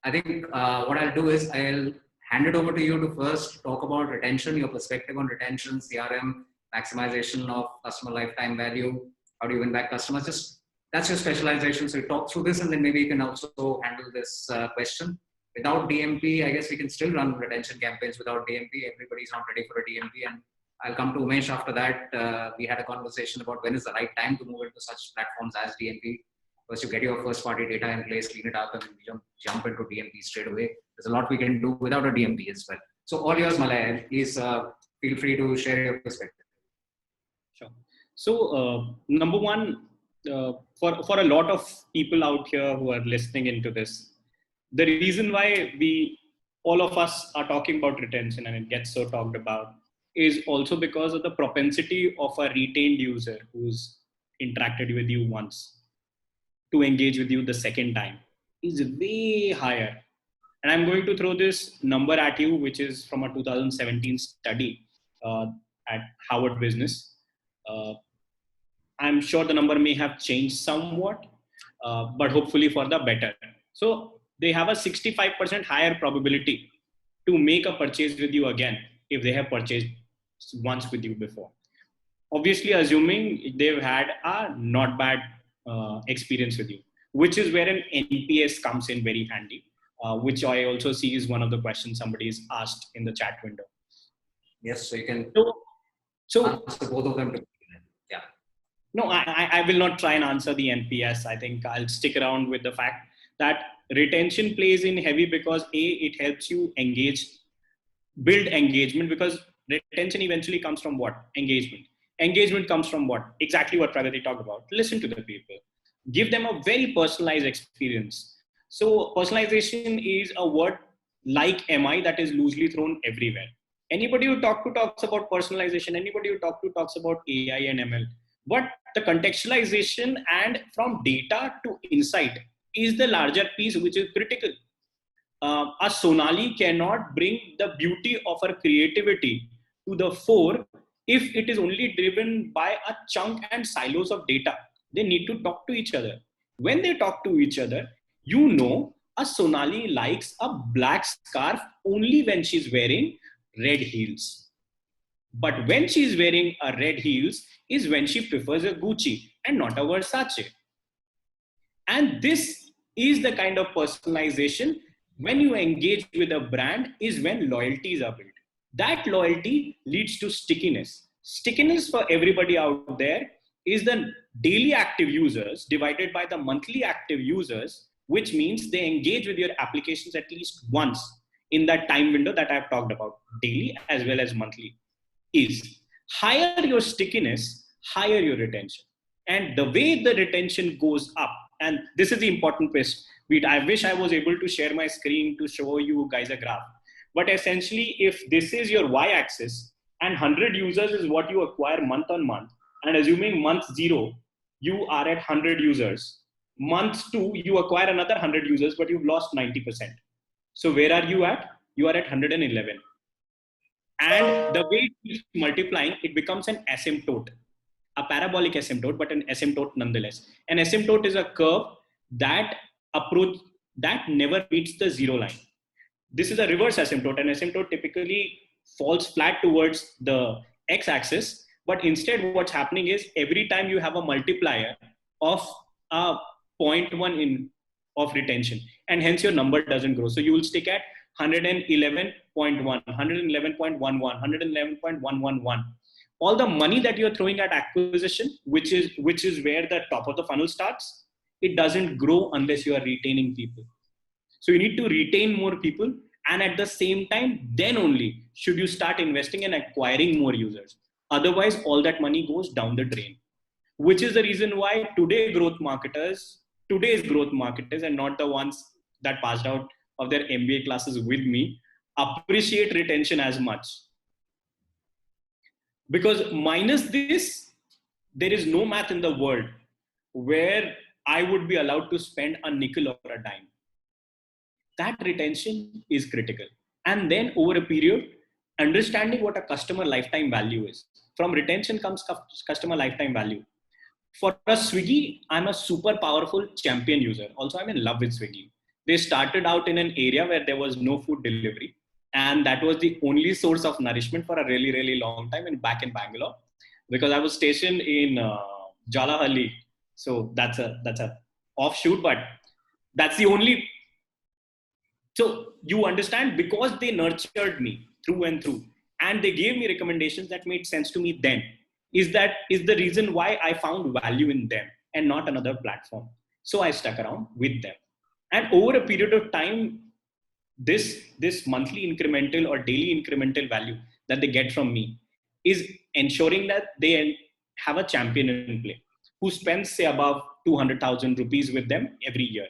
I think what I'll do is I'll hand it over to you to first talk about retention, your perspective on retention, CRM, maximization of customer lifetime value. How do you win back customers? That's your specialization. So you talk through this, and then maybe you can also handle this question. Without DMP, I guess we can still run retention campaigns without DMP. Everybody's not ready for a DMP. And I'll come to Umesh after that. We had a conversation about when is the right time to move into such platforms as DMP. First, you get your first party data in place, clean it up, and jump into DMP straight away. There's a lot we can do without a DMP as well. So all yours, Malay. Please feel free to share your perspective. Sure. So number one, for a lot of people out here who are listening into this, the reason why all of us are talking about retention and it gets so talked about is also because of the propensity of a retained user who's interacted with you once to engage with you the second time is way higher. And I'm going to throw this number at you, which is from a 2017 study at Harvard Business. I'm sure the number may have changed somewhat, but hopefully for the better. So they have a 65% higher probability to make a purchase with you again if they have purchased once with you before. Obviously, assuming they've had a not bad experience with you, which is where an NPS comes in very handy, which I also see is one of the questions somebody is asked in the chat window. Yes, so you can so answer both of them together. Yeah. No, I will not try and answer the NPS. I think I'll stick around with the fact that retention plays in heavy because it helps you build engagement, because retention eventually comes from what? Engagement. Engagement comes from what? Exactly what Pragati talked about. Listen to the people. Give them a very personalized experience. So personalization is a word like MI that is loosely thrown everywhere. Anybody who talks about personalization, anybody who talks about AI and ML. But the contextualization and from data to insight is the larger piece which is critical. A Sonali cannot bring the beauty of her creativity to the fore if it is only driven by a chunk and silos of data. They need to talk to each other. When they talk to each other, you know a Sonali likes a black scarf only when she's wearing red heels. But when she's wearing a red heels is when she prefers a Gucci and not a Versace. And this is the kind of personalization when you engage with a brand is when loyalties are built. That loyalty leads to stickiness. Stickiness for everybody out there is the daily active users divided by the monthly active users, which means they engage with your applications at least once in that time window that I've talked about, daily as well as monthly. Is higher your stickiness, higher your retention. And the way the retention goes up, and this is the important bit. I wish I was able to share my screen to show you guys a graph. But essentially, if this is your y-axis and 100 users is what you acquire month on month, and assuming month 0, you are at 100 users. Month 2, you acquire another 100 users, but you've lost 90%. So where are you at? You are at 111. And the way it keeps multiplying, it becomes an asymptote, a parabolic asymptote, but an asymptote nonetheless. An asymptote is a curve that never meets the 0 line. This is a reverse asymptote. An asymptote typically falls flat towards the x-axis, but instead what's happening is every time you have a multiplier of a 0.1 of retention, and hence your number doesn't grow. So you will stick at 111.1, 111.11, 111.111. All the money that you're throwing at acquisition, which is where the top of the funnel starts, it doesn't grow unless you are retaining people. So you need to retain more people, and at the same time, then only should you start investing in acquiring more users. Otherwise, all that money goes down the drain, which is the reason why today's growth marketers, and not the ones that passed out of their MBA classes with me, appreciate retention as much. Because minus this, there is no math in the world where I would be allowed to spend a nickel or a dime. That retention is critical. And then over a period, understanding what a customer lifetime value is. From retention comes customer lifetime value. For a Swiggy, I'm a super powerful champion user. Also, I'm in love with Swiggy. They started out in an area where there was no food delivery. And that was the only source of nourishment for a really, really long time back in Bangalore. Because I was stationed in Jalahalli. So that's a offshoot, but that's the only. So you understand, because they nurtured me through and through, and they gave me recommendations that made sense to me then, is the reason why I found value in them and not another platform. So I stuck around with them. And over a period of time, this monthly incremental or daily incremental value that they get from me is ensuring that they have a champion in play who spends, say, above 200,000 rupees with them every year.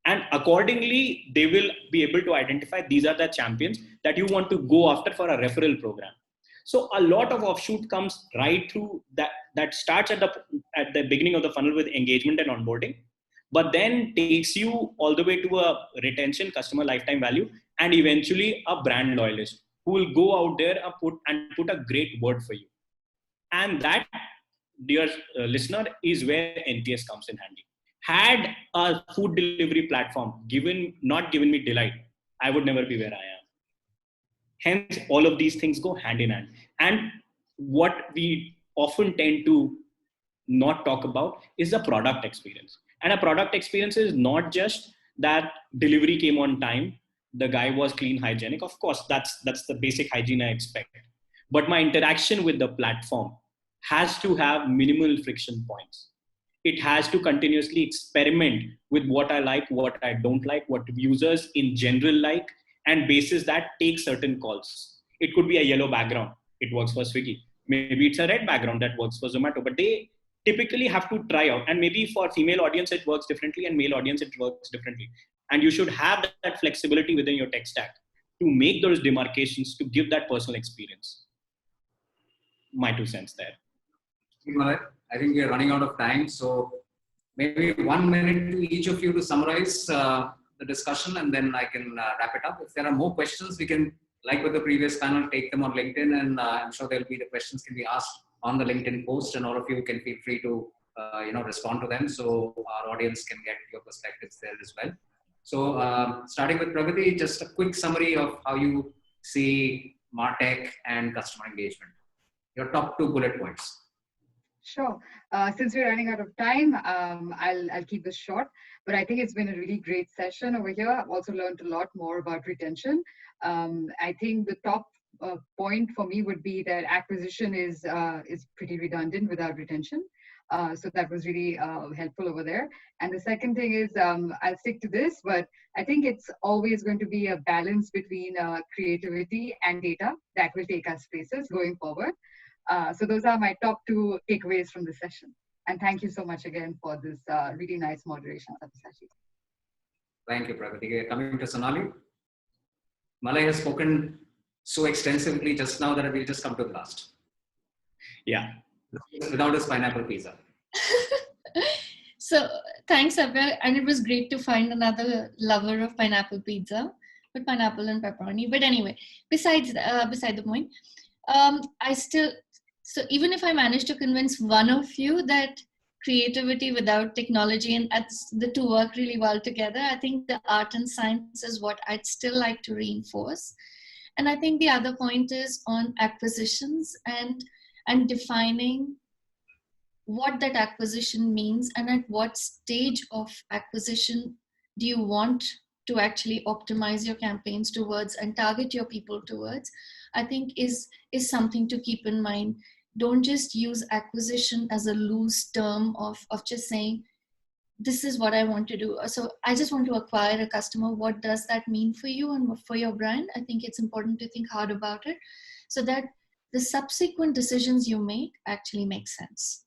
And accordingly, they will be able to identify these are the champions that you want to go after for a referral program. So a lot of offshoot comes right through that starts at the beginning of the funnel with engagement and onboarding, but then takes you all the way to a retention, customer lifetime value, and eventually a brand loyalist who will go out there and put a great word for you. And that dear listener, is where NPS comes in handy. Had a food delivery platform not given me delight, I would never be where I am. Hence, all of these things go hand in hand. And what we often tend to not talk about is the product experience. And a product experience is not just that delivery came on time, the guy was clean, hygienic. Of course, that's the basic hygiene I expect. But my interaction with the platform has to have minimal friction points. It has to continuously experiment with what I like, what I don't like, what users in general like, and basis that take certain calls. It could be a yellow background. It works for Swiggy. Maybe it's a red background that works for Zomato, but they typically have to try out. And maybe for female audience, it works differently, and male audience, it works differently. And you should have that flexibility within your tech stack to make those demarcations, to give that personal experience. My 2 cents there. I think we are running out of time. So maybe 1 minute to each of you to summarize the discussion, and then I can wrap it up. If there are more questions, we can, like with the previous panel, take them on LinkedIn, and I'm sure the questions can be asked on the LinkedIn post, and all of you can feel free to respond to them, so our audience can get your perspectives there as well. So starting with Pragati, just a quick summary of how you see MarTech and customer engagement. Your top 2 bullet points. Sure. Since we're running out of time, I'll keep this short, but I think it's been a really great session over here. I've also learned a lot more about retention. I think the top point for me would be that acquisition is pretty redundant without retention. So that was really helpful over there. And the second thing is, I'll stick to this, but I think it's always going to be a balance between creativity and data that will take us places going forward. So those are my top 2 takeaways from the session. And thank you so much again for this really nice moderation, Sabyasachi. Thank you, Pragati. Coming to Sonali. Malay has spoken so extensively just now that we'll just come to the last. Yeah. Without his pineapple pizza. So thanks, Sabya. And it was great to find another lover of pineapple pizza with pineapple and pepperoni. But anyway, beside the point, so even if I manage to convince one of you that creativity without technology and the 2 work really well together, I think the art and science is what I'd still like to reinforce. And I think the other point is on acquisitions and defining what that acquisition means, and at what stage of acquisition do you want to actually optimize your campaigns towards and target your people towards, I think is something to keep in mind. Don't just use acquisition as a loose term of just saying, this is what I want to do. So I just want to acquire a customer. What does that mean for you and for your brand? I think it's important to think hard about it so that the subsequent decisions you make actually make sense.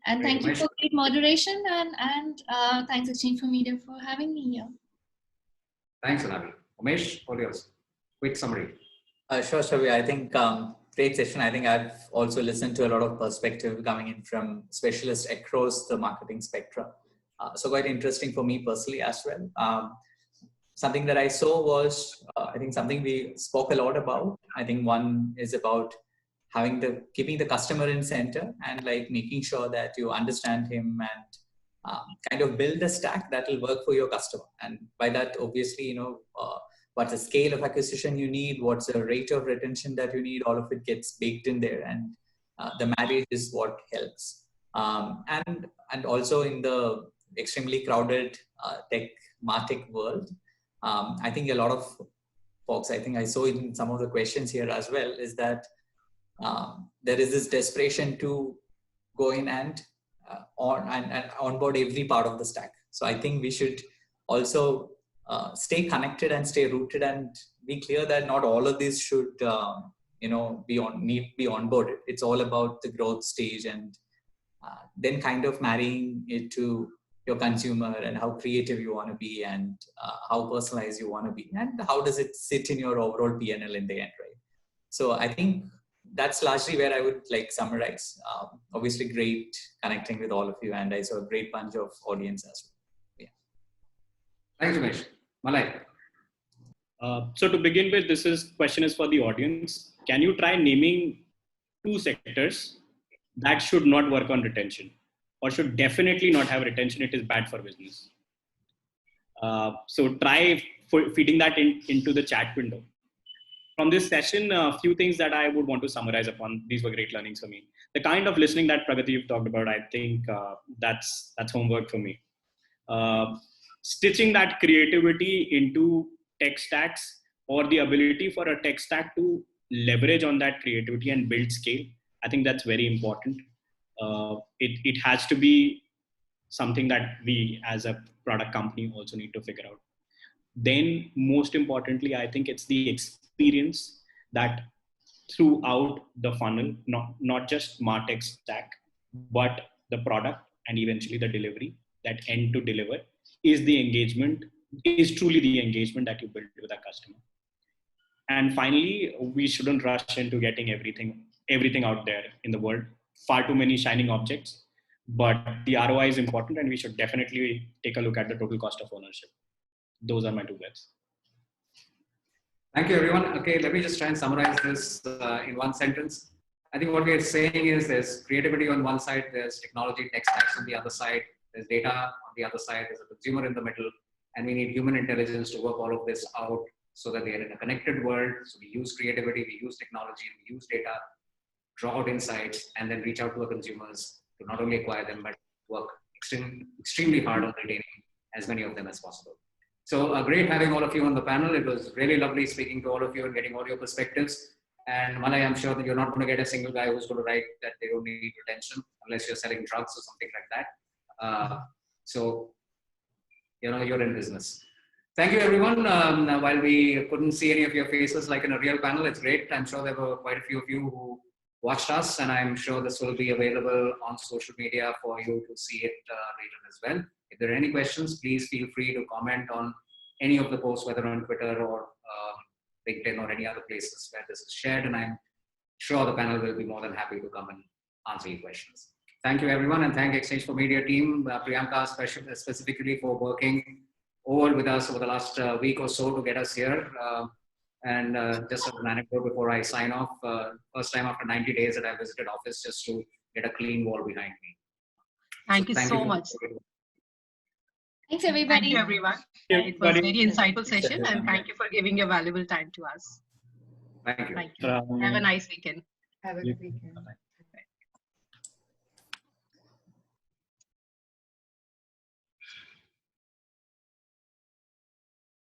And thank you for great moderation, and thanks Exchange for Media for having me here. Thanks, Sonali. Umesh, all yours. Quick summary. Sure, Shavya. I think great session. I think I've also listened to a lot of perspective coming in from specialists across the marketing spectrum. So quite interesting for me personally as well. Something that I saw was, I think something we spoke a lot about. I think one is about keeping the customer in center and like making sure that you understand him and kind of build a stack that will work for your customer. And by that, obviously, what's the scale of acquisition you need, what's the rate of retention that you need, all of it gets baked in there, and the marriage is what helps. And also in the extremely crowded tech MarTech world, I think a lot of folks, I think I saw in some of the questions here as well, is that there is this desperation to go in and onboard every part of the stack. So I think we should also stay connected and stay rooted and be clear that not all of these should be onboarded. It's all about the growth stage, and then kind of marrying it to your consumer and how creative you want to be, and how personalized you want to be, and how does it sit in your overall P&L in the end, right? So I think that's largely where I would like summarize. Obviously great connecting with all of you, and I saw a great bunch of audience as well. Yeah. Thanks, Umesh. Malay. So to begin with, question is for the audience. Can you try naming 2 sectors that should not work on retention, or should definitely not have retention. It is bad for business. So try feeding that into the chat window. From this session, a few things that I would want to summarize upon. These were great learnings for me. The kind of listening that Pragati you've talked about, I think that's homework for me. Stitching that creativity into tech stacks, or the ability for a tech stack to leverage on that creativity and build scale. I think that's very important. It has to be something that we as a product company also need to figure out. Then most importantly, I think it's the experience that throughout the funnel, not just MarTech stack, but the product and eventually the delivery, that end to deliver is truly the engagement that you build with a customer. And finally, we shouldn't rush into getting everything out there in the world. Far too many shining objects, but the ROI is important, and we should definitely take a look at the total cost of ownership. Those are my 2 bets. Thank you, everyone. Okay, let me just try and summarize this in one sentence. I think what we are saying is there's creativity on one side, there's technology, tech stacks on the other side, there's data on the other side, there's a consumer in the middle, and we need human intelligence to work all of this out so that we are in a connected world. So we use creativity, we use technology, and we use data, draw out insights, and then reach out to our consumers to not only acquire them, but work extremely hard on retaining as many of them as possible. So great having all of you on the panel. It was really lovely speaking to all of you and getting all your perspectives. And Malay, I'm sure that you're not going to get a single guy who's going to write that they don't need retention unless you're selling drugs or something like that. So, you're in business. Thank you, everyone. While we couldn't see any of your faces like in a real panel, it's great. I'm sure there were quite a few of you who watched us, and I'm sure this will be available on social media for you to see it later as well. If there are any questions, please feel free to comment on any of the posts, whether on Twitter or LinkedIn or any other places where this is shared, and I'm sure the panel will be more than happy to come and answer your questions. Thank you, everyone, and thank Exchange for Media team, Priyanka specifically for working with us over the last week or so to get us here. And just as an anecdote before I sign off, first time after 90 days that I visited office just to get a clean wall behind me. Thank you so much. Thanks, everybody. Thank you, everyone. It was a very insightful session, and thank you for giving your valuable time to us. Thank you. Thank you. Have a nice weekend. Have a good weekend. Bye-bye.